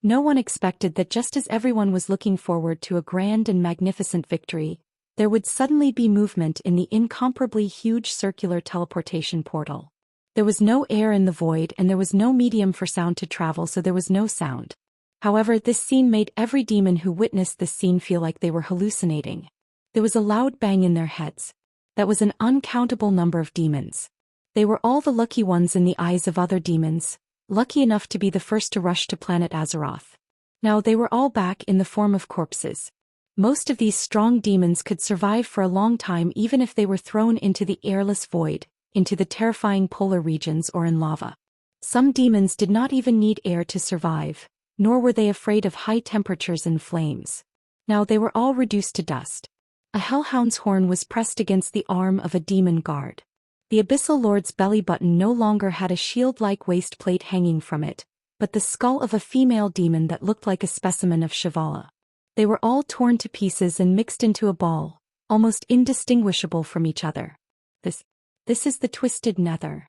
No one expected that just as everyone was looking forward to a grand and magnificent victory, there would suddenly be movement in the incomparably huge circular teleportation portal. There was no air in the void and there was no medium for sound to travel, so there was no sound. However, this scene made every demon who witnessed this scene feel like they were hallucinating. There was a loud bang in their heads. That was an uncountable number of demons. They were all the lucky ones in the eyes of other demons, lucky enough to be the first to rush to planet Azeroth. Now they were all back in the form of corpses. Most of these strong demons could survive for a long time even if they were thrown into the airless void, into the terrifying polar regions or in lava. Some demons did not even need air to survive, nor were they afraid of high temperatures and flames. Now they were all reduced to dust. A hellhound's horn was pressed against the arm of a demon guard. The Abyssal Lord's belly button no longer had a shield-like waist plate hanging from it, but the skull of a female demon that looked like a specimen of Shivala. They were all torn to pieces and mixed into a ball, almost indistinguishable from each other. This is the Twisted Nether.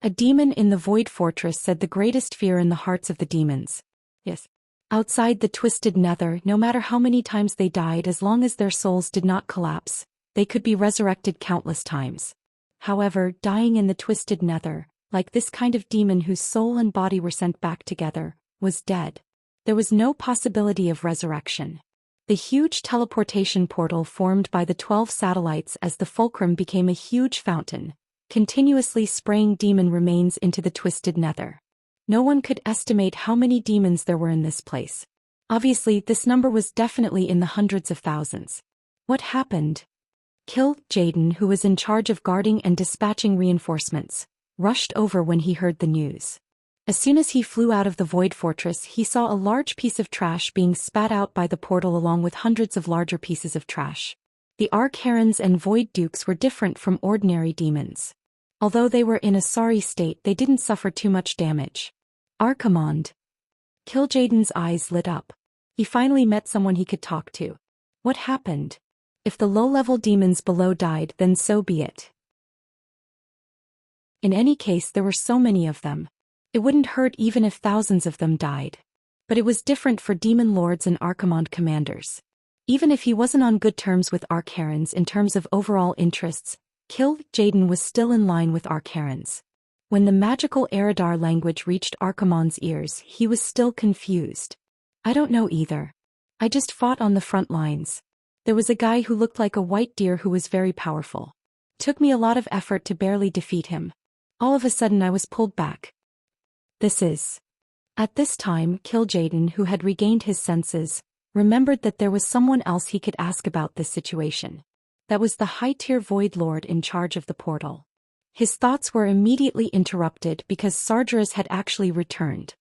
A demon in the Void Fortress said the greatest fear in the hearts of the demons. Yes. Outside the Twisted Nether, no matter how many times they died, as long as their souls did not collapse, they could be resurrected countless times. However, dying in the Twisted Nether, like this kind of demon whose soul and body were sent back together, was dead. There was no possibility of resurrection. The huge teleportation portal formed by the 12 satellites as the fulcrum became a huge fountain, continuously spraying demon remains into the Twisted Nether. No one could estimate how many demons there were in this place. Obviously, this number was definitely in the hundreds of thousands. What happened? Jaden, who was in charge of guarding and dispatching reinforcements, rushed over when he heard the news. As soon as he flew out of the Void Fortress, he saw a large piece of trash being spat out by the portal along with hundreds of larger pieces of trash. The Arc-Herons and Void Dukes were different from ordinary demons. Although they were in a sorry state, they didn't suffer too much damage. Archimonde. Jaden's eyes lit up. He finally met someone he could talk to. What happened? If the low-level demons below died, then so be it. In any case, there were so many of them. It wouldn't hurt even if thousands of them died. But it was different for demon lords and Archimonde commanders. Even if he wasn't on good terms with Arc-Herons in terms of overall interests, Jaden was still in line with Arc-Herons. When the magical Eredar language reached Archimonde's ears, he was still confused. I don't know either. I just fought on the front lines. There was a guy who looked like a white deer who was very powerful. Took me a lot of effort to barely defeat him. All of a sudden I was pulled back. At this time, Jaden, who had regained his senses, remembered that there was someone else he could ask about this situation. That was the high-tier Void Lord in charge of the portal. His thoughts were immediately interrupted because Sargeras had actually returned.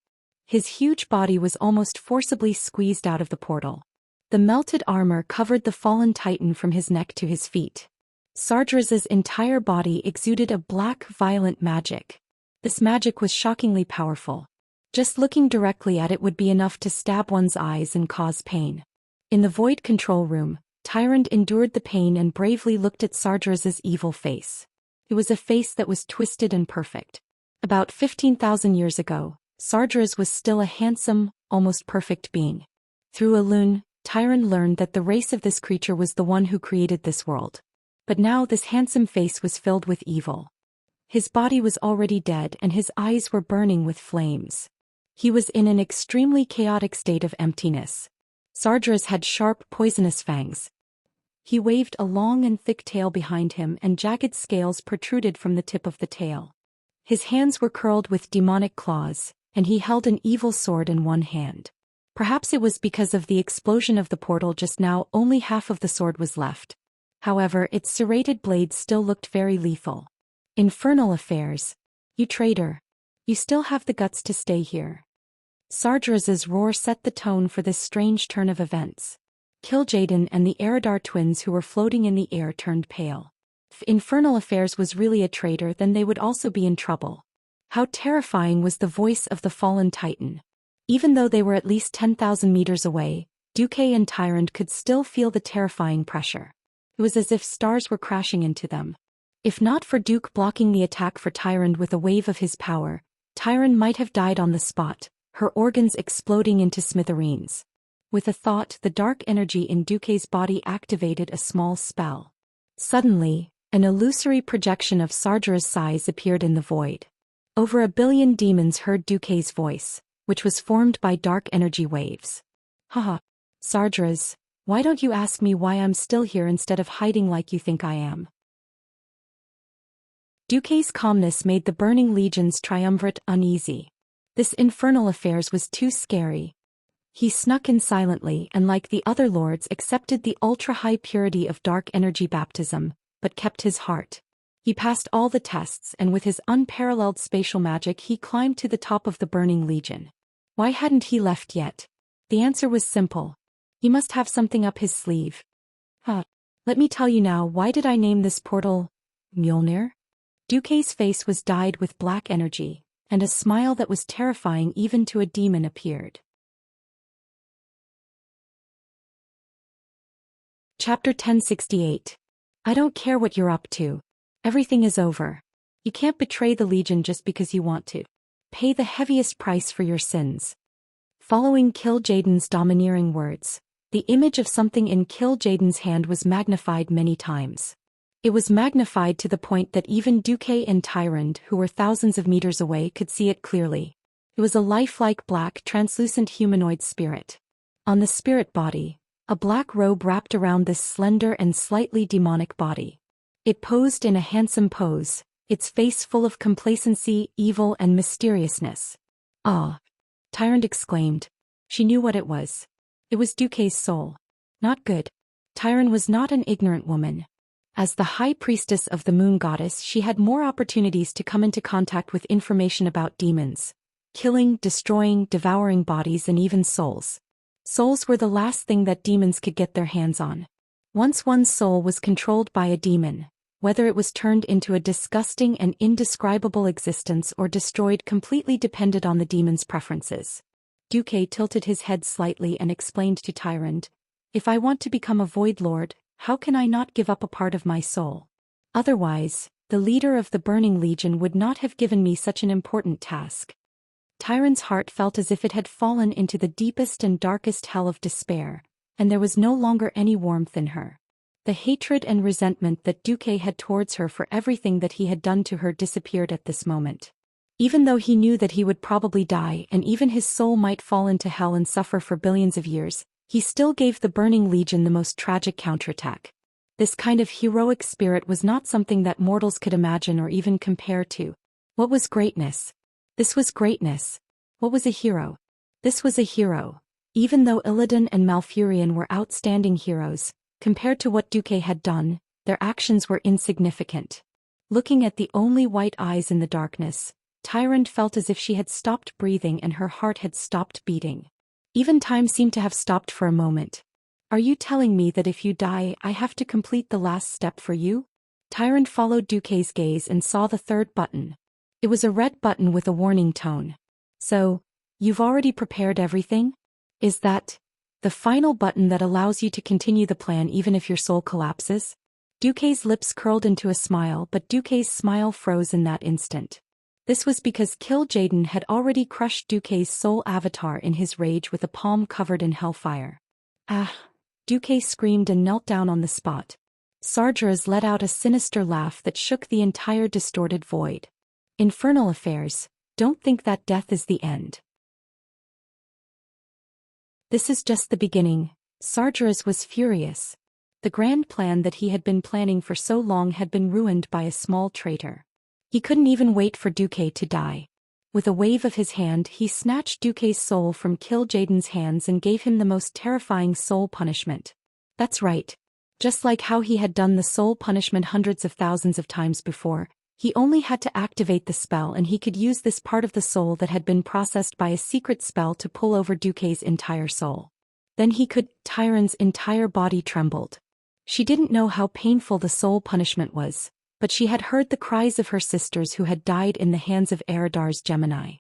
His huge body was almost forcibly squeezed out of the portal. The melted armor covered the fallen titan from his neck to his feet. Sargeras's entire body exuded a black, violent magic. This magic was shockingly powerful. Just looking directly at it would be enough to stab one's eyes and cause pain. In the void control room, Tyrant endured the pain and bravely looked at Sargeras's evil face. It was a face that was twisted and perfect. About 15,000 years ago, Sargeras was still a handsome, almost perfect being. Through Elune, Tyrant learned that the race of this creature was the one who created this world. But now this handsome face was filled with evil. His body was already dead and his eyes were burning with flames. He was in an extremely chaotic state of emptiness. Sargeras had sharp, poisonous fangs. He waved a long and thick tail behind him and jagged scales protruded from the tip of the tail. His hands were curled with demonic claws, and he held an evil sword in one hand. Perhaps it was because of the explosion of the portal just now only half of the sword was left. However, its serrated blade still looked very lethal. Infernal affairs. You traitor. You still have the guts to stay here. Sargeras's roar set the tone for this strange turn of events. Kil'jaeden and the Eridar twins who were floating in the air turned pale. If Infernal Affairs was really a traitor, then they would also be in trouble. How terrifying was the voice of the fallen titan. Even though they were at least 10,000 meters away, Duque and Tyrant could still feel the terrifying pressure. It was as if stars were crashing into them. If not for Duke blocking the attack for Tyrant with a wave of his power, Tyrant might have died on the spot, her organs exploding into smithereens. With a thought, the dark energy in Duque's body activated a small spell. Suddenly, an illusory projection of Sargeras' size appeared in the void. Over 1 billion demons heard Duque's voice, which was formed by dark energy waves. Haha. Sargeras, why don't you ask me why I'm still here instead of hiding like you think I am? Duque's calmness made the Burning Legion's triumvirate uneasy. This infernal affairs was too scary. He snuck in silently and like the other lords accepted the ultra-high purity of dark energy baptism, but kept his heart. He passed all the tests and with his unparalleled spatial magic he climbed to the top of the Burning Legion. Why hadn't he left yet? The answer was simple. He must have something up his sleeve. Let me tell you now, why did I name this portal Mjolnir? Duque's face was dyed with black energy, and a smile that was terrifying even to a demon appeared. Chapter 1068. I don't care what you're up to. Everything is over. You can't betray the Legion just because you want to. Pay the heaviest price for your sins. Following Kil'jaeden's domineering words, the image of something in Kil'jaeden's hand was magnified many times. It was magnified to the point that even Duque and Tyrant, who were thousands of meters away, could see it clearly. It was a lifelike black, translucent humanoid spirit. On the spirit body, a black robe wrapped around this slender and slightly demonic body. It posed in a handsome pose, its face full of complacency, evil, and mysteriousness. Ah! Tyrant exclaimed. She knew what it was. It was Duque's soul. Not good. Tyrant was not an ignorant woman. As the high priestess of the moon goddess, she had more opportunities to come into contact with information about demons. Killing, destroying, devouring bodies and even souls. Souls were the last thing that demons could get their hands on. Once one's soul was controlled by a demon, whether it was turned into a disgusting and indescribable existence or destroyed completely depended on the demon's preferences. Duque tilted his head slightly and explained to Tyrant, "If I want to become a Void Lord, how can I not give up a part of my soul? Otherwise, the leader of the Burning Legion would not have given me such an important task." Tyrant's heart felt as if it had fallen into the deepest and darkest hell of despair, and there was no longer any warmth in her. The hatred and resentment that Duque had towards her for everything that he had done to her disappeared at this moment. Even though he knew that he would probably die and even his soul might fall into hell and suffer for billions of years, he still gave the Burning Legion the most tragic counterattack. This kind of heroic spirit was not something that mortals could imagine or even compare to. What was greatness? This was greatness. What was a hero? This was a hero. Even though Illidan and Malfurion were outstanding heroes, compared to what Duque had done, their actions were insignificant. Looking at the only white eyes in the darkness, Tyrande felt as if she had stopped breathing and her heart had stopped beating. Even time seemed to have stopped for a moment. Are you telling me that if you die, I have to complete the last step for you? Tyrande followed Duque's gaze and saw the third button. It was a red button with a warning tone. So, you've already prepared everything? Is that the final button that allows you to continue the plan even if your soul collapses? Duque's lips curled into a smile, but Duque's smile froze in that instant. This was because Kil'jaeden had already crushed Duque's soul avatar in his rage with a palm covered in hellfire. Ah! Duque screamed and knelt down on the spot. Sargeras let out a sinister laugh that shook the entire distorted void. Infernal affairs, don't think that death is the end. This is just the beginning. Sargeras was furious. The grand plan that he had been planning for so long had been ruined by a small traitor. He couldn't even wait for Duque to die. With a wave of his hand, he snatched Duque's soul from Kil'jaeden's hands and gave him the most terrifying soul punishment. That's right. Just like how he had done the soul punishment hundreds of thousands of times before, he only had to activate the spell and he could use this part of the soul that had been processed by a secret spell to pull over Duque's entire soul. Then he could. Tyrande's entire body trembled. She didn't know how painful the soul punishment was, but she had heard the cries of her sisters who had died in the hands of Eradar's Gemini.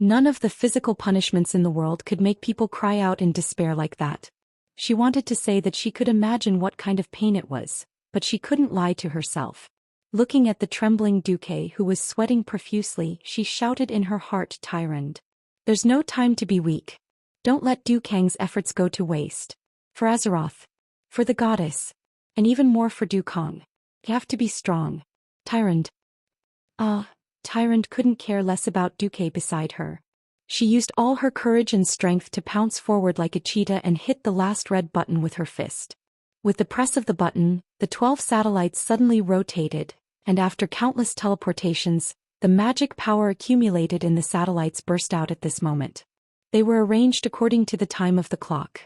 None of the physical punishments in the world could make people cry out in despair like that. She wanted to say that she could imagine what kind of pain it was, but she couldn't lie to herself. Looking at the trembling Duque who was sweating profusely, she shouted in her heart, Tyrande. There's no time to be weak. Don't let Ducang's efforts go to waste. For Azeroth. For the goddess. And even more for Dukang. You have to be strong. Tyrande. Tyrande couldn't care less about Duque beside her. She used all her courage and strength to pounce forward like a cheetah and hit the last red button with her fist. With the press of the button, the 12 satellites suddenly rotated, and after countless teleportations, the magic power accumulated in the satellites burst out at this moment. They were arranged according to the time of the clock.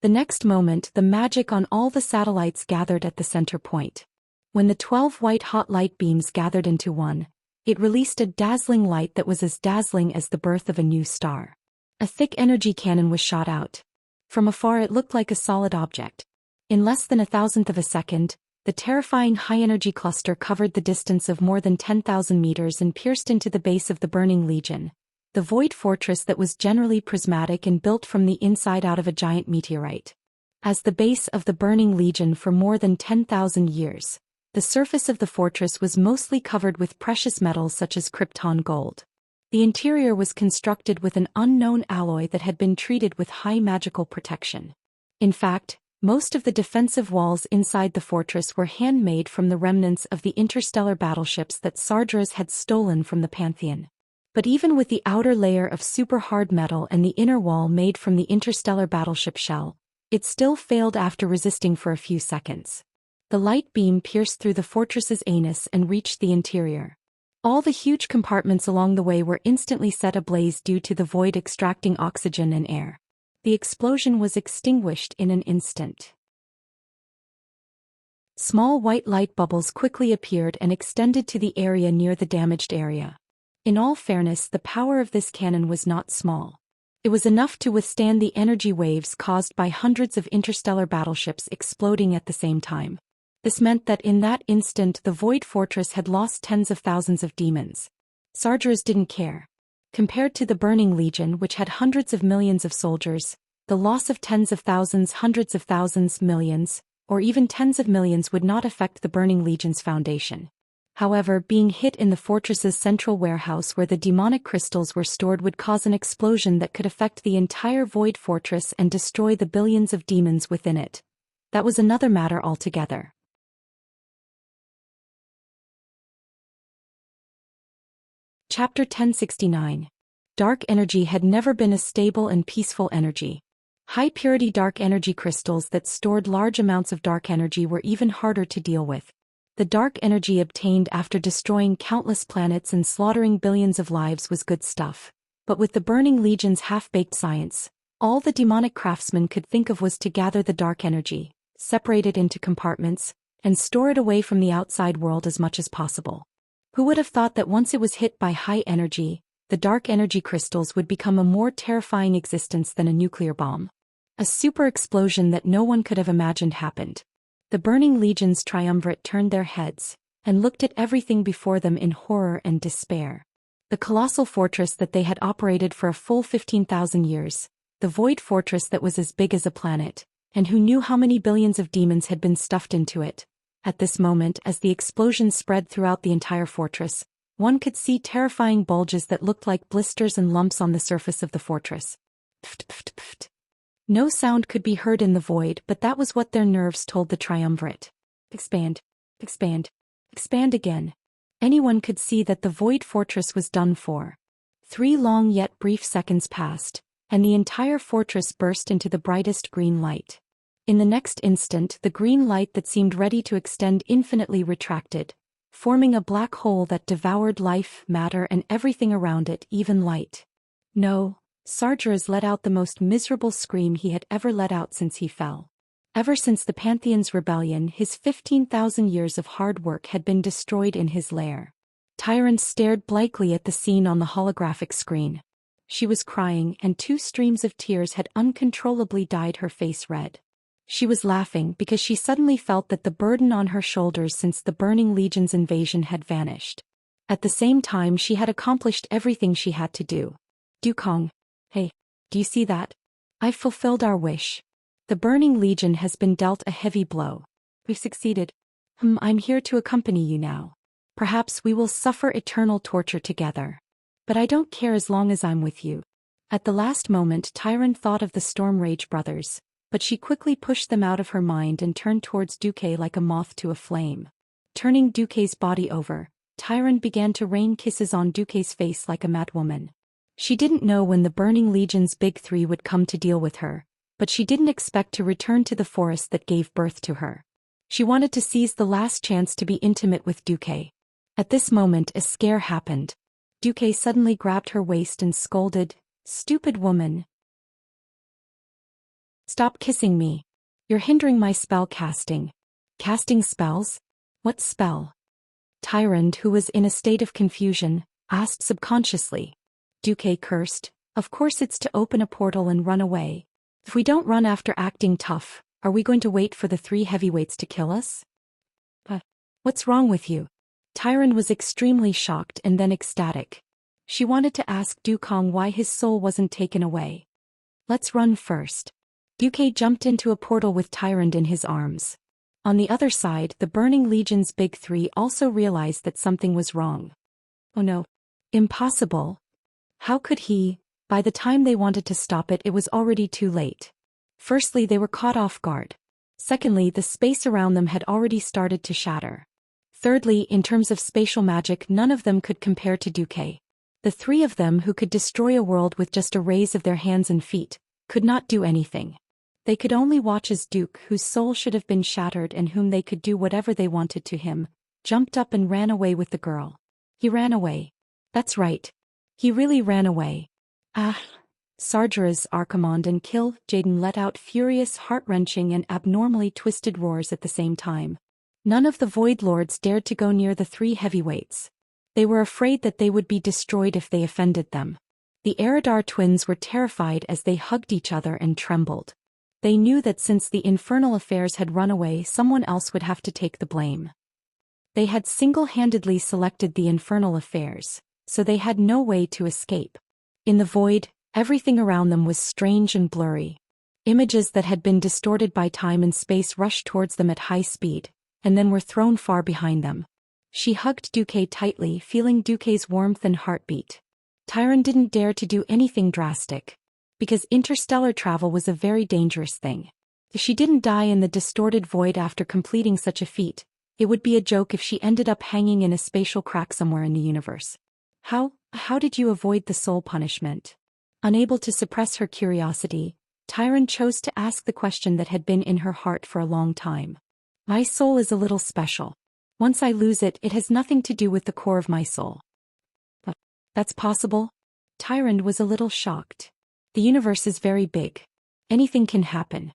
The next moment, the magic on all the satellites gathered at the center point. When the 12 white-hot light beams gathered into one, it released a dazzling light that was as dazzling as the birth of a new star. A thick energy cannon was shot out. From afar it looked like a solid object. In less than 1,000th of a second, the terrifying high-energy cluster covered the distance of more than 10,000 meters and pierced into the base of the Burning Legion, the void fortress that was generally prismatic and built from the inside out of a giant meteorite. As the base of the Burning Legion for more than 10,000 years, the surface of the fortress was mostly covered with precious metals such as krypton gold. The interior was constructed with an unknown alloy that had been treated with high magical protection. In fact, most of the defensive walls inside the fortress were handmade from the remnants of the interstellar battleships that Sargeras had stolen from the Pantheon. But even with the outer layer of super hard metal and the inner wall made from the interstellar battleship shell, it still failed after resisting for a few seconds. The light beam pierced through the fortress's anus and reached the interior. All the huge compartments along the way were instantly set ablaze due to the void extracting oxygen and air. The explosion was extinguished in an instant. Small white light bubbles quickly appeared and extended to the area near the damaged area. In all fairness, the power of this cannon was not small. It was enough to withstand the energy waves caused by hundreds of interstellar battleships exploding at the same time. This meant that in that instant the Void Fortress had lost tens of thousands of demons. Sargeras didn't care. Compared to the Burning Legion, which had hundreds of millions of soldiers, the loss of tens of thousands, hundreds of thousands, millions, or even tens of millions would not affect the Burning Legion's foundation. However, being hit in the fortress's central warehouse where the demonic crystals were stored would cause an explosion that could affect the entire Void Fortress and destroy the billions of demons within it. That was another matter altogether. Chapter 1069. Dark energy had never been a stable and peaceful energy. High-purity dark energy crystals that stored large amounts of dark energy were even harder to deal with. The dark energy obtained after destroying countless planets and slaughtering billions of lives was good stuff. But with the Burning Legion's half-baked science, All the demonic craftsman could think of was to gather the dark energy, separate it into compartments, and store it away from the outside world as much as possible. Who would have thought that once it was hit by high energy, the dark energy crystals would become a more terrifying existence than a nuclear bomb? A super explosion that no one could have imagined happened. The Burning Legion's triumvirate turned their heads, and looked at everything before them in horror and despair. The colossal fortress that they had operated for a full 15,000 years, the void fortress that was as big as a planet, and who knew how many billions of demons had been stuffed into it. At this moment, as the explosion spread throughout the entire fortress, one could see terrifying bulges that looked like blisters and lumps on the surface of the fortress. Pft, pft, pft. No sound could be heard in the void, but that was what their nerves told the triumvirate. Expand, expand, expand again. Anyone could see that the void fortress was done for. 3 long yet brief seconds passed, and the entire fortress burst into the brightest green light. In the next instant, the green light that seemed ready to extend infinitely retracted, forming a black hole that devoured life, matter, and everything around it, even light. No, Sargeras let out the most miserable scream he had ever let out since he fell. Ever since the Pantheon's rebellion, his 15,000 years of hard work had been destroyed in his lair. Tyrant stared blankly at the scene on the holographic screen. She was crying, and 2 streams of tears had uncontrollably dyed her face red. She was laughing because she suddenly felt that the burden on her shoulders since the Burning Legion's invasion had vanished. At the same time, she had accomplished everything she had to do. Dukong. Hey, do you see that? I've fulfilled our wish. The Burning Legion has been dealt a heavy blow. We've succeeded. I'm here to accompany you now. Perhaps we will suffer eternal torture together. But I don't care as long as I'm with you. At the last moment, Tyron thought of the Storm Rage brothers, but she quickly pushed them out of her mind and turned towards Duque like a moth to a flame. Turning Duque's body over, Tyron began to rain kisses on Duque's face like a madwoman. She didn't know when the Burning Legion's Big Three would come to deal with her, but she didn't expect to return to the forest that gave birth to her. She wanted to seize the last chance to be intimate with Duque. At this moment, a scare happened. Duque suddenly grabbed her waist and scolded, "Stupid woman. Stop kissing me. You're hindering my spell casting." Casting spells? What spell? Tyrant, who was in a state of confusion, asked subconsciously. Duque cursed, "Of course it's to open a portal and run away. If we don't run after acting tough, are we going to wait for the 3 heavyweights to kill us? What's wrong with you?" Tyron was extremely shocked and then ecstatic. She wanted to ask Dukong why his soul wasn't taken away. "Let's run first." Duque jumped into a portal with Tyrant in his arms. On the other side, the Burning Legion's Big Three also realized that something was wrong. Oh no. Impossible. How could he? By the time they wanted to stop it, it was already too late. Firstly, they were caught off guard. Secondly, the space around them had already started to shatter. Thirdly, in terms of spatial magic, none of them could compare to Duque. The 3 of them, who could destroy a world with just a raise of their hands and feet, could not do anything. They could only watch as Duke, whose soul should have been shattered and whom they could do whatever they wanted to him, jumped up and ran away with the girl. He ran away. That's right. He really ran away. Sargeras, Archimonde and Kill Jaden let out furious, heart-wrenching and abnormally twisted roars at the same time. None of the Void Lords dared to go near the 3 heavyweights. They were afraid that they would be destroyed if they offended them. The Eridar twins were terrified as they hugged each other and trembled. They knew that since the infernal affairs had run away, someone else would have to take the blame. They had single-handedly selected the infernal affairs, so they had no way to escape. In the void, everything around them was strange and blurry. Images that had been distorted by time and space rushed towards them at high speed, and then were thrown far behind them. She hugged Duque tightly, feeling Duque's warmth and heartbeat. Tyron didn't dare to do anything drastic, because interstellar travel was a very dangerous thing. If she didn't die in the distorted void after completing such a feat, it would be a joke if she ended up hanging in a spatial crack somewhere in the universe. How did you avoid the soul punishment? Unable to suppress her curiosity, Tyron chose to ask the question that had been in her heart for a long time. My soul is a little special. Once I lose it, it has nothing to do with the core of my soul. But that's possible? Tyron was a little shocked. The universe is very big. Anything can happen.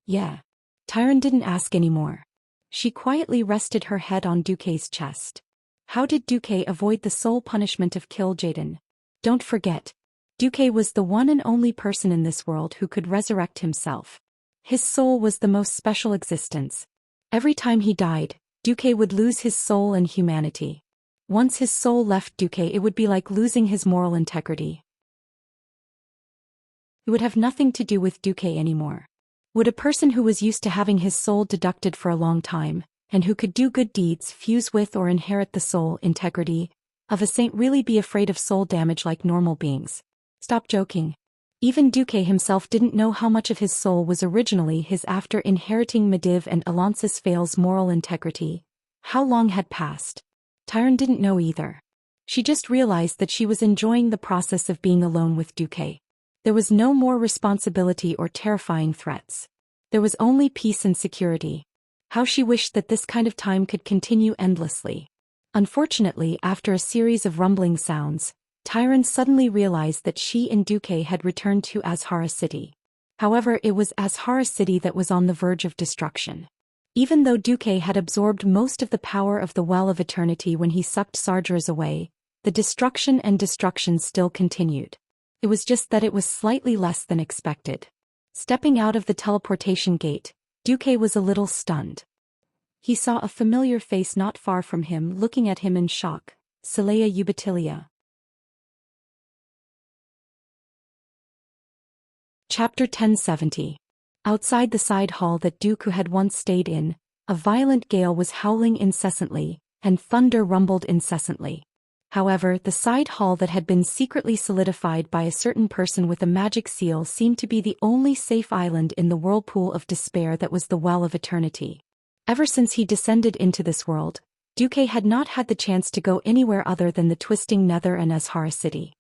Yeah. Tyron didn't ask anymore. She quietly rested her head on Duque's chest. How did Duque avoid the sole punishment of kill Jaden? Don't forget. Duque was the one and only person in this world who could resurrect himself. His soul was the most special existence. Every time he died, Duque would lose his soul and humanity. Once his soul left Duque, it would be like losing his moral integrity. It would have nothing to do with Duque anymore. Would a person who was used to having his soul deducted for a long time, and who could do good deeds, fuse with or inherit the soul integrity of a saint, really be afraid of soul damage like normal beings? Stop joking. Even Duque himself didn't know how much of his soul was originally his after inheriting Medivh and Alonsis Vale's moral integrity. How long had passed? Tyron didn't know either. She just realized that she was enjoying the process of being alone with Duque. There was no more responsibility or terrifying threats. There was only peace and security. How she wished that this kind of time could continue endlessly. Unfortunately, after a series of rumbling sounds, Tyron suddenly realized that she and Duque had returned to Azhara City. However, it was Azhara City that was on the verge of destruction. Even though Duque had absorbed most of the power of the Well of Eternity when he sucked Sargeras away, the destruction still continued. It was just that it was slightly less than expected. Stepping out of the teleportation gate, Duque was a little stunned. He saw a familiar face not far from him looking at him in shock. Celea Ubatilia. Chapter 1070. Outside the side hall that Dooku had once stayed in, a violent gale was howling incessantly, and thunder rumbled incessantly. However, the side hall that had been secretly solidified by a certain person with a magic seal seemed to be the only safe island in the whirlpool of despair that was the Well of Eternity. Ever since he descended into this world, Duque had not had the chance to go anywhere other than the twisting Nether and Azhara City.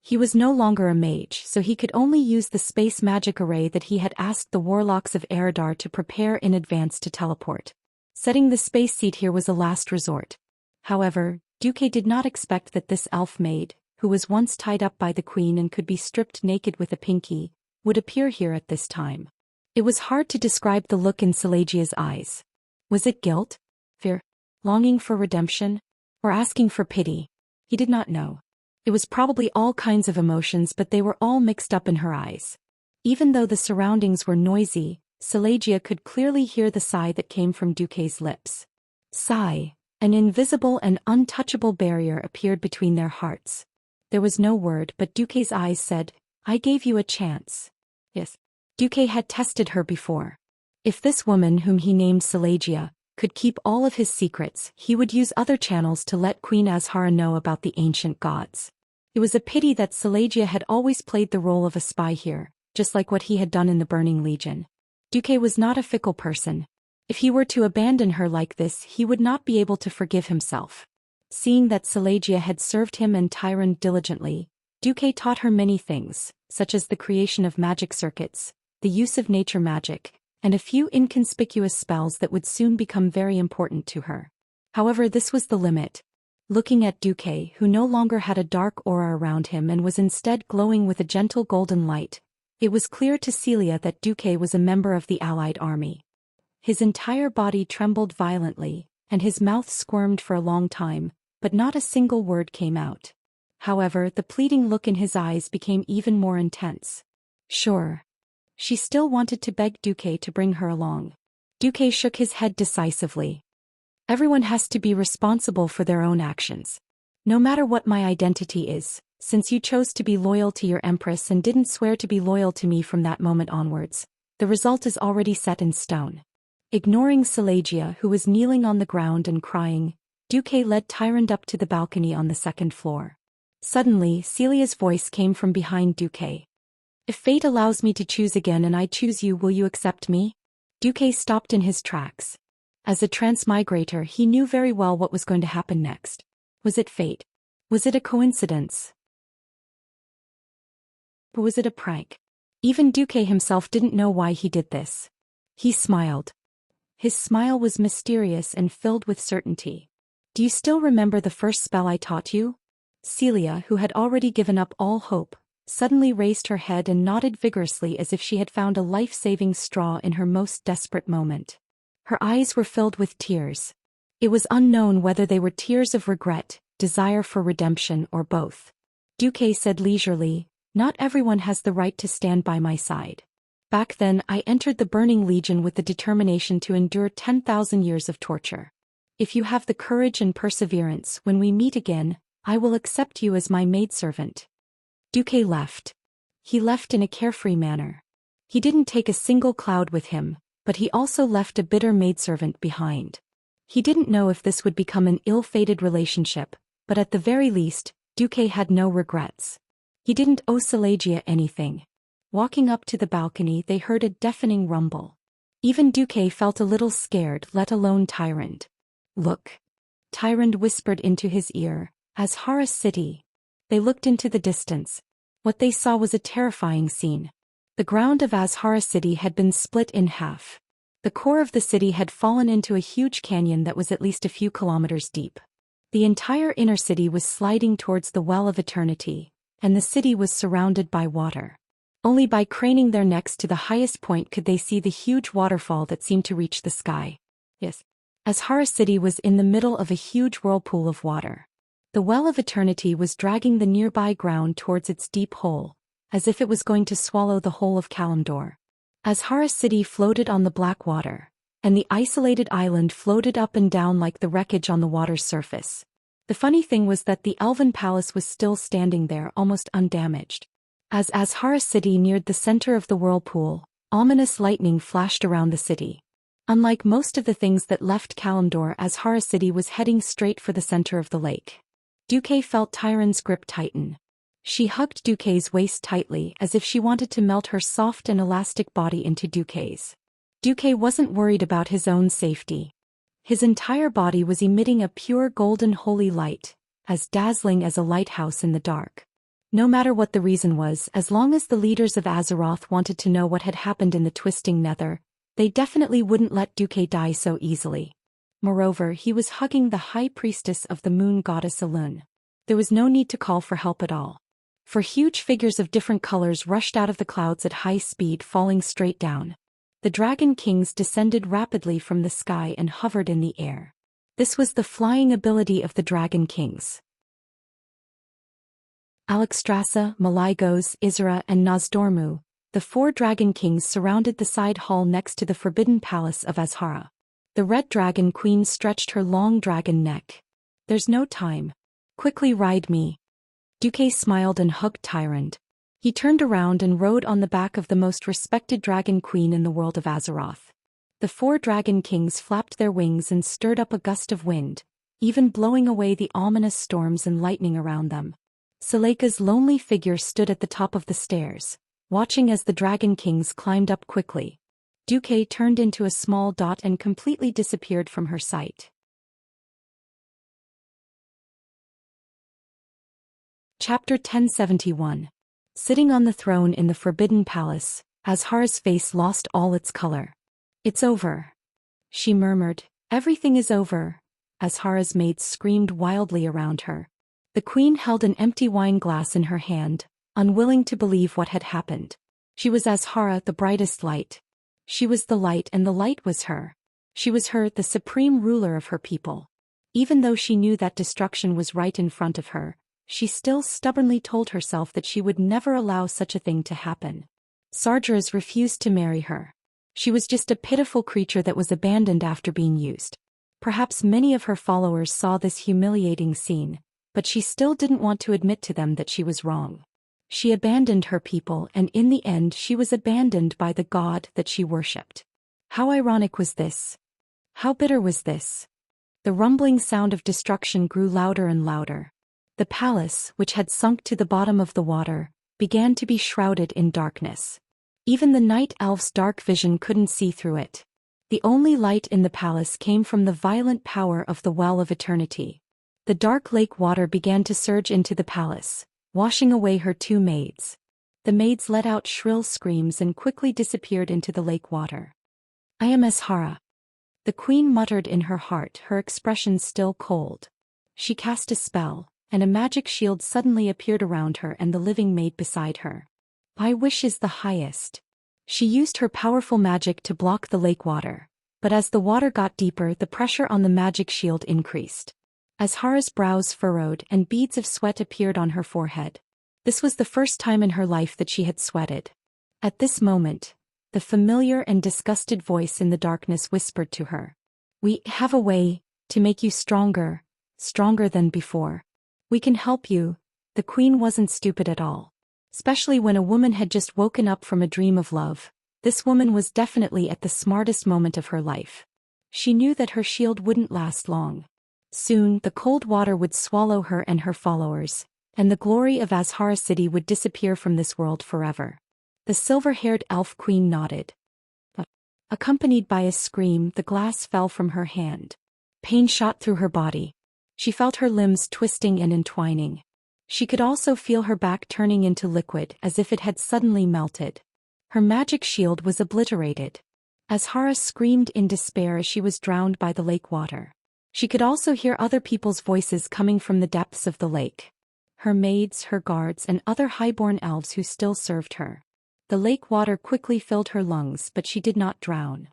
He was no longer a mage, so he could only use the space magic array that he had asked the warlocks of Eridar to prepare in advance to teleport. Setting the space seat here was a last resort. However, Duque did not expect that this elf maid, who was once tied up by the queen and could be stripped naked with a pinky, would appear here at this time. It was hard to describe the look in Xianxia's eyes. Was it guilt? Fear? Longing for redemption? Or asking for pity? He did not know. It was probably all kinds of emotions, but they were all mixed up in her eyes. Even though the surroundings were noisy, Xianxia could clearly hear the sigh that came from Duque's lips. Sigh. An invisible and untouchable barrier appeared between their hearts. There was no word, but Duque's eyes said, "I gave you a chance." Yes. Duque had tested her before. If this woman, whom he named Xianxia, could keep all of his secrets, he would use other channels to let Queen Azhara know about the ancient gods. It was a pity that Xianxia had always played the role of a spy here, just like what he had done in the Burning Legion. Duque was not a fickle person. If he were to abandon her like this, he would not be able to forgive himself. Seeing that Xianxia had served him and Tyron diligently, Duque taught her many things, such as the creation of magic circuits, the use of nature magic, and a few inconspicuous spells that would soon become very important to her. However, this was the limit. Looking at Duque, who no longer had a dark aura around him and was instead glowing with a gentle golden light, it was clear to Celia that Duque was a member of the Allied army. His entire body trembled violently, and his mouth squirmed for a long time, but not a single word came out. However, the pleading look in his eyes became even more intense. Sure. She still wanted to beg Duque to bring her along. Duque shook his head decisively. Everyone has to be responsible for their own actions. No matter what my identity is, since you chose to be loyal to your empress and didn't swear to be loyal to me from that moment onwards, the result is already set in stone. Ignoring Xianxia, who was kneeling on the ground and crying, Duque led Tyron up to the balcony on the second floor. Suddenly, Celia's voice came from behind Duque. If fate allows me to choose again and I choose you, will you accept me? Duque stopped in his tracks. As a transmigrator, he knew very well what was going to happen next. Was it fate? Was it a coincidence? Or was it a prank? Even Duque himself didn't know why he did this. He smiled. His smile was mysterious and filled with certainty. Do you still remember the first spell I taught you? Celia, who had already given up all hope, suddenly raised her head and nodded vigorously as if she had found a life-saving straw in her most desperate moment. Her eyes were filled with tears. It was unknown whether they were tears of regret, desire for redemption, or both. Duque said leisurely, "Not everyone has the right to stand by my side. Back then I entered the Burning Legion with the determination to endure 10,000 years of torture. If you have the courage and perseverance, when we meet again, I will accept you as my maidservant." Duque left. He left in a carefree manner. He didn't take a single cloud with him, but he also left a bitter maidservant behind. He didn't know if this would become an ill-fated relationship, but at the very least, Duque had no regrets. He didn't owe Xianxia anything. Walking up to the balcony, they heard a deafening rumble. Even Duque felt a little scared, let alone Tyrant. "Look," Tyrant whispered into his ear, "Azhara City." They looked into the distance. What they saw was a terrifying scene. The ground of Azhara City had been split in half. The core of the city had fallen into a huge canyon that was at least a few kilometers deep. The entire inner city was sliding towards the Well of Eternity, and the city was surrounded by water. Only by craning their necks to the highest point could they see the huge waterfall that seemed to reach the sky. Yes. Azhara City was in the middle of a huge whirlpool of water. The Well of Eternity was dragging the nearby ground towards its deep hole, as if it was going to swallow the whole of Kalimdor. Azhara City floated on the black water, and the isolated island floated up and down like the wreckage on the water's surface. The funny thing was that the Elven Palace was still standing there, almost undamaged. As Azhara City neared the center of the whirlpool, ominous lightning flashed around the city. Unlike most of the things that left Kalimdor, Azhara City was heading straight for the center of the lake. Duque felt Tyrant's grip tighten. She hugged Duque's waist tightly as if she wanted to melt her soft and elastic body into Duque's. Duque wasn't worried about his own safety. His entire body was emitting a pure golden holy light, as dazzling as a lighthouse in the dark. No matter what the reason was, as long as the leaders of Azeroth wanted to know what had happened in the Twisting Nether, they definitely wouldn't let Duque die so easily. Moreover, he was hugging the high priestess of the moon goddess Elun. There was no need to call for help at all. For huge figures of different colors rushed out of the clouds at high speed, falling straight down. The Dragon Kings descended rapidly from the sky and hovered in the air. This was the flying ability of the Dragon Kings. Alexstrasza, Malygos, Isra, and Nozdormu, the 4 Dragon Kings, surrounded the side hall next to the Forbidden Palace of Azhara. The Red Dragon Queen stretched her long dragon neck. "There's no time. Quickly ride me." Duque smiled and hugged Tyrant. He turned around and rode on the back of the most respected Dragon Queen in the world of Azeroth. The 4 Dragon Kings flapped their wings and stirred up a gust of wind, even blowing away the ominous storms and lightning around them. Seleka's lonely figure stood at the top of the stairs, watching as the Dragon Kings climbed up quickly. Duque turned into a small dot and completely disappeared from her sight. Chapter 1071. Sitting on the throne in the Forbidden Palace, Azhara's face lost all its color. "It's over," she murmured. "Everything is over." Azhara's maids screamed wildly around her. The queen held an empty wine glass in her hand, unwilling to believe what had happened. She was Azhara, the brightest light. She was the light, and the light was her. She was her, the supreme ruler of her people. Even though she knew that destruction was right in front of her, she still stubbornly told herself that she would never allow such a thing to happen. Sargeras refused to marry her. She was just a pitiful creature that was abandoned after being used. Perhaps many of her followers saw this humiliating scene, but she still didn't want to admit to them that she was wrong. She abandoned her people, and in the end she was abandoned by the god that she worshipped. How ironic was this? How bitter was this? The rumbling sound of destruction grew louder and louder. The palace, which had sunk to the bottom of the water, began to be shrouded in darkness. Even the night elf's dark vision couldn't see through it. The only light in the palace came from the violent power of the Well of Eternity. The dark lake water began to surge into the palace, washing away her 2 maids. The maids let out shrill screams and quickly disappeared into the lake water. "I am Azhara," the queen muttered in her heart, her expression still cold. She cast a spell, and a magic shield suddenly appeared around her and the living maid beside her. My wish is the highest. She used her powerful magic to block the lake water, but as the water got deeper, the pressure on the magic shield increased. Azhara's brows furrowed and beads of sweat appeared on her forehead. This was the first time in her life that she had sweated. At this moment, the familiar and disgusted voice in the darkness whispered to her. We have a way to make you stronger, stronger than before. We can help you. The queen wasn't stupid at all. Especially when a woman had just woken up from a dream of love. This woman was definitely at the smartest moment of her life. She knew that her shield wouldn't last long. Soon, the cold water would swallow her and her followers, and the glory of Azhara City would disappear from this world forever. The silver-haired elf queen nodded. But, accompanied by a scream, the glass fell from her hand. Pain shot through her body. She felt her limbs twisting and entwining. She could also feel her back turning into liquid as if it had suddenly melted. Her magic shield was obliterated. Azhara screamed in despair as she was drowned by the lake water. She could also hear other people's voices coming from the depths of the lake. Her maids, her guards, and other highborn elves who still served her. The lake water quickly filled her lungs, but she did not drown.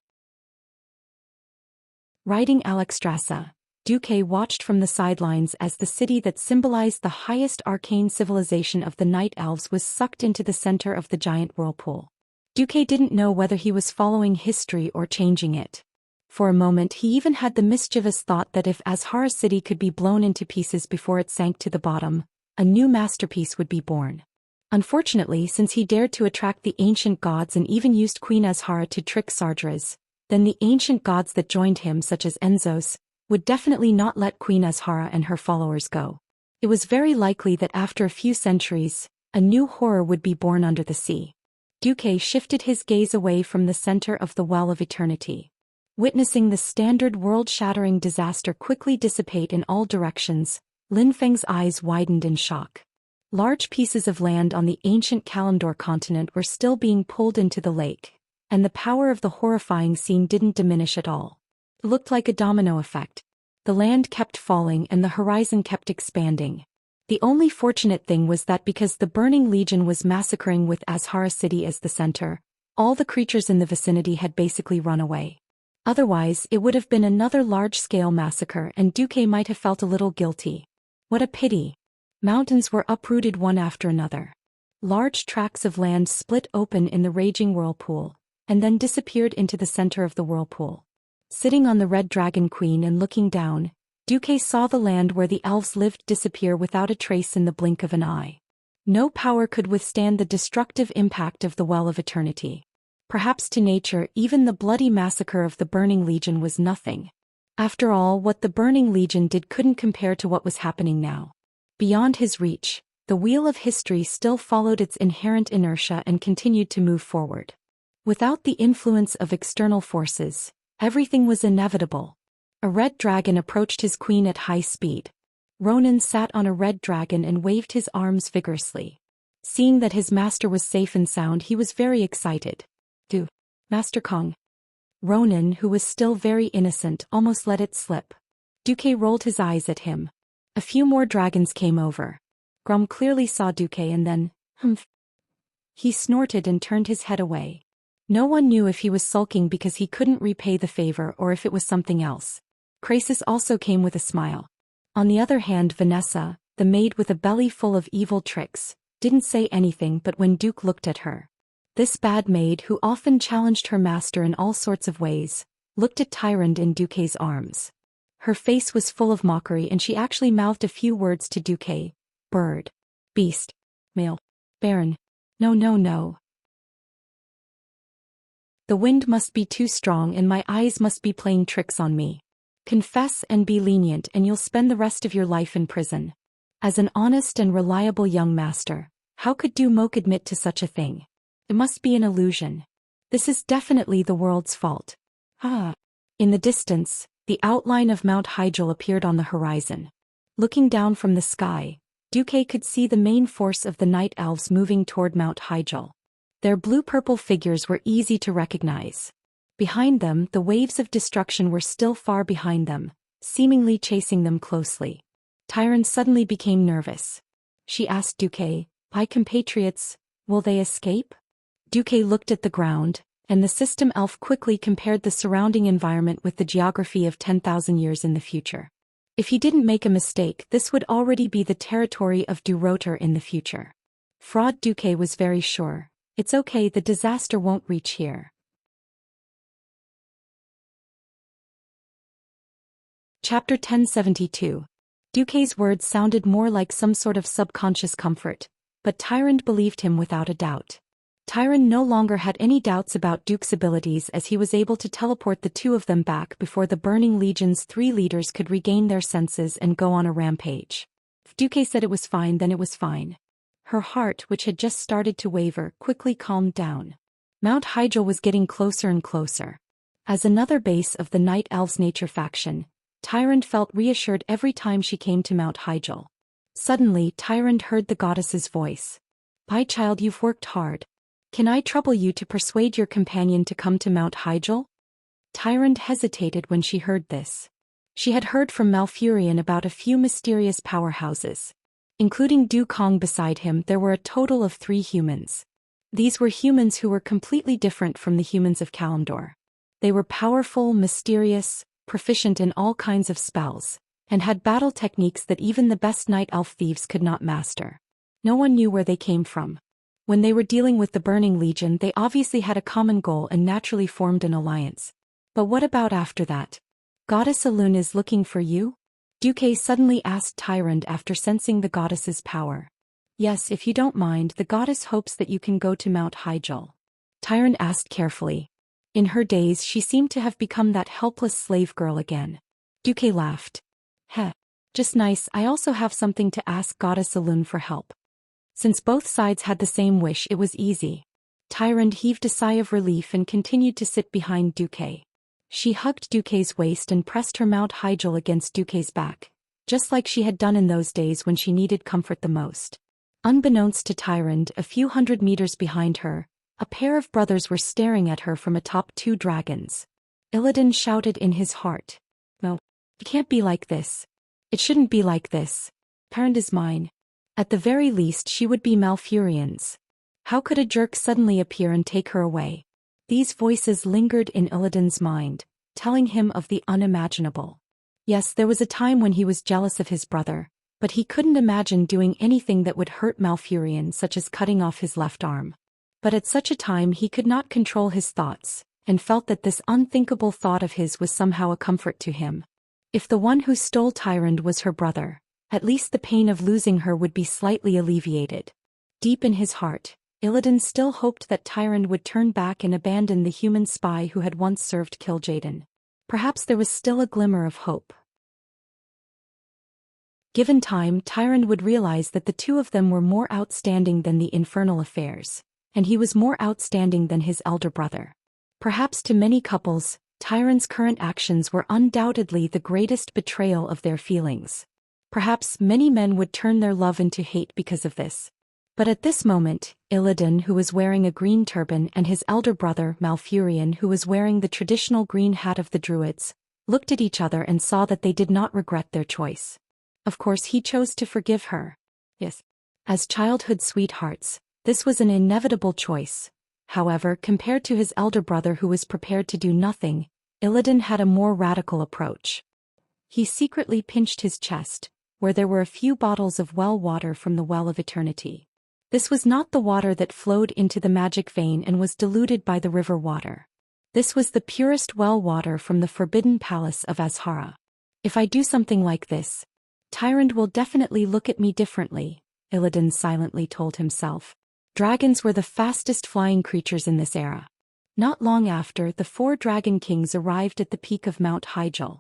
Riding Alexstrasza, Duque watched from the sidelines as the city that symbolized the highest arcane civilization of the night elves was sucked into the center of the giant whirlpool. Duque didn't know whether he was following history or changing it. For a moment he even had the mischievous thought that if Azhara City could be blown into pieces before it sank to the bottom, a new masterpiece would be born. Unfortunately, since he dared to attract the ancient gods and even used Queen Azhara to trick Sardras, then the ancient gods that joined him, such as Enzos, would definitely not let Queen Azhara and her followers go. It was very likely that after a few centuries, a new horror would be born under the sea. Duque shifted his gaze away from the center of the Well of Eternity. Witnessing the standard world-shattering disaster quickly dissipate in all directions, Lin Feng's eyes widened in shock. Large pieces of land on the ancient Kalimdor continent were still being pulled into the lake, and the power of the horrifying scene didn't diminish at all. It looked like a domino effect. The land kept falling and the horizon kept expanding. The only fortunate thing was that because the Burning Legion was massacring with Azhara City as the center, all the creatures in the vicinity had basically run away. Otherwise, it would have been another large-scale massacre and Duque might have felt a little guilty. What a pity. Mountains were uprooted one after another. Large tracts of land split open in the raging whirlpool, and then disappeared into the center of the whirlpool. Sitting on the Red Dragon Queen and looking down, Duque saw the land where the elves lived disappear without a trace in the blink of an eye. No power could withstand the destructive impact of the Well of Eternity. Perhaps to nature, even the bloody massacre of the Burning Legion was nothing. After all, what the Burning Legion did couldn't compare to what was happening now. Beyond his reach, the wheel of history still followed its inherent inertia and continued to move forward. Without the influence of external forces, everything was inevitable. A red dragon approached his queen at high speed. Ronan sat on a red dragon and waved his arms vigorously. Seeing that his master was safe and sound, he was very excited. Master Kong. Ronan, who was still very innocent, almost let it slip. Duque rolled his eyes at him. A few more dragons came over. Grom clearly saw Duque and then, humph. He snorted and turned his head away. No one knew if he was sulking because he couldn't repay the favor or if it was something else. Krasis also came with a smile. On the other hand, Vanessa, the maid with a belly full of evil tricks, didn't say anything but when Duke looked at her. This bad maid, who often challenged her master in all sorts of ways, looked at Tyrande in Duque's arms. Her face was full of mockery and she actually mouthed a few words to Duque. Bird. Beast. Male. Baron. No, no, no. The wind must be too strong and my eyes must be playing tricks on me. Confess and be lenient and you'll spend the rest of your life in prison. As an honest and reliable young master, how could Du Mok admit to such a thing? It must be an illusion. This is definitely the world's fault. In the distance, the outline of Mount Hyjal appeared on the horizon. Looking down from the sky, Duque could see the main force of the night elves moving toward Mount Hyjal. Their blue-purple figures were easy to recognize. Behind them, the waves of destruction were still far behind them, seemingly chasing them closely. Tyrant suddenly became nervous. She asked Duque, "My compatriots, will they escape?" Duque looked at the ground, and the system elf quickly compared the surrounding environment with the geography of 10,000 years in the future. If he didn't make a mistake, this would already be the territory of Du Rotor in the future. Fraud Duque was very sure. It's okay, the disaster won't reach here. Chapter 1072. Duque's words sounded more like some sort of subconscious comfort, but Tyrant believed him without a doubt. Tyrant no longer had any doubts about Duke's abilities as he was able to teleport the two of them back before the Burning Legion's 3 leaders could regain their senses and go on a rampage. If Duque said it was fine, then it was fine. Her heart, which had just started to waver, quickly calmed down. Mount Hyjal was getting closer and closer. As another base of the Night Elves' nature faction, Tyrant felt reassured every time she came to Mount Hyjal. Suddenly, Tyrant heard the goddess's voice. "My child, you've worked hard. Can I trouble you to persuade your companion to come to Mount Hyjal?" Tyrant hesitated when she heard this. She had heard from Malfurion about a few mysterious powerhouses. Including Du Kong beside him, there were a total of 3 humans. These were humans who were completely different from the humans of Kalimdor. They were powerful, mysterious, proficient in all kinds of spells, and had battle techniques that even the best night elf thieves could not master. No one knew where they came from. When they were dealing with the Burning Legion, they obviously had a common goal and naturally formed an alliance. But what about after that? "Goddess Elune is looking for you?" Duque suddenly asked Tyrant after sensing the goddess's power. "Yes, if you don't mind, the goddess hopes that you can go to Mount Hyjal." Tyrant asked carefully. In her days, she seemed to have become that helpless slave girl again. Duque laughed. "Heh. Just nice, I also have something to ask Goddess Elune for help." Since both sides had the same wish, it was easy. Tyrant heaved a sigh of relief and continued to sit behind Duque. She hugged Duque's waist and pressed her Mount Hyjal against Duque's back, just like she had done in those days when she needed comfort the most. Unbeknownst to Tyrant, a few hundred meters behind her, a pair of brothers were staring at her from atop 2 dragons. Illidan shouted in his heart. "No, it can't be like this. It shouldn't be like this. Parent is mine. At the very least, she would be Malfurion's. How could a jerk suddenly appear and take her away?" These voices lingered in Illidan's mind, telling him of the unimaginable. Yes, there was a time when he was jealous of his brother, but he couldn't imagine doing anything that would hurt Malfurion, such as cutting off his left arm. But at such a time he could not control his thoughts, and felt that this unthinkable thought of his was somehow a comfort to him. If the one who stole Tyrant was her brother, at least the pain of losing her would be slightly alleviated. Deep in his heart, Illidan still hoped that Tyrant would turn back and abandon the human spy who had once served Kil'jaeden. Perhaps there was still a glimmer of hope. Given time, Tyrant would realize that the two of them were more outstanding than the infernal affairs, and he was more outstanding than his elder brother. Perhaps to many couples, Tyrant's current actions were undoubtedly the greatest betrayal of their feelings. Perhaps many men would turn their love into hate because of this. But at this moment, Illidan, who was wearing a green turban, and his elder brother, Malfurion, who was wearing the traditional green hat of the Druids, looked at each other and saw that they did not regret their choice. Of course, he chose to forgive her. Yes. As childhood sweethearts, this was an inevitable choice. However, compared to his elder brother who was prepared to do nothing, Illidan had a more radical approach. He secretly pinched his chest, where there were a few bottles of well water from the Well of Eternity. This was not the water that flowed into the magic vein and was diluted by the river water. This was the purest well water from the Forbidden Palace of Azhara. If I do something like this, Tyrant will definitely look at me differently, Illidan silently told himself. Dragons were the fastest flying creatures in this era. Not long after, the 4 dragon kings arrived at the peak of Mount Hyjal.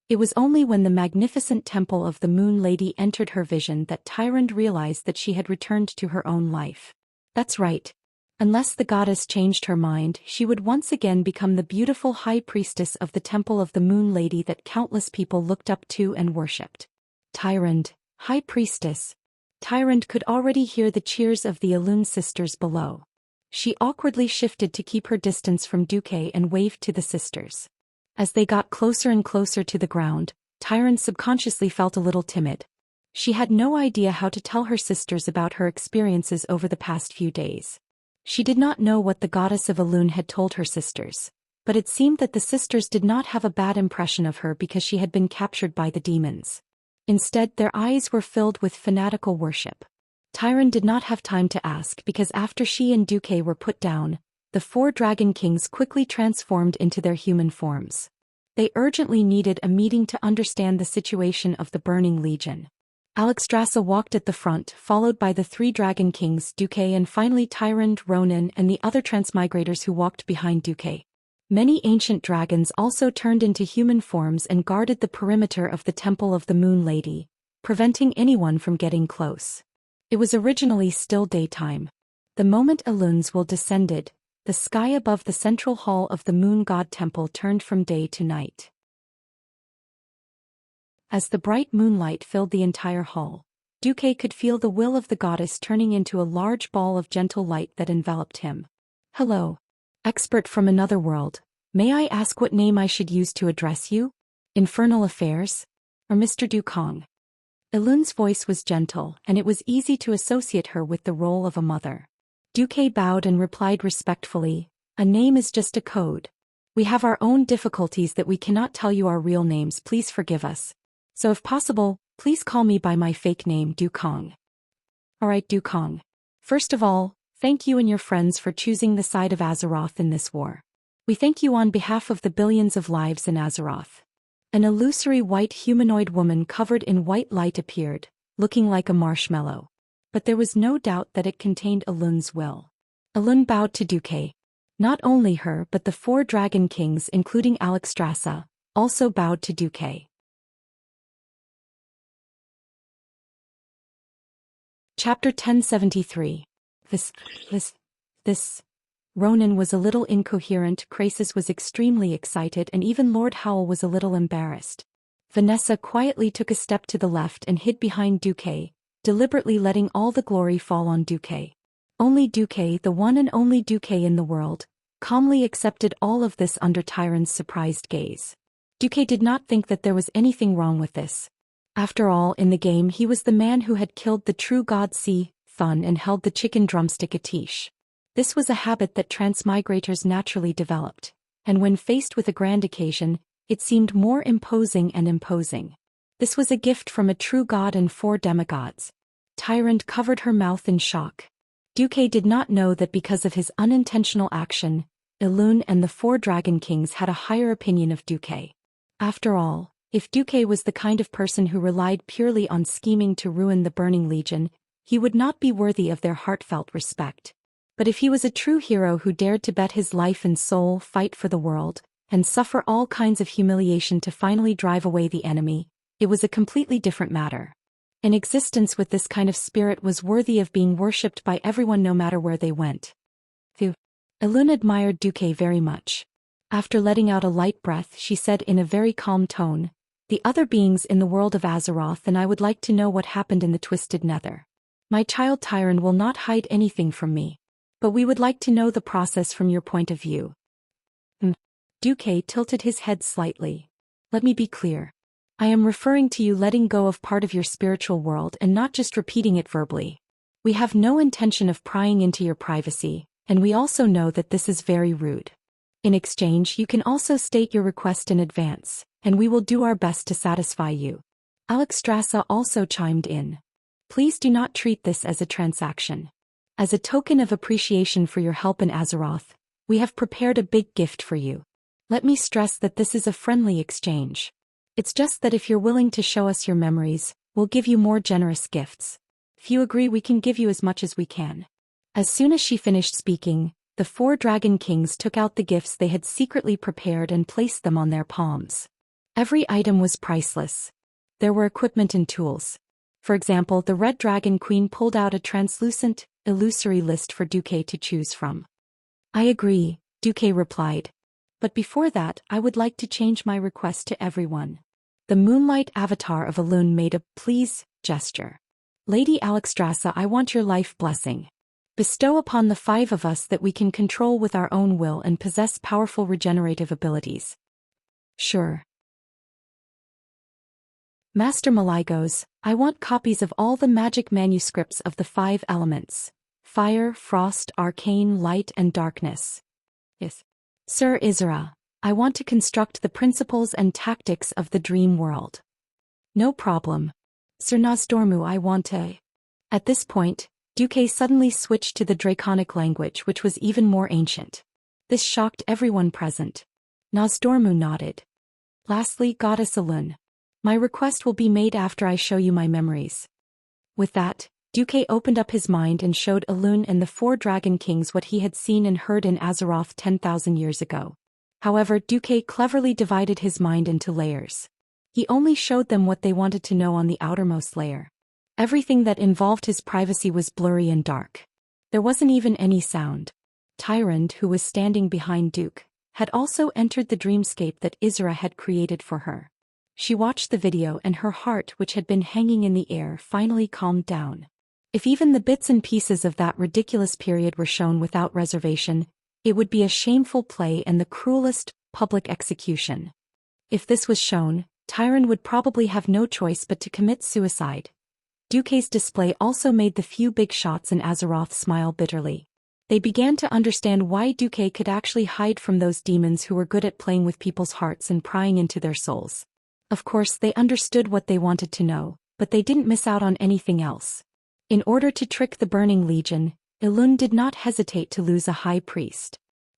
It was only when the magnificent temple of the Moon Lady entered her vision that Tyrant realized that she had returned to her own life. That's right. Unless the goddess changed her mind, she would once again become the beautiful high priestess of the temple of the Moon Lady that countless people looked up to and worshipped. Tyrant, high priestess. Tyrant could already hear the cheers of the Elune sisters below. She awkwardly shifted to keep her distance from Duque and waved to the sisters. As they got closer and closer to the ground, Tyrant subconsciously felt a little timid. She had no idea how to tell her sisters about her experiences over the past few days. She did not know what the goddess of Elune had told her sisters, but it seemed that the sisters did not have a bad impression of her because she had been captured by the demons. Instead, their eyes were filled with fanatical worship. Tyron did not have time to ask because after she and Duque were put down, the 4 dragon kings quickly transformed into their human forms. They urgently needed a meeting to understand the situation of the Burning Legion. Alexstrasza walked at the front, followed by the 3 dragon kings Duque and finally Tyrant, Ronan and the other transmigrators who walked behind Duque. Many ancient dragons also turned into human forms and guarded the perimeter of the Temple of the Moon Lady, preventing anyone from getting close. It was originally still daytime. The moment Elune's will descended, the sky above the central hall of the Moon God Temple turned from day to night. As the bright moonlight filled the entire hall, Duque could feel the will of the goddess turning into a large ball of gentle light that enveloped him. Hello. Expert from another world, may I ask what name I should use to address you? Infernal Affairs? Or Mr. Dukong? Elune's voice was gentle, and it was easy to associate her with the role of a mother. Duque bowed and replied respectfully, a name is just a code. We have our own difficulties that we cannot tell you our real names, please forgive us. So if possible, please call me by my fake name Dukong. Alright Dukong. First of all, thank you and your friends for choosing the side of Azeroth in this war. We thank you on behalf of the billions of lives in Azeroth. An illusory white humanoid woman covered in white light appeared, looking like a marshmallow. But there was no doubt that it contained Elune's will. Elune bowed to Duque. Not only her but the 4 dragon kings including Alexstrasza, also bowed to Duque. Chapter 1073. This. Ronan was a little incoherent, Krasis was extremely excited and even Lord Howl was a little embarrassed. Vanessa quietly took a step to the left and hid behind Duque, deliberately letting all the glory fall on Duque. Only Duque, the one and only Duque in the world, calmly accepted all of this under Tyron's surprised gaze. Duque did not think that there was anything wrong with this. After all, in the game he was the man who had killed the true god Thun and held the chicken drumstick Atish. This was a habit that transmigrators naturally developed, and when faced with a grand occasion, it seemed more imposing and imposing. This was a gift from a true god and 4 demigods. Tyrant covered her mouth in shock. Duque did not know that because of his unintentional action, Elune and the 4 dragon kings had a higher opinion of Duque. After all, if Duque was the kind of person who relied purely on scheming to ruin the Burning Legion, he would not be worthy of their heartfelt respect. But if he was a true hero who dared to bet his life and soul, fight for the world, and suffer all kinds of humiliation to finally drive away the enemy, it was a completely different matter. An existence with this kind of spirit was worthy of being worshipped by everyone no matter where they went. Elune admired Duque very much. After letting out a light breath, she said in a very calm tone, "The other beings in the world of Azeroth and I would like to know what happened in the Twisted Nether. My child Tyron will not hide anything from me. But we would like to know the process from your point of view." Duque tilted his head slightly. "Let me be clear. I am referring to you letting go of part of your spiritual world and not just repeating it verbally. We have no intention of prying into your privacy, and we also know that this is very rude. In exchange, you can also state your request in advance, and we will do our best to satisfy you." Alexstrasza also chimed in. "Please do not treat this as a transaction. As a token of appreciation for your help in Azeroth, we have prepared a big gift for you. Let me stress that this is a friendly exchange. It's just that if you're willing to show us your memories, we'll give you more generous gifts. If you agree, we can give you as much as we can." As soon as she finished speaking, the 4 dragon kings took out the gifts they had secretly prepared and placed them on their palms. Every item was priceless. There were equipment and tools. For example, the Red Dragon Queen pulled out a translucent, illusory list for Duque to choose from. "I agree," Duque replied. "But before that, I would like to change my request to everyone." The moonlight avatar of Elune made a "please" gesture. "Lady Alexstrasza, I want your life blessing. Bestow upon the 5 of us that we can control with our own will and possess powerful regenerative abilities." "Sure." Master Maligos, I want copies of all the magic manuscripts of the 5 elements: fire, frost, arcane, light, and darkness. Yes. Sir Isra, I want to construct the principles and tactics of the dream world. No problem. Sir Nosdormu, I want to. At this point, Duque suddenly switched to the Draconic language, which was even more ancient. This shocked everyone present. Nosdormu nodded. Lastly, Goddess Elun. My request will be made after I show you my memories. With that, Duque opened up his mind and showed Elun and the 4 Dragon Kings what he had seen and heard in Azeroth 10,000 years ago. However, Duque cleverly divided his mind into layers. He only showed them what they wanted to know on the outermost layer. Everything that involved his privacy was blurry and dark. There wasn't even any sound. Tyrande, who was standing behind Duke, had also entered the dreamscape that Isra had created for her. She watched the video and her heart, which had been hanging in the air, finally calmed down. If even the bits and pieces of that ridiculous period were shown without reservation, it would be a shameful play and the cruelest public execution. If this was shown, Tyrande would probably have no choice but to commit suicide. Duque's display also made the few big shots in Azeroth smile bitterly. They began to understand why Duque could actually hide from those demons who were good at playing with people's hearts and prying into their souls. Of course, they understood what they wanted to know, but they didn't miss out on anything else. In order to trick the Burning Legion, Elun did not hesitate to lose a high priest.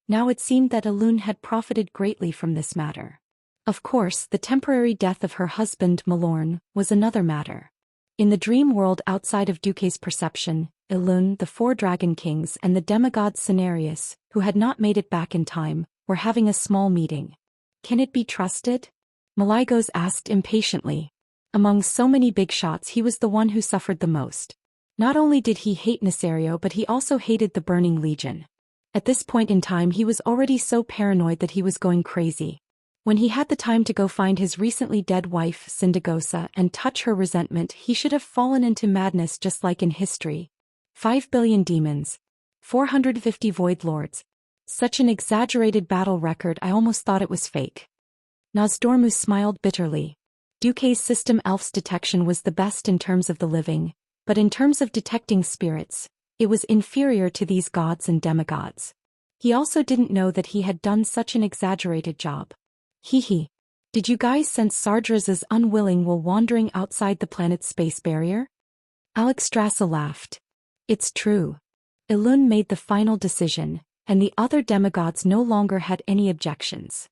Now it seemed that Elun had profited greatly from this matter. Of course, the temporary death of her husband, Malorn, was another matter. In the dream world outside of Duque's perception, Elun, the 4 Dragon Kings, and the demigod Cenarius, who had not made it back in time, were having a small meeting. Can it be trusted? Maligos asked impatiently. Among so many big shots, he was the one who suffered the most. Not only did he hate Nesario, but he also hated the Burning Legion. At this point in time, he was already so paranoid that he was going crazy. When he had the time to go find his recently dead wife, Syndagosa, and touch her resentment, he should have fallen into madness just like in history. 5 billion demons. 450 Void Lords. Such an exaggerated battle record, I almost thought it was fake. Nosdormu smiled bitterly. Duque's system Elf's detection was the best in terms of the living, but in terms of detecting spirits, it was inferior to these gods and demigods. He also didn't know that he had done such an exaggerated job. Hee. Did you guys sense Sardra's unwilling while wandering outside the planet's space barrier? Alexstrasza laughed. It's true. Elun made the final decision, and the other demigods no longer had any objections.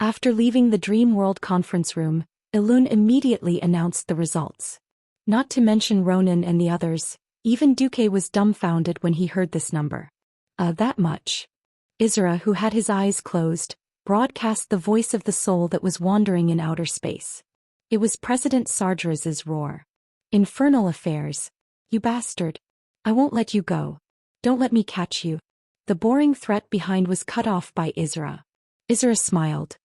After leaving the Dream World conference room, Elun immediately announced the results. Not to mention Ronan and the others, even Duque was dumbfounded when he heard this number. That much. Isra, who had his eyes closed, broadcast the voice of the soul that was wandering in outer space. It was President Sardra's roar. Infernal affairs. You bastard. I won't let you go. Don't let me catch you. The boring threat behind was cut off by Isra. Isra smiled.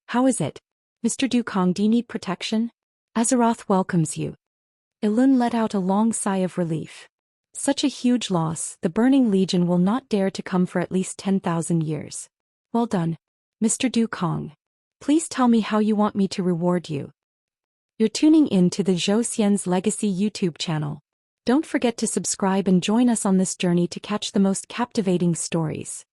How is it? Mr. Dukong, do you need protection? Azeroth welcomes you. Elun let out a long sigh of relief. Such a huge loss, the Burning Legion will not dare to come for at least 10,000 years. Well done, Mr. Dukong. Please tell me how you want me to reward you. You're tuning in to the Zhou Xian's Legacy YouTube channel. Don't forget to subscribe and join us on this journey to catch the most captivating stories.